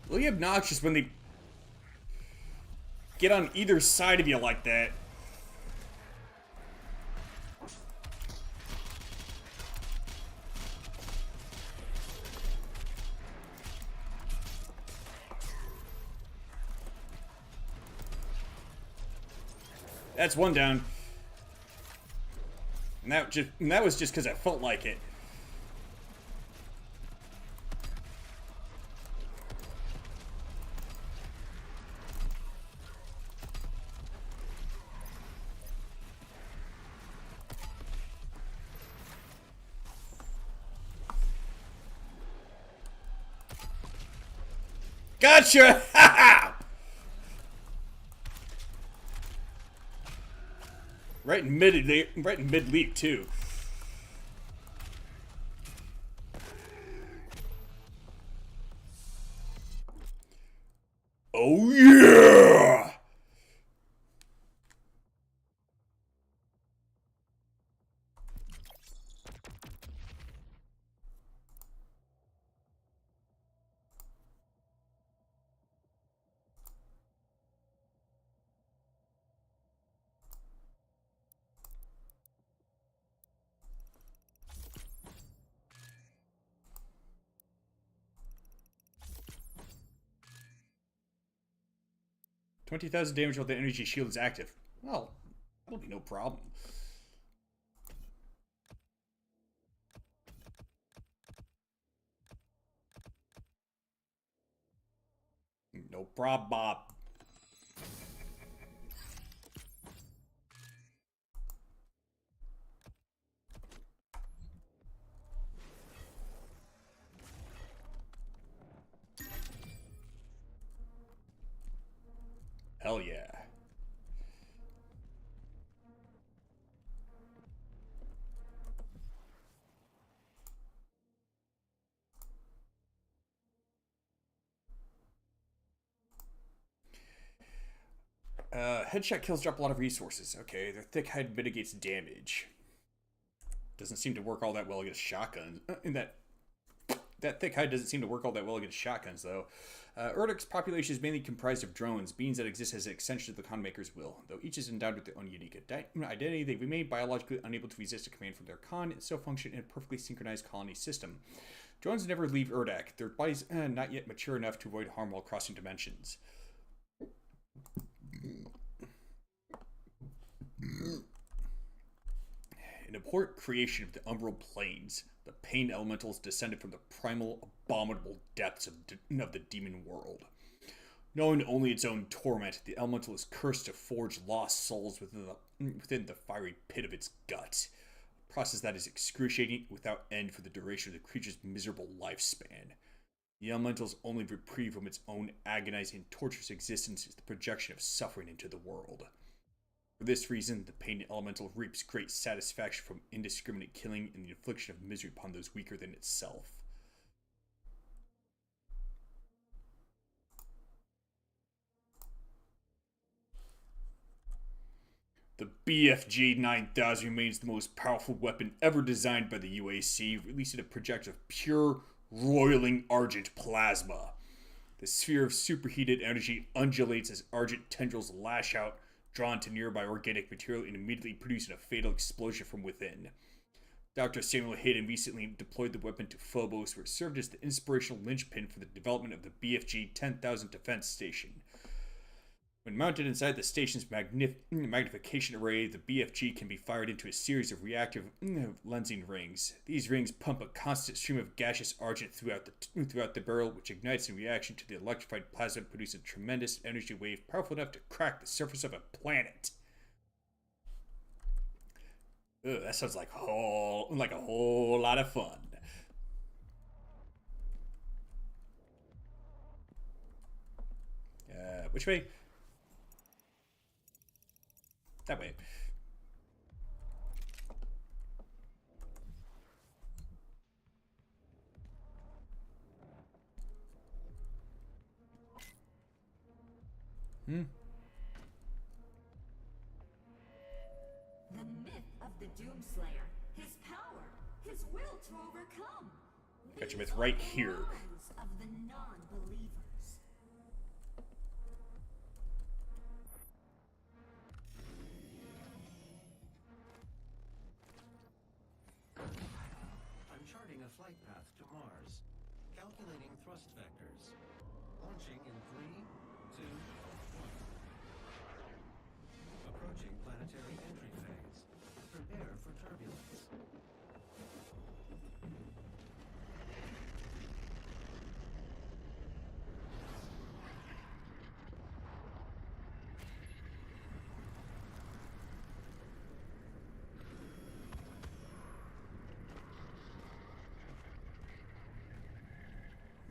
Really obnoxious when they get on either side of you like that. That's one down. And that was just because I felt like it. Gotcha! Right in mid leap too. Oh yeah! $20,000 damage while the energy shield is active. Well, that'll be no problem. No prob, Bob. Hell yeah. Headshot kills drop a lot of resources. Okay, their thick hide mitigates damage. Doesn't seem to work all that well against shotguns. That thick hide doesn't seem to work all that well against shotguns, though. Urdek's population is mainly comprised of drones, beings that exist as an extension of the Khanmaker's will. Though each is endowed with their own unique identity, they remain biologically unable to resist a command from their Khan and so function in a perfectly synchronized colony system. Drones never leave Urdek, their bodies not yet mature enough to avoid harm while crossing dimensions. An abhorrent creation of the umbral planes, the pain elementals descended from the primal, abominable depths of the demon world. Knowing only its own torment, the elemental is cursed to forge lost souls within the fiery pit of its gut. A process that is excruciating without end for the duration of the creature's miserable lifespan. The elemental's only reprieve from its own agonizing, torturous existence is the projection of suffering into the world. For this reason, the pain elemental reaps great satisfaction from indiscriminate killing and the infliction of misery upon those weaker than itself. The BFG 9000 remains the most powerful weapon ever designed by the UAC, releasing a projectile of pure, roiling argent plasma. The sphere of superheated energy undulates as argent tendrils lash out, drawn to nearby organic material and immediately producing a fatal explosion from within. Dr. Samuel Hayden recently deployed the weapon to Phobos, where it served as the inspirational linchpin for the development of the BFG 10,000 defense station. When mounted inside the station's magnification array, the BFG can be fired into a series of reactive lensing rings. These rings pump a constant stream of gaseous argent throughout the barrel, which ignites in reaction to the electrified plasma, producing a tremendous energy wave powerful enough to crack the surface of a planet. Ugh, that sounds like a whole lot of fun. Which way? That way. The myth of the Doomslayer, his power, his will to overcome. Got your myth right here. Of the non-believers. I'm charting a flight path to Mars. Calculating thrust vectors. Launching in 3, 2, 1. Approaching planetary entry phase. Prepare for turbulence.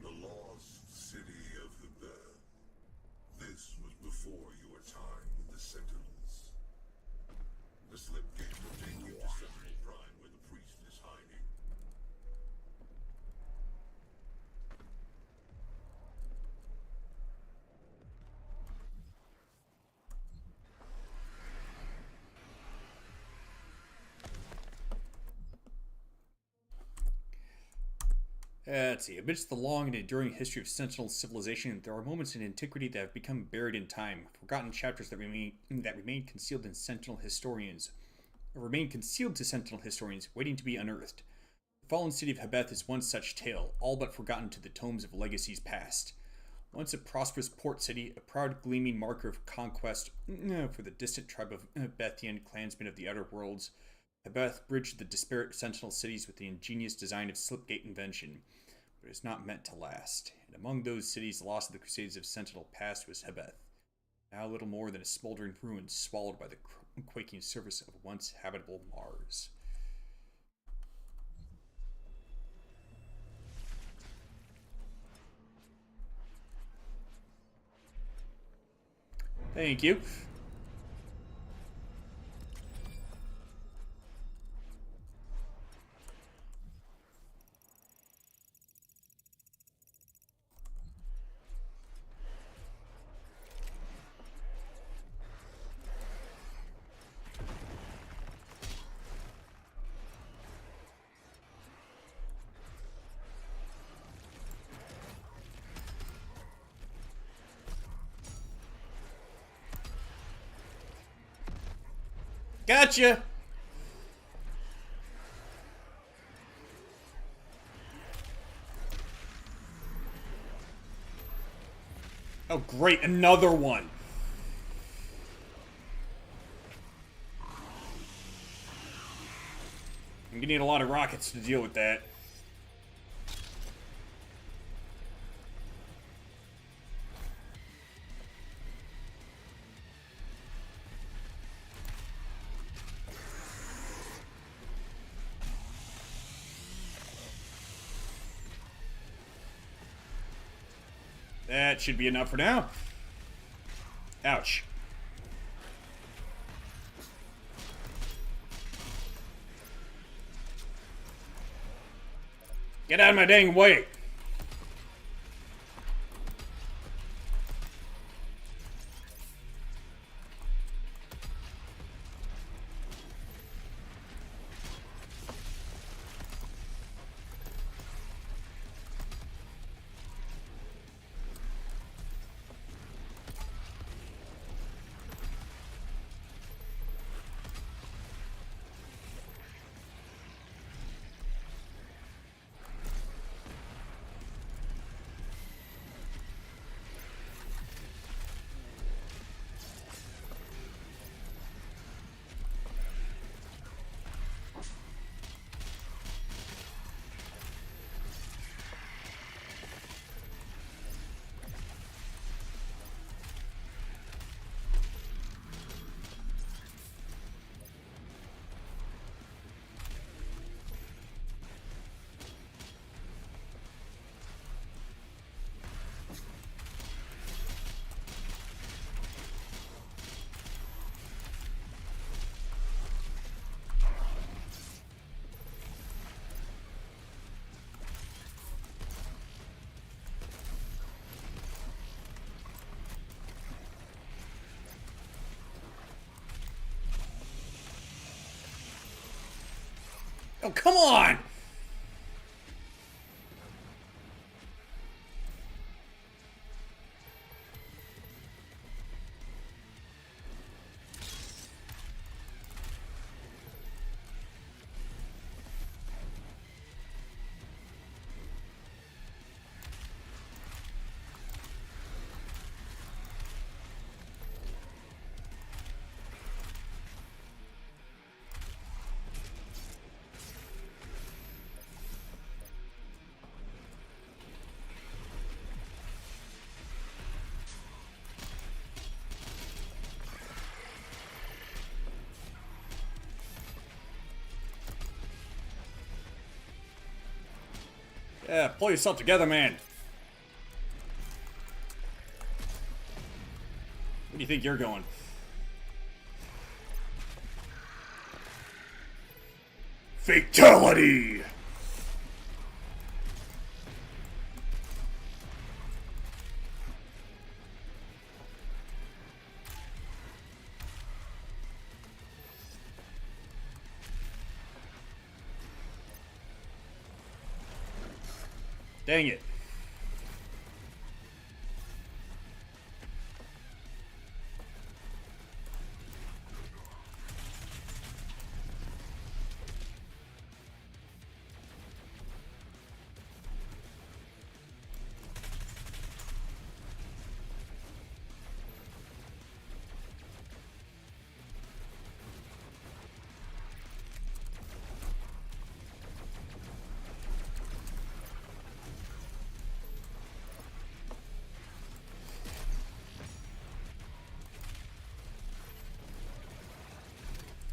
The lost city of the Bear. This was before your time with the Sentinels. The slip gate will take you to Sentinel Prime, where the priest is hiding. Let's see. Amidst the long and enduring history of Sentinel civilization, there are moments in antiquity that have become buried in time, forgotten chapters that remain concealed to Sentinel historians, waiting to be unearthed. The fallen city of Hebeth is one such tale, all but forgotten to the tomes of legacies past. Once a prosperous port city, a proud gleaming marker of conquest for the distant tribe of Bethian clansmen of the Outer Worlds, Hebeth bridged the disparate Sentinel cities with the ingenious design of Slipgate invention, but it is not meant to last. And among those cities, the lost of the Crusades of Sentinel past was Hebeth, now little more than a smoldering ruin swallowed by the quaking surface of once habitable Mars. Thank you. Gotcha! Oh, great, another one. I'm gonna need a lot of rockets to deal with that. That should be enough for now. Ouch. Get out of my dang way. Oh, come on! Yeah, pull yourself together, man. Where do you think you're going? Fatality! Dang it.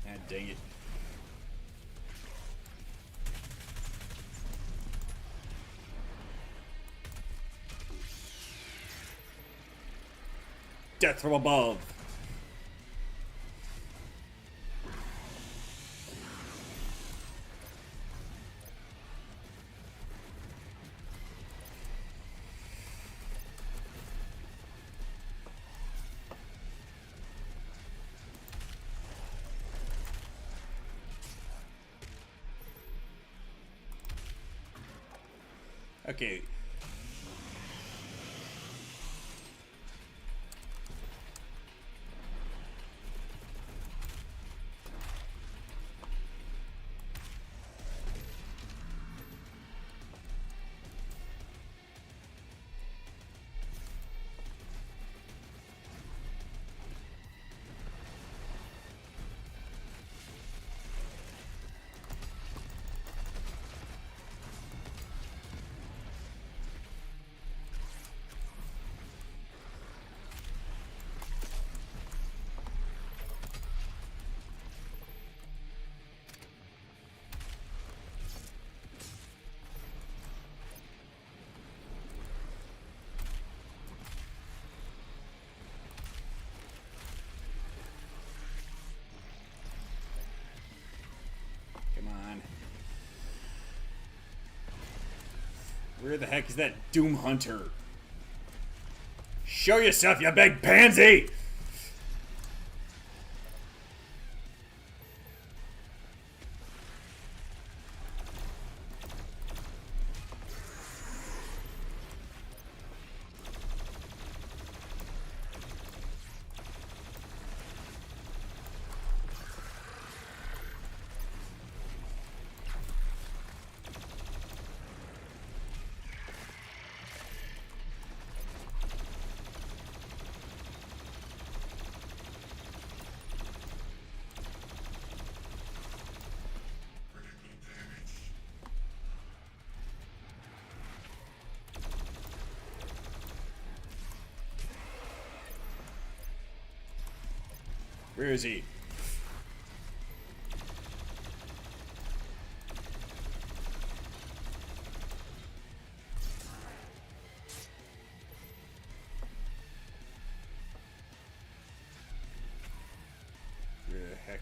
Ah, dang it. Death from above. Okay. Come on. Where the heck is that Doom Hunter? Show yourself, you big pansy! Where is he? Where the heck?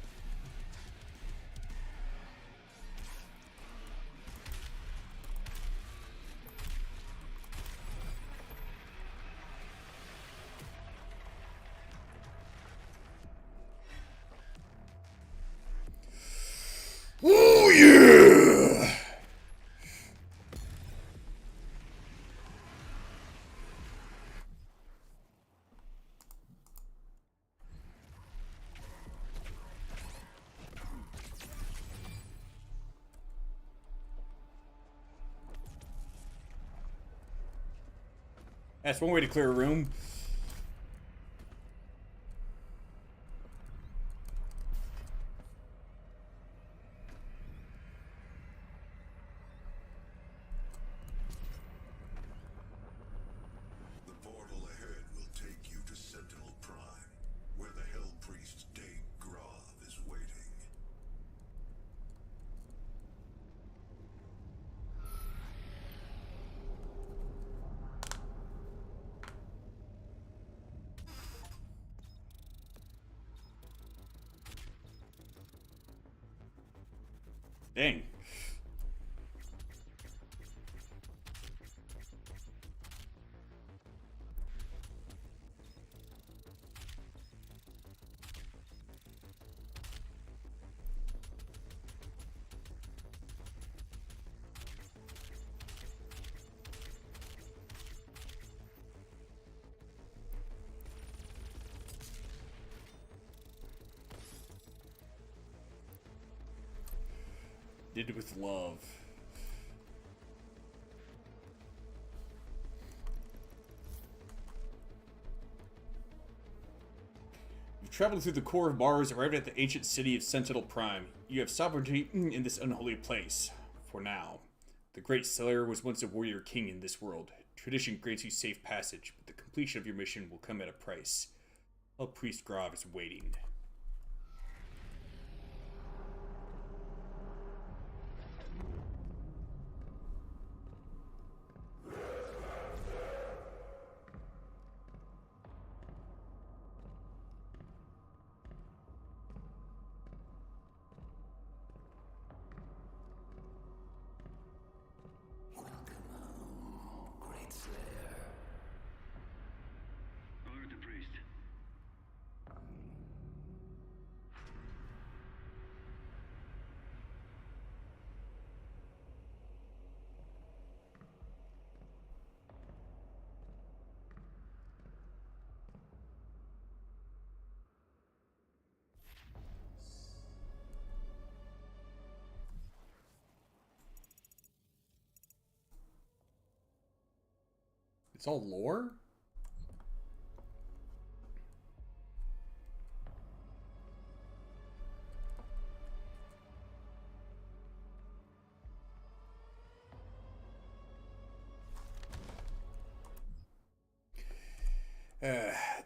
Oh yeah! That's one way to clear a room. The portal ahead will take you to Sentinel Prime, where the Hell Priest Dave Grav is waiting. Dang. Did it with love. You've traveled through the core of Mars, arrived at the ancient city of Sentinel Prime. You have sovereignty in this unholy place. For now. The Great Slayer was once a warrior king in this world. Tradition grants you safe passage, but the completion of your mission will come at a price. Hell Priest Grav is waiting. It's all lore?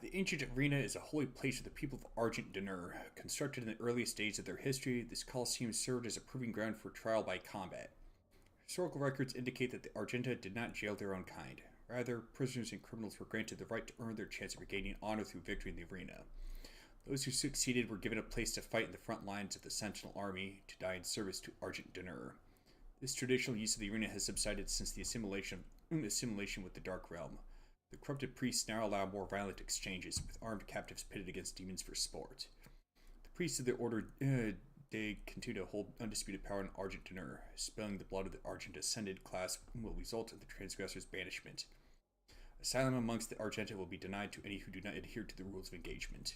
The ancient arena is a holy place for the people of Argent D'Nur. Constructed in the earliest days of their history, this coliseum served as a proving ground for trial by combat. Historical records indicate that the Argenta did not jail their own kind. Rather, prisoners and criminals were granted the right to earn their chance of regaining honor through victory in the arena. Those who succeeded were given a place to fight in the front lines of the Sentinel Army, to die in service to Argent D'Nur. This traditional use of the arena has subsided since the assimilation with the Dark Realm. The corrupted priests now allow more violent exchanges, with armed captives pitted against demons for sport. The priests of the Order Day continue to hold undisputed power in Argent D'Nur. Spilling the blood of the Argent Ascended class will result in the transgressor's banishment. Asylum amongst the Argenta will be denied to any who do not adhere to the rules of engagement.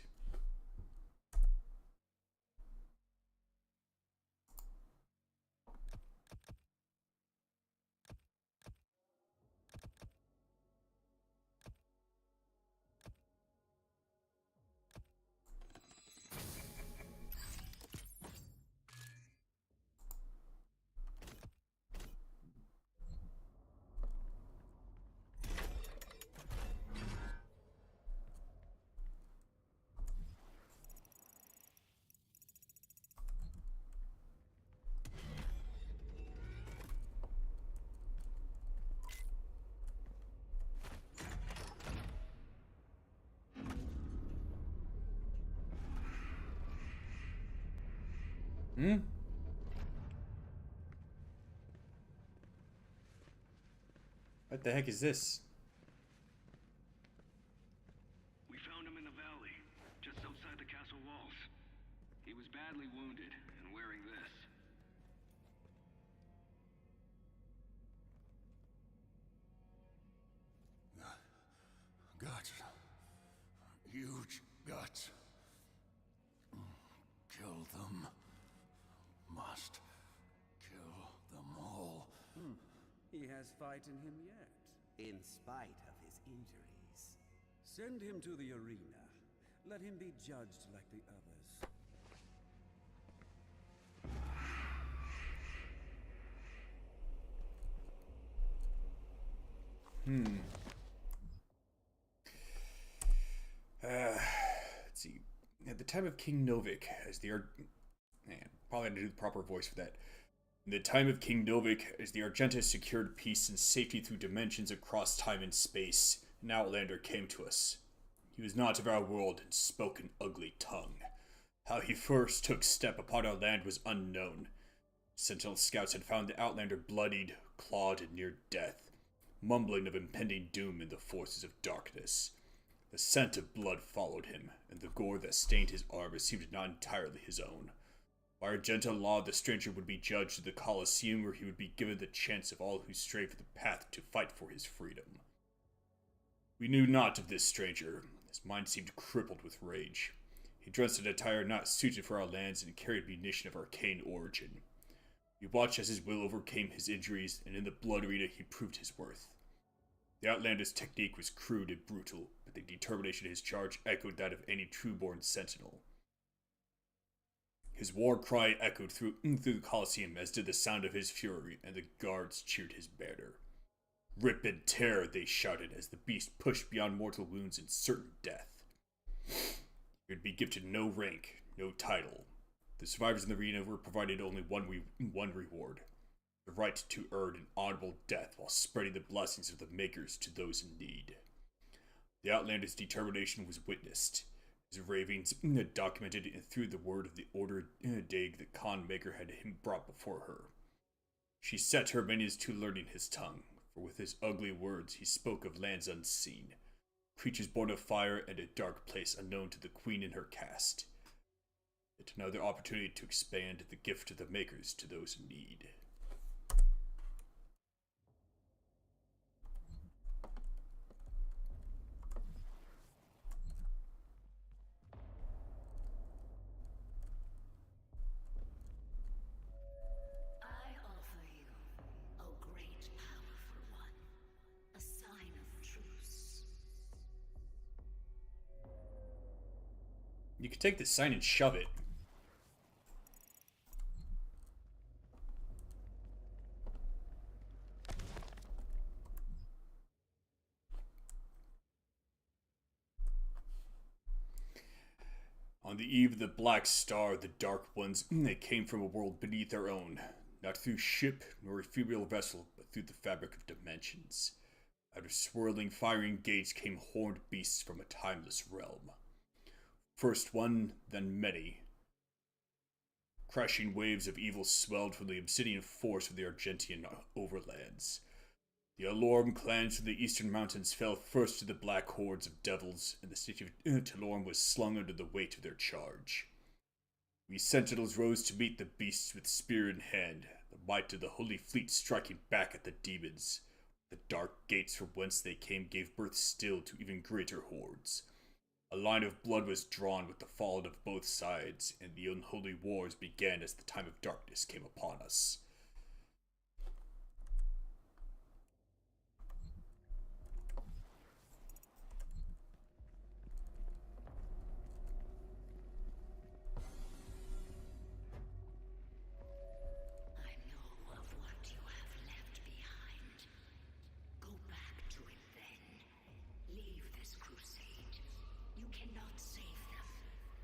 What the heck is this? We found him in the valley, just outside the castle walls. He was badly wounded and wearing this. Guts. Huge guts. Kill them. Must kill them all. He has fight in him yet. In spite of his injuries. Send him to the arena. Let him be judged like the others. Let's see. At the time of King Novik, as the probably had to do the proper voice for that. In the time of King Novik, as the Argenta secured peace and safety through dimensions across time and space, an outlander came to us. He was not of our world and spoke an ugly tongue. How he first took step upon our land was unknown. Sentinel scouts had found the outlander bloodied, clawed, and near death, mumbling of impending doom in the forces of darkness. The scent of blood followed him, and the gore that stained his armor seemed not entirely his own. By Argenta law, the stranger would be judged at the Colosseum, where he would be given the chance of all who stray for the path to fight for his freedom. We knew not of this stranger. His mind seemed crippled with rage. He dressed in attire not suited for our lands and carried munition of arcane origin. We watched as his will overcame his injuries, and in the blood arena he proved his worth. The Outlander's technique was crude and brutal, but the determination of his charge echoed that of any true-born sentinel. His war cry echoed through the Colosseum, as did the sound of his fury, and the guards cheered his banner. Rip and tear, they shouted, as the beast pushed beyond mortal wounds and certain death. He would be gifted no rank, no title. The survivors in the arena were provided only one reward: the right to earn an honorable death while spreading the blessings of the Makers to those in need. The Outlander's determination was witnessed. His ravings documented through the word of the Order Dag the Khan Maker had him brought before her. She set her minions to learning his tongue, for with his ugly words he spoke of lands unseen, creatures born of fire, and a dark place unknown to the Queen and her caste. Yet another opportunity to expand the gift of the Makers to those in need. I offer you, O great powerful one, a sign of truth. You could take this sign and shove it. On the eve of the Black Star, the Dark Ones, they came from a world beneath our own. Not through ship nor ethereal vessel, but through the fabric of dimensions. Out of swirling, firing gates came horned beasts from a timeless realm. First one, then many. Crashing waves of evil swelled from the obsidian force of the Argentian overlands. The Alorm clans from the eastern mountains fell first to the black hordes of devils, and the city of Talorm was slung under the weight of their charge. We sentinels rose to meet the beasts with spear in hand, the might of the holy fleet striking back at the demons. The dark gates from whence they came gave birth still to even greater hordes. A line of blood was drawn with the fallen of both sides, and the unholy wars began as the time of darkness came upon us.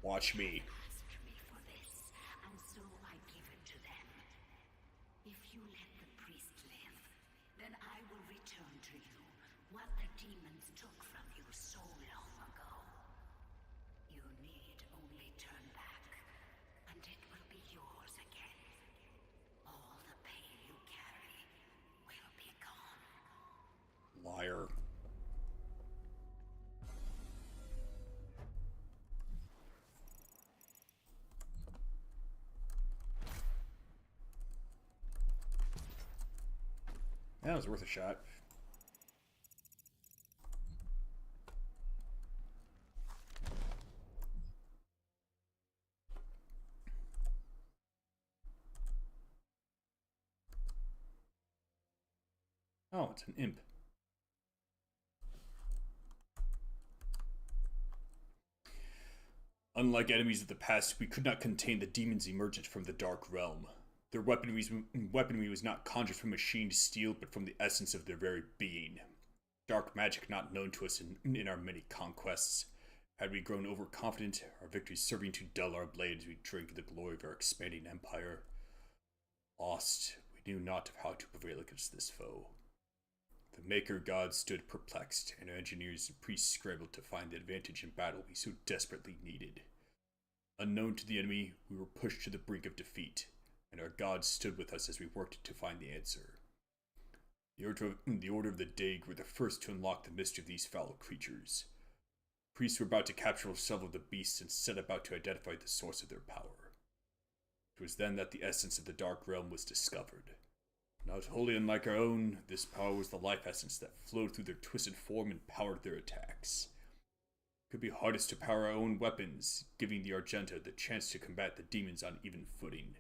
Watch me. Asked me for this, and so I give it to them. If you let the priest live, then I will return to you what the demons took from you so long ago. You need only turn back, and it will be yours again. All the pain you carry will be gone. Liar. That was worth a shot. Oh, it's an imp. Unlike enemies of the past, we could not contain the demons emergent from the Dark Realm. Their weaponry was not conjured from machined steel, but from the essence of their very being. Dark magic not known to us in our many conquests. Had we grown overconfident, our victories serving to dull our blades, we drink the glory of our expanding empire. Lost, we knew not of how to prevail against this foe. The Maker God stood perplexed, and our engineers and priests scrambled to find the advantage in battle we so desperately needed. Unknown to the enemy, we were pushed to the brink of defeat, and our God stood with us as we worked to find the answer. The Order of the Dague were the first to unlock the mystery of these foul creatures. Priests were about to capture several of the beasts and set about to identify the source of their power. It was then that the essence of the Dark Realm was discovered. Not wholly unlike our own, this power was the life essence that flowed through their twisted form and powered their attacks. It could be hardest to power our own weapons, giving the Argenta the chance to combat the demons on even footing.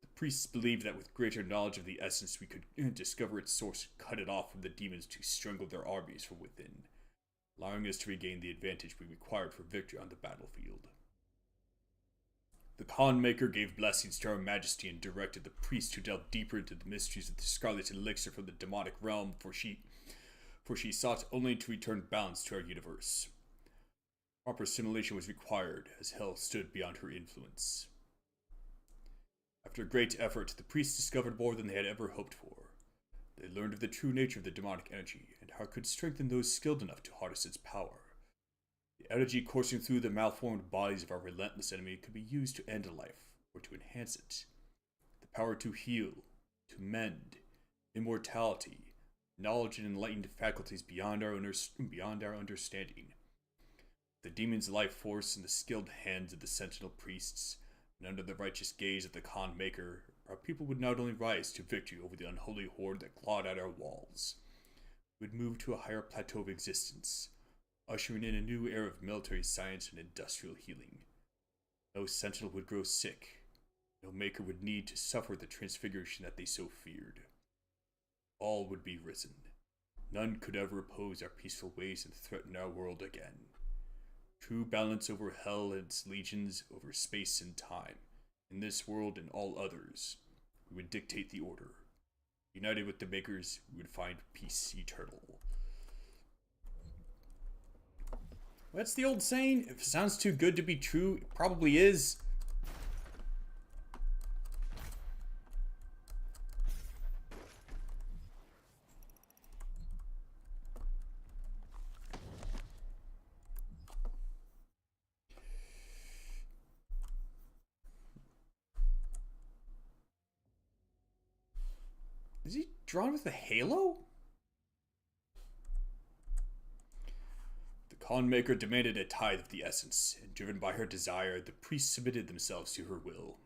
The priests believed that with greater knowledge of the essence we could discover its source and cut it off from the demons to strangle their armies from within, allowing us to regain the advantage we required for victory on the battlefield. The Khan Maker gave blessings to our majesty and directed the priest to delve deeper into the mysteries of the scarlet elixir from the demonic realm, for she sought only to return balance to our universe. Proper assimilation was required, as hell stood beyond her influence. After great effort, the priests discovered more than they had ever hoped for. They learned of the true nature of the demonic energy, and how it could strengthen those skilled enough to harness its power. The energy coursing through the malformed bodies of our relentless enemy could be used to end a life, or to enhance it. The power to heal, to mend, immortality, knowledge and enlightened faculties beyond our understanding. The demon's life force in the skilled hands of the sentinel priests, and under the righteous gaze of the Khan Maker, our people would not only rise to victory over the unholy horde that clawed at our walls, we would move to a higher plateau of existence, ushering in a new era of military science and industrial healing. No sentinel would grow sick. No maker would need to suffer the transfiguration that they so feared. All would be risen. None could ever oppose our peaceful ways and threaten our world again. True balance over hell and its legions over space and time. In this world and all others, we would dictate the order. United with the Makers, we would find peace eternal. That's the old saying. If it sounds too good to be true, it probably is. Is he drawn with a halo? The Khan Maker demanded a tithe of the essence, and driven by her desire, the priests submitted themselves to her will.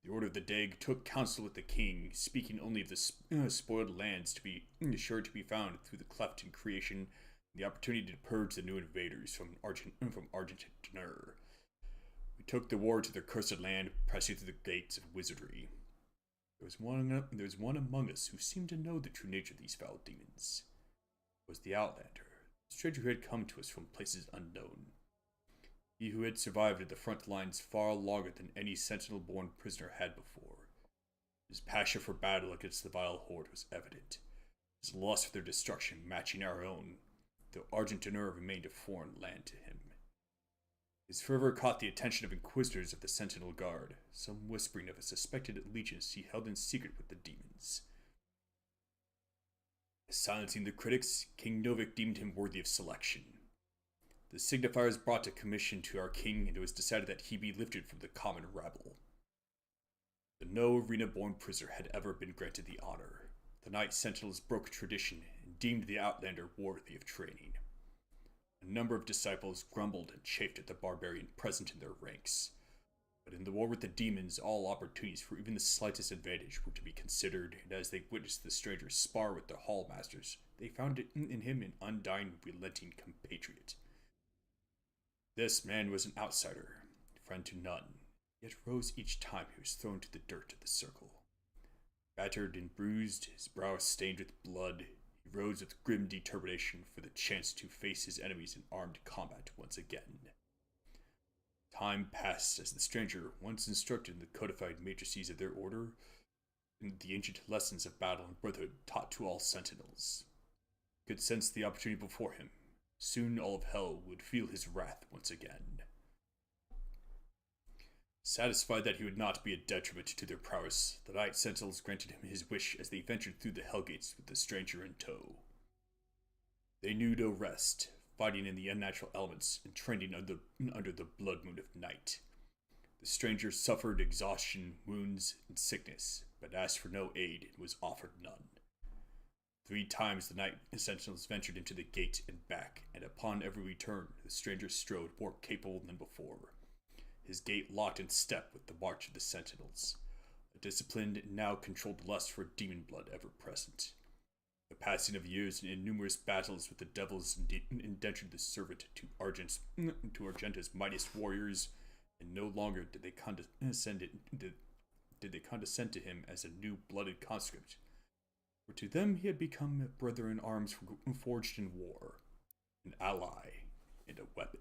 The Order of the Daig took counsel with the king, speaking only of the spoiled lands to be sure to be found through the cleft in creation, and the opportunity to purge the new invaders from Argent Danur. We took the war to their cursed land, pressing through the gates of wizardry. There was one among us who seemed to know the true nature of these foul demons. It was the Outlander, a stranger who had come to us from places unknown. He who had survived at the front lines far longer than any Sentinel-born prisoner had before. His passion for battle against the vile horde was evident, his lust for their destruction matching our own, though Argent Danur remained a foreign land to him. His fervor caught the attention of inquisitors of the Sentinel Guard, some whispering of a suspected allegiance he held in secret with the demons. Silencing the critics, King Novik deemed him worthy of selection. The signifiers brought a commission to our king, and it was decided that he be lifted from the common rabble. But no arena-born prisoner had ever been granted the honor. The Knight Sentinels broke tradition and deemed the Outlander worthy of training. A number of disciples grumbled and chafed at the barbarian present in their ranks. But in the war with the demons, all opportunities for even the slightest advantage were to be considered, and as they witnessed the stranger spar with the hall masters, they found in him an undying, relenting compatriot. This man was an outsider, friend to none, yet rose each time he was thrown to the dirt of the circle. Battered and bruised, his brow stained with blood, he rose with grim determination for the chance to face his enemies in armed combat once again. Time passed as the stranger, once instructed in the codified matrices of their order, and the ancient lessons of battle and brotherhood taught to all sentinels, could sense the opportunity before him. Soon all of hell would feel his wrath once again. Satisfied that he would not be a detriment to their prowess, the Knight Sentinels granted him his wish as they ventured through the Hellgates with the stranger in tow. They knew no rest, fighting in the unnatural elements and trending under the blood moon of night. The stranger suffered exhaustion, wounds, and sickness, but asked for no aid and was offered none. 3 times the Knight Sentinels ventured into the gate and back, and upon every return, the stranger strode more capable than before. His gait locked in step with the march of the Sentinels, a disciplined and now controlled lust for demon blood ever present. The passing of years and numerous battles with the devils indentured the servant to Argenta's mightiest warriors, and no longer did they condescend to him as a new-blooded conscript. For to them he had become a brother in arms forged in war, an ally and a weapon.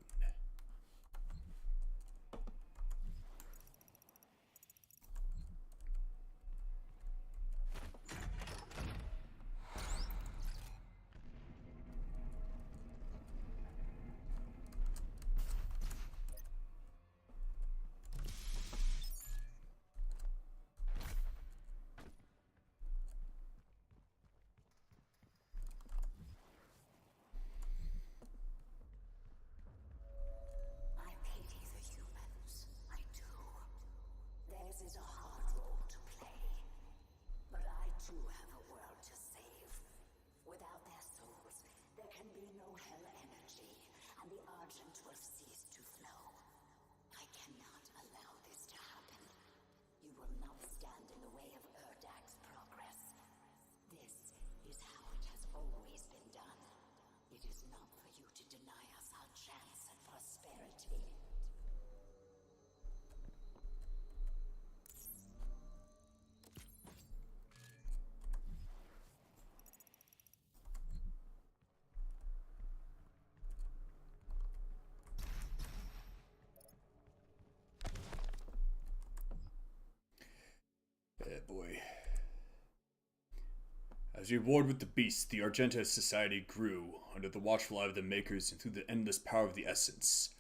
As we warred with the beasts, the Argenta society grew, under the watchful eye of the Makers and through the endless power of the Essence.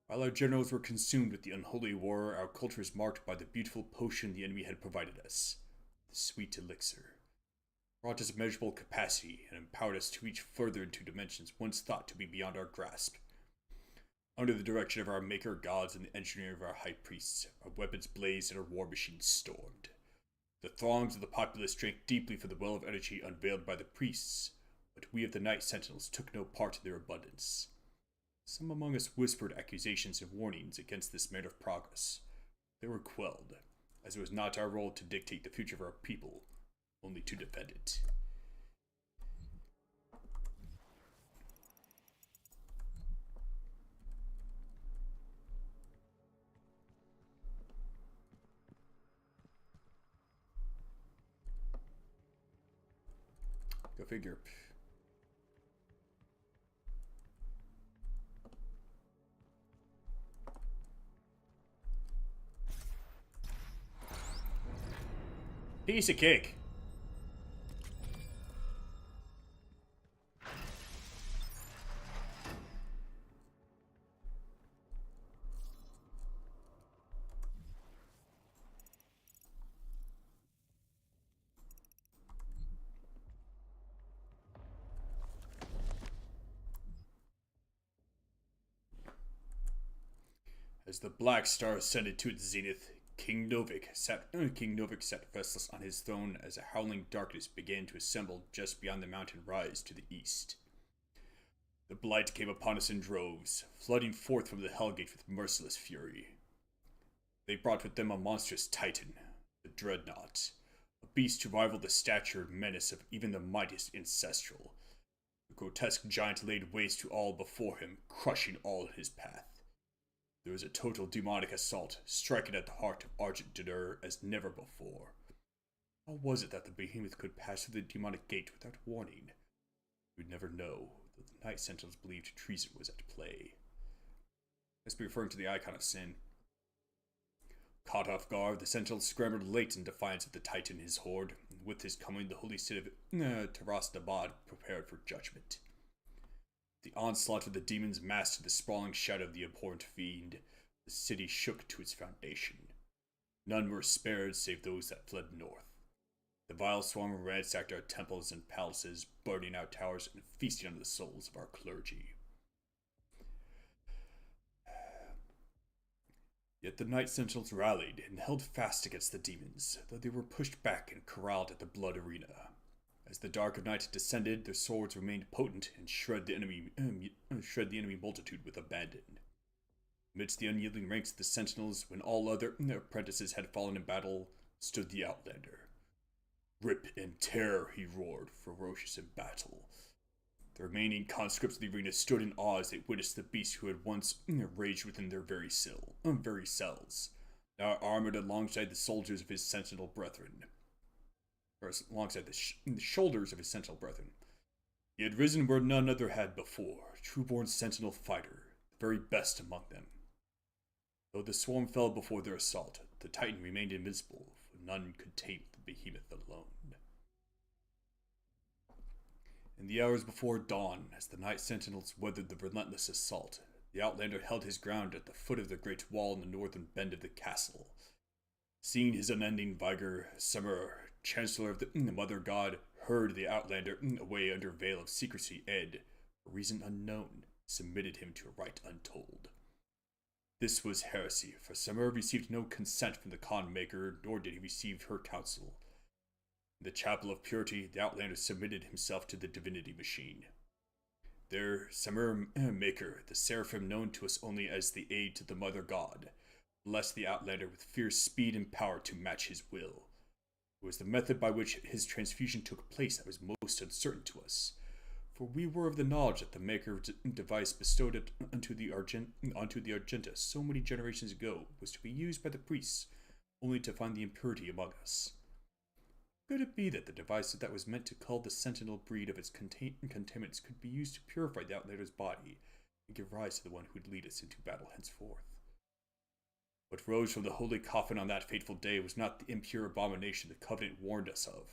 While our generals were consumed with the unholy war, our culture is marked by the beautiful potion the enemy had provided us. The sweet elixir. Brought us immeasurable capacity and empowered us to reach further into dimensions once thought to be beyond our grasp. Under the direction of our maker gods and the engineering of our high priests, our weapons blazed and our war machines stormed. The throngs of the populace drank deeply from the well of energy unveiled by the priests, but we of the Night Sentinels took no part in their abundance. Some among us whispered accusations and warnings against this merit of progress. They were quelled, as it was not our role to dictate the future of our people, only to defend it. Go figure. Piece of cake. As the Black Star ascended to its zenith, King Novik sat restless on his throne as a howling darkness began to assemble just beyond the mountain rise to the east. The blight came upon us in droves, flooding forth from the Hellgate with merciless fury. They brought with them a monstrous titan, the Dreadnought, a beast to rival the stature and menace of even the mightiest ancestral. The grotesque giant laid waste to all before him, crushing all in his path. There was a total demonic assault, striking at the heart of Argent Dadur as never before. How was it that the behemoth could pass through the demonic gate without warning? We'd never know, though the Night Sentinels believed treason was at play. Must be referring to the Icon of Sin. Caught off guard, the Sentinels scrambled late in defiance of the Titan and his horde, and with his coming the holy city of Taras Dabad prepared for judgment. The onslaught of the demons masked the sprawling shadow of the abhorrent fiend. The city shook to its foundation. None were spared save those that fled north. The vile swarm ransacked our temples and palaces, burning our towers and feasting on the souls of our clergy. Yet the Night Sentinels rallied and held fast against the demons, though they were pushed back and corralled at the Blood Arena. As the dark of night descended, their swords remained potent and shred the enemy multitude with abandon. Amidst the unyielding ranks of the Sentinels, when all other apprentices had fallen in battle, stood the Outlander. Rip and tear, he roared, ferocious in battle. The remaining conscripts of the arena stood in awe as they witnessed the beast who had once raged within their very cells, now armored alongside the soldiers of his Sentinel brethren. Or alongside the shoulders of his Sentinel brethren. He had risen where none other had before, true-born Sentinel fighter, the very best among them. Though the swarm fell before their assault, the Titan remained invincible, for none could tame the behemoth alone. In the hours before dawn, as the Night Sentinels weathered the relentless assault, the Outlander held his ground at the foot of the great wall in the northern bend of the castle. Seeing his unending vigor, Samur, Chancellor of the Mother God, heard the Outlander away under veil of secrecy and, for reason unknown, submitted him to a rite untold. This was heresy, for Samur received no consent from the Khan Maker, nor did he receive her counsel. In the Chapel of Purity, the Outlander submitted himself to the divinity machine. There, Samur Maker, the Seraphim known to us only as the aid to the Mother God, blessed the Outlander with fierce speed and power to match his will. It was the method by which his transfusion took place that was most uncertain to us, for we were of the knowledge that the Maker device bestowed it onto the Argenta so many generations ago was to be used by the priests, only to find the impurity among us. Could it be that the device that was meant to cull the Sentinel breed of its contaminants could be used to purify the Outlander's body and give rise to the one who would lead us into battle henceforth? What rose from the holy coffin on that fateful day was not the impure abomination the Covenant warned us of.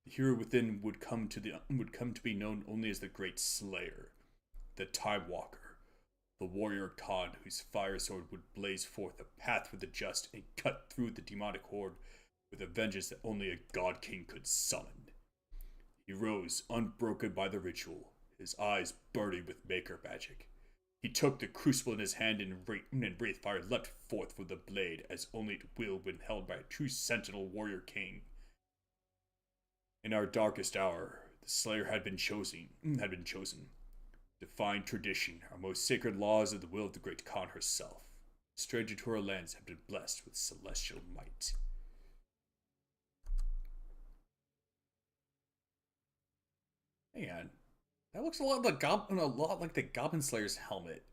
The hero within would come to be known only as the Great Slayer, the Time Walker, the warrior Khan whose fire sword would blaze forth a path for the just and cut through the demonic horde with a vengeance that only a god king could summon. He rose, unbroken by the ritual, his eyes burning with maker magic. He took the crucible in his hand and wraith fire leapt forth from the blade as only it will when held by a true sentinel warrior king. In our darkest hour, the Slayer had been chosen. Defying tradition, our most sacred laws of the will of the great Khan herself. A stranger to our lands have been blessed with celestial might. Hang on. That looks a lot like the Goblin Slayer's helmet.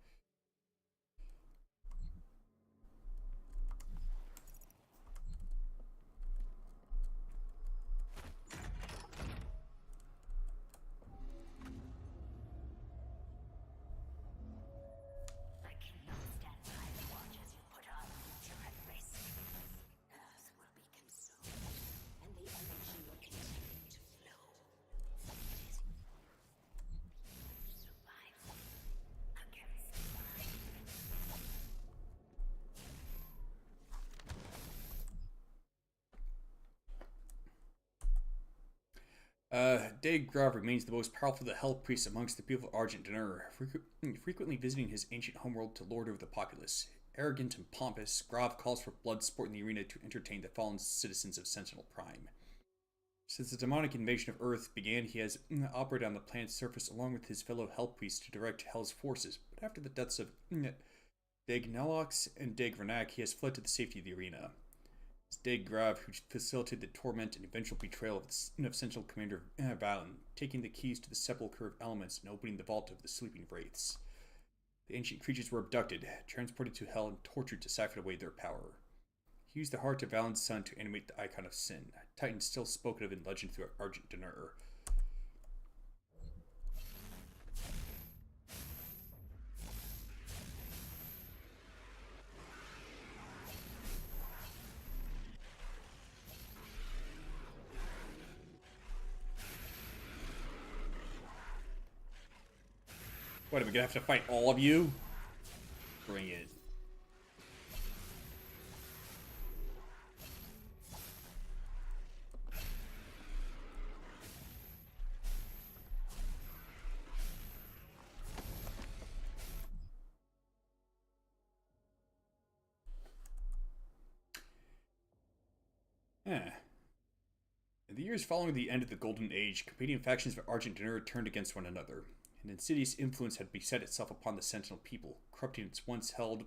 I cannot stand by and watch as you put our future at risk. Earth will be consumed, and the energy will continue to flow. It is survival against mine. Daeg Grav remains the most powerful of the Hell Priests amongst the people of Argent D'Nur, frequently visiting his ancient homeworld to lord over the populace. Arrogant and pompous, Grav calls for blood sport in the arena to entertain the fallen citizens of Sentinel Prime. Since the demonic invasion of Earth began, he has operated on the planet's surface along with his fellow Hell Priests to direct Hell's forces, but after the deaths of Daeg Nalox and Daeg Vernak, he has fled to the safety of the arena. It's Daeg Grav who facilitated the torment and eventual betrayal of Sentinel Commander Valen, taking the keys to the Sepulchre of Elements and opening the vault of the Sleeping Wraiths. The ancient creatures were abducted, transported to Hell, and tortured to siphon away their power. He used the heart of Valen's son to animate the Icon of Sin, a titan still spoken of in legend throughout Argent D'Nur. What, are we gonna have to fight all of you? Bring it. In the years following the end of the Golden Age, competing factions of Argent D'Nur turned against one another. An insidious influence had beset itself upon the Sentinel people, corrupting its once held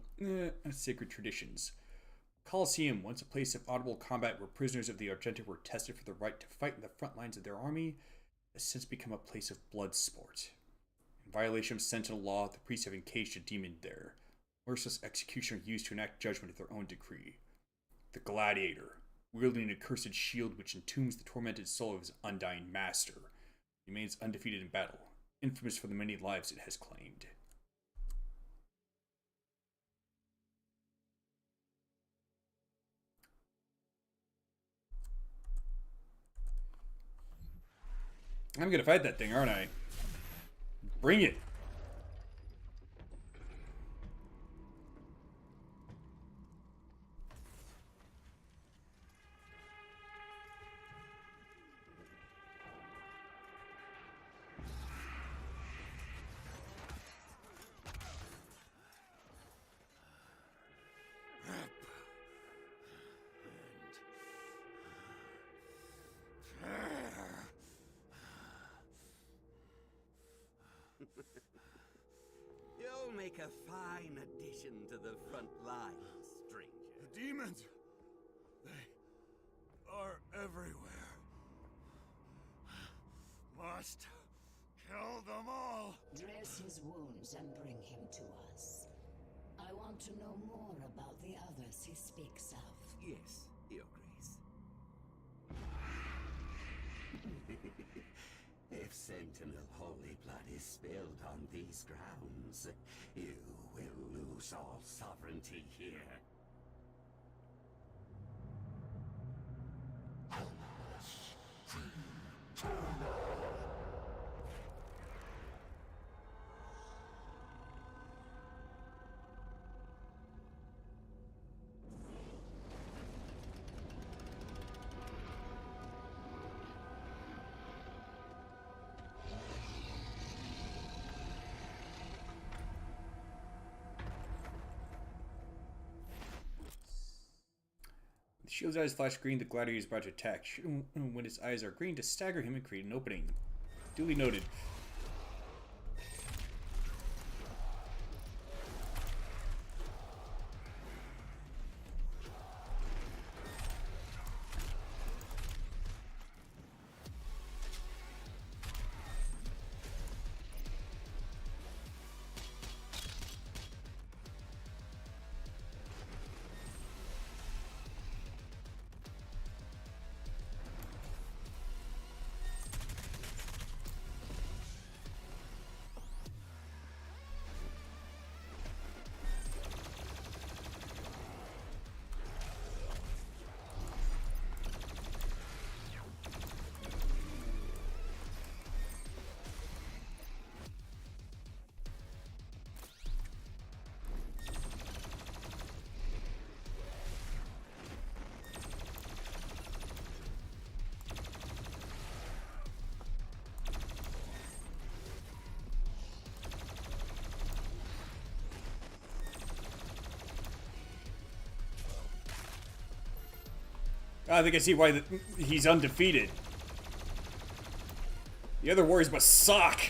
sacred traditions. Colosseum, once a place of audible combat where prisoners of the Argenta were tested for the right to fight in the front lines of their army, has since become a place of blood sport. In violation of Sentinel law, the priests have encaged a demon there. Merciless execution used to enact judgment of their own decree. The Gladiator, wielding an accursed shield which entombs the tormented soul of his undying master, remains undefeated in battle, infamous for the many lives it has claimed. I'm gonna fight that thing, aren't I? Bring it! You'll make a fine addition to the front lines, stranger. The demons! They are everywhere. Must kill them all! Dress his wounds and bring him to us. I want to know more about the others he speaks of. Yes, Your Grace. If Sentinel holy blood is spilled on these grounds, you will lose all sovereignty here. the shield's eyes flash green, the gladiator is about to attack. When its eyes are green, to stagger him and create an opening. Duly noted. I think I see why he's undefeated. The other warriors must suck.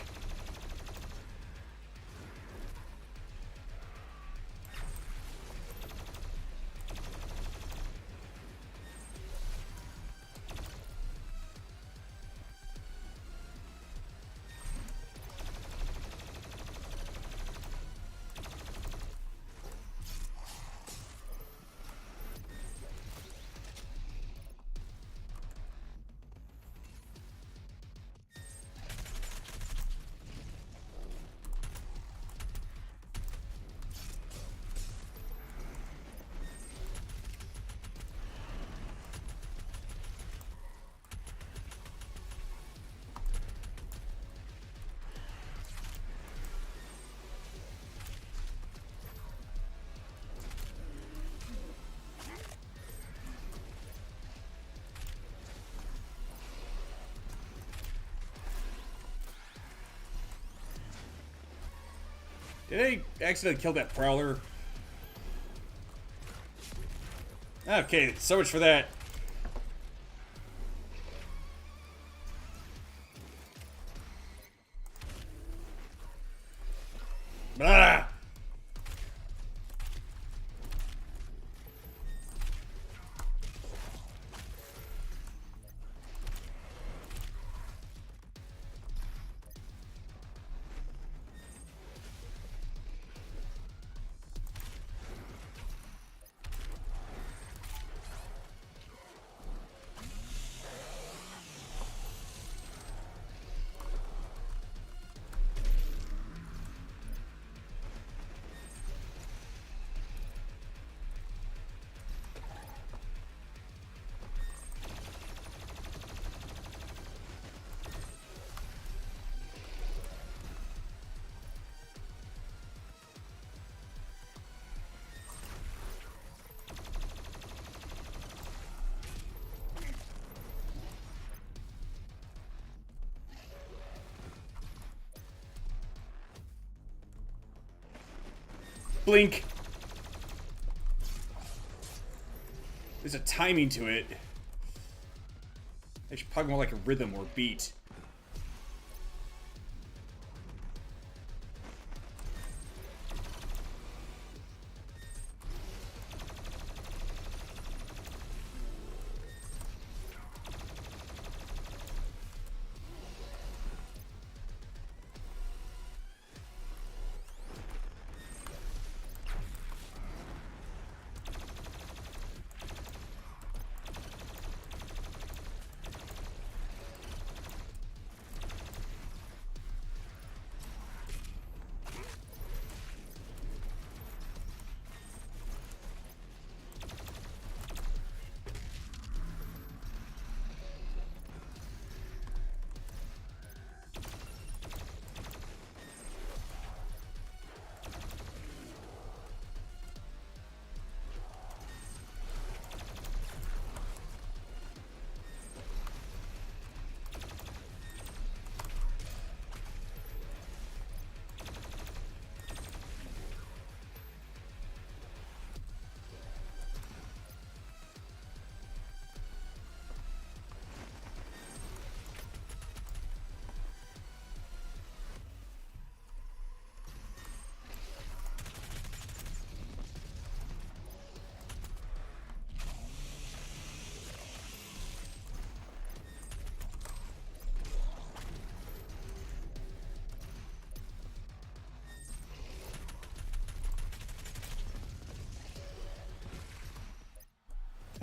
Did I accidentally kill that prowler? Okay, so much for that. Blah! Blink. There's a timing to it. I should probably more like a rhythm or beat.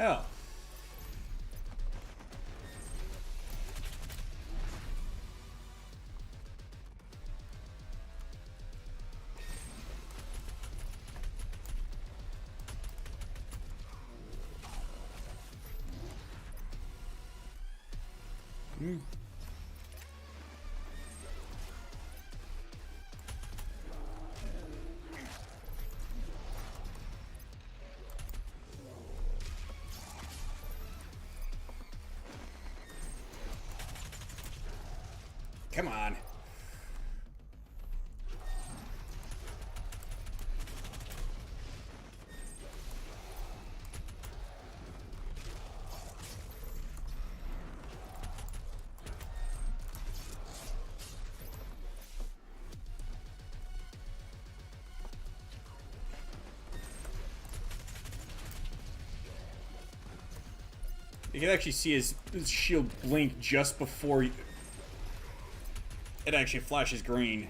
Oh. Hmm. Come on. You can actually see his shield blink just before it actually flashes green.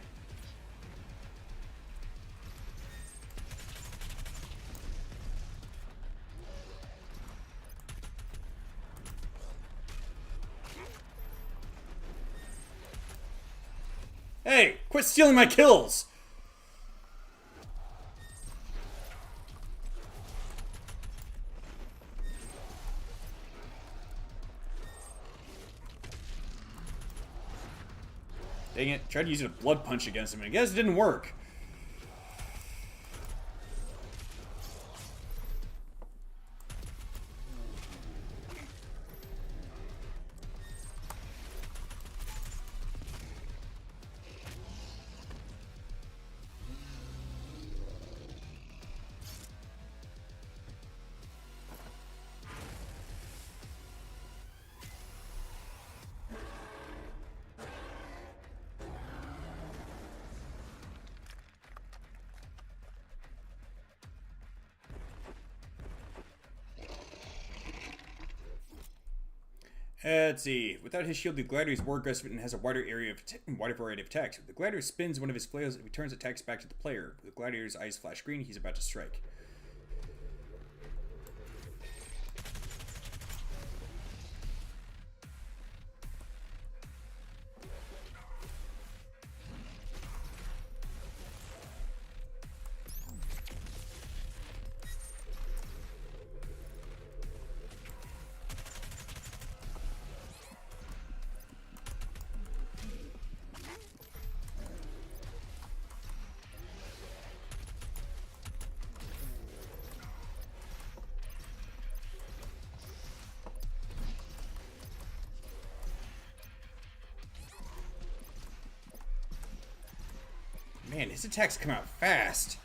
Hey, quit stealing my kills! Dang it, tried to use a blood punch against him, and I guess it didn't work. Let's see. Without his shield, the Gladiator is more aggressive and has a wider variety of attacks. If the Gladiator spins one of his flails, it returns attacks back to the player. With the Gladiator's eyes flash green, he's about to strike. Man, his attacks come out fast.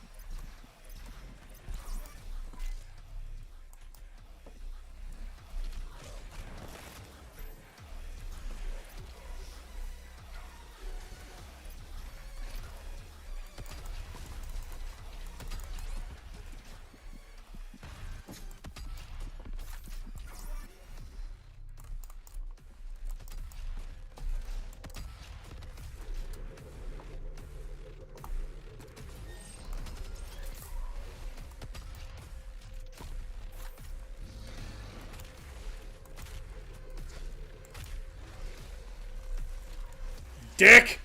Dick!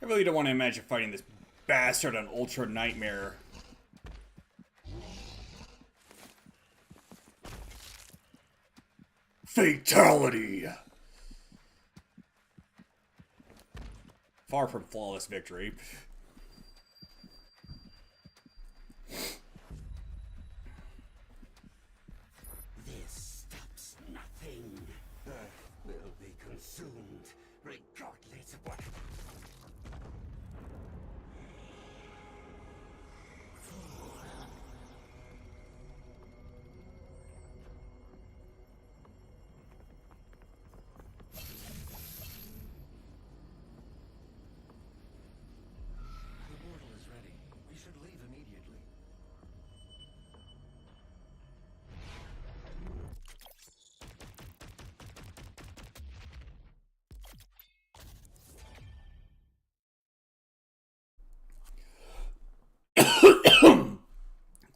I really don't want to imagine fighting this bastard on Ultra Nightmare. Fatality! Far from flawless victory. This stops nothing. Earth will be consumed, regardless of what. The portal is ready. We should leave immediately.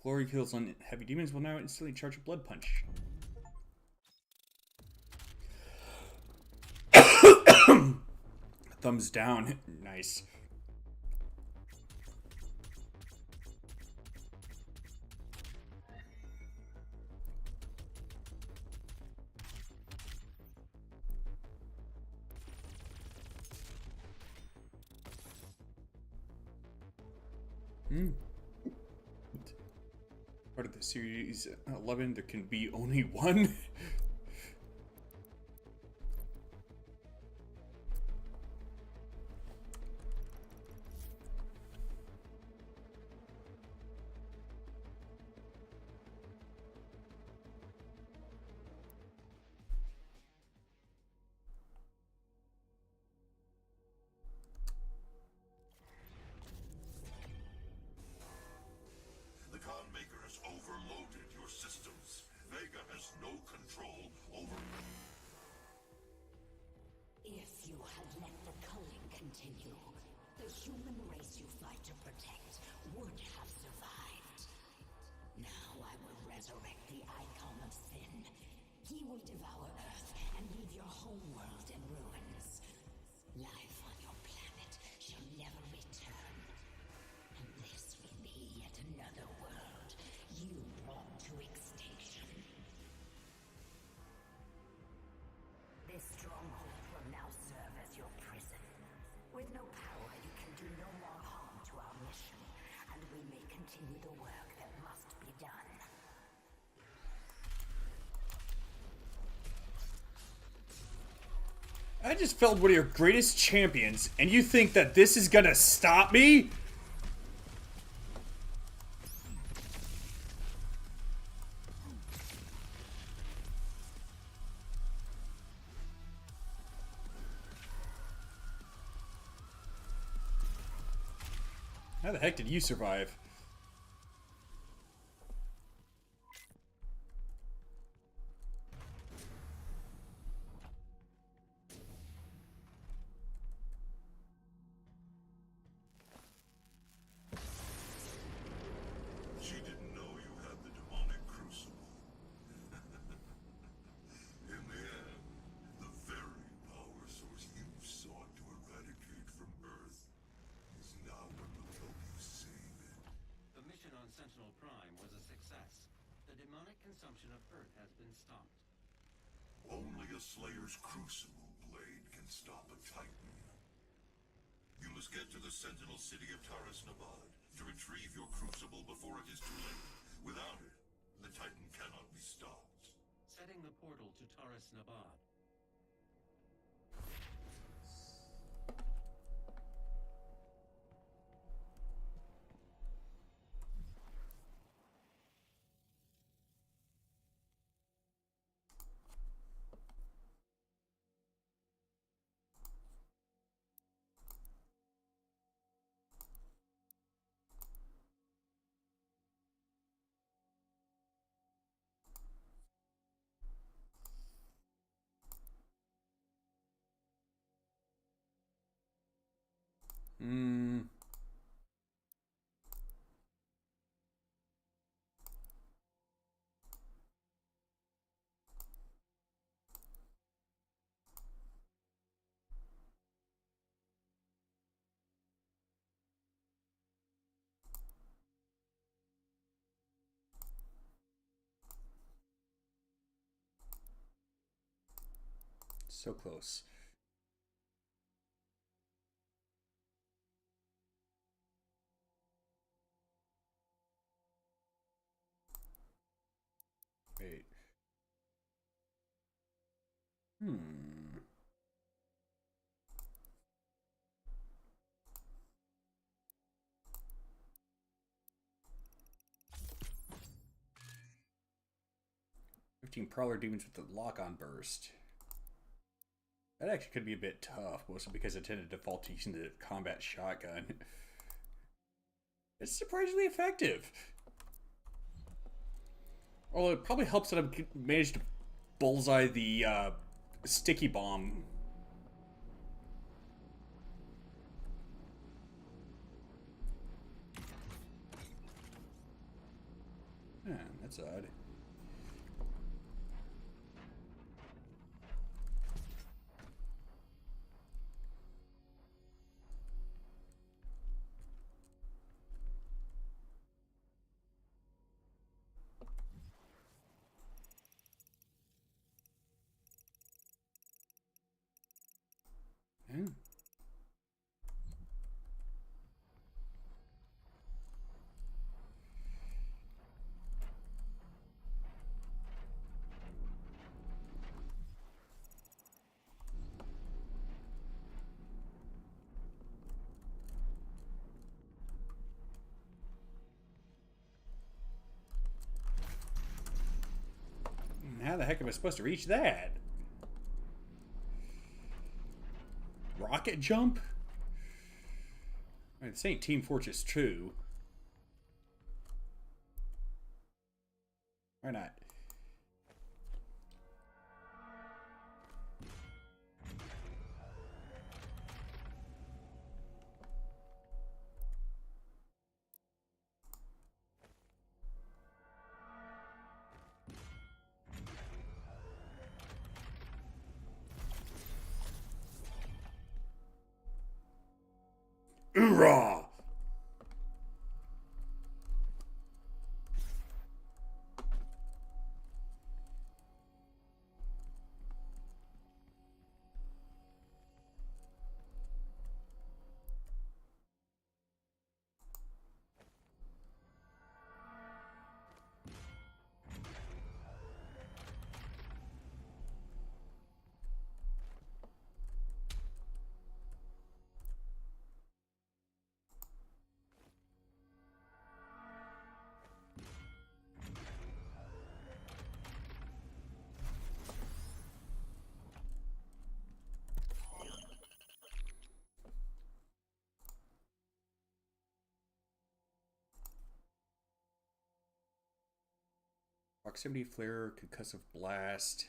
Glory kills on heavy demons will now instantly charge a blood punch. Thumbs down. Nice. Part of the series 11, there can be only one. The Khan Maker has overloaded your systems. Vega has no control over... If you had let the culling continue, the human race you fight to protect would have survived. Now I will resurrect the Icon of Sin. He will devour Earth and leave your whole world in ruins. Life on your planet shall never return. And this will be yet another world you brought to extinction. This stronghold will now serve as your prison. With no power, you can do no more harm to our mission, and we may continue the work that must be done. I just felt one of your greatest champions, and you think that this is gonna stop me? How the heck did you survive? She didn't know you had the demonic crucible. In the end, the very power source you sought to eradicate from Earth is now what will help you save it. The mission on Sentinel Prime was a success. The demonic consumption of Earth has been stopped. Only a Slayer's crucible blade can stop a Titan. You must get to the Sentinel city of Taras Nabad to retrieve your crucible before it is too late. Without it, the Titan cannot be stopped. Setting the portal to Taras Nabad. So close. Wait. 15 Prowler Demons with the lock-on burst. That actually could be a bit tough, mostly because I tend to default to using the combat shotgun. It's surprisingly effective. Although it probably helps that I've managed to bullseye the sticky bomb. That's odd. Yeah. How the heck am I supposed to reach that? Rocket jump? I mean, this ain't Team Fortress 2. Why not? Hoorah! Proximity flare, concussive blast.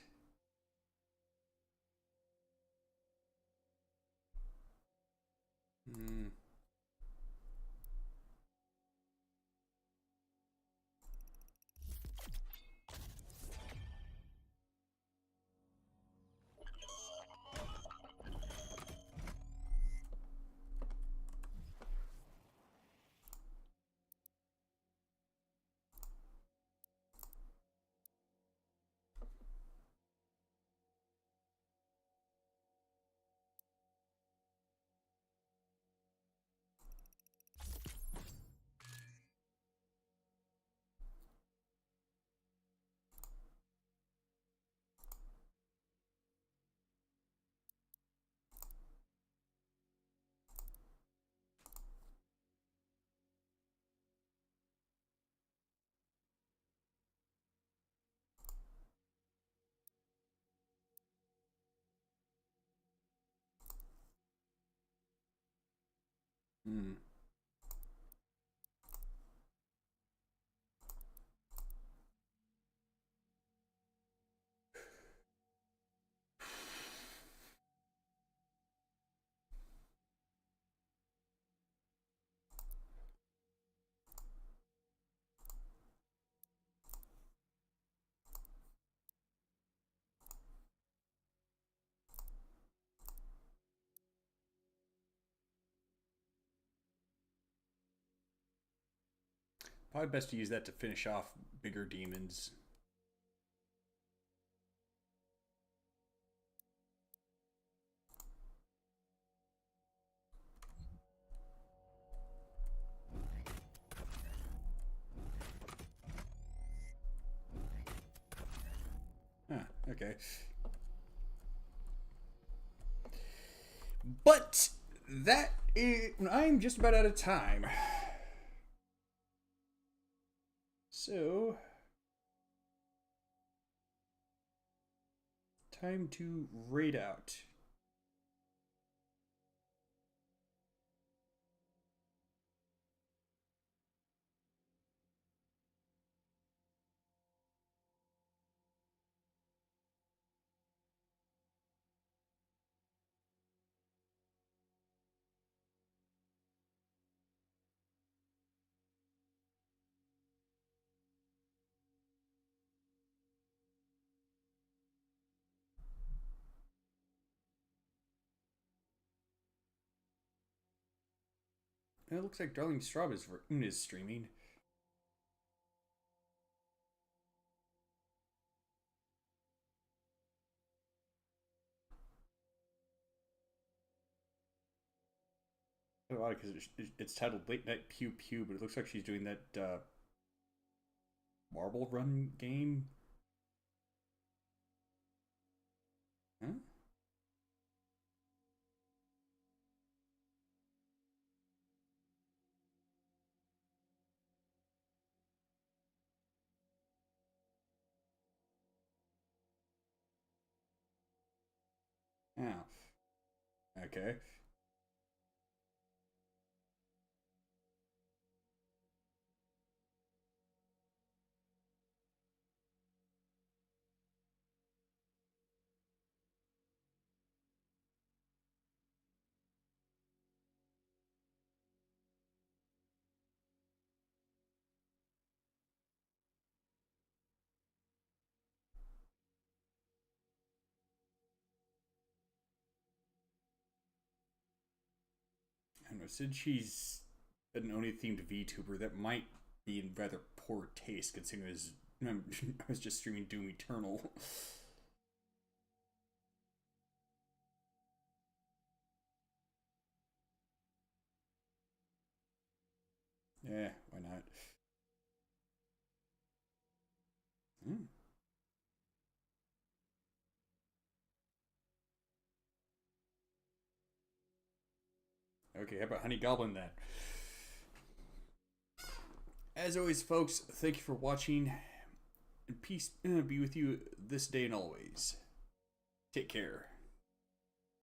Probably best to use that to finish off bigger demons. Okay. But that is, I'm just about out of time. So, time to raid out. It looks like Darling Straub is streaming. Oh, odd, because it's titled Late Night Pew Pew, but it looks like she's doing that Marble Run game. Huh? Oh. Okay. I don't know, since she's an Oni themed VTuber, that might be in rather poor taste considering I was just streaming Doom Eternal. Yeah, why not? Hmm. Okay, how about Honey Goblin then? As always, folks, thank you for watching. And peace be with you this day and always. Take care.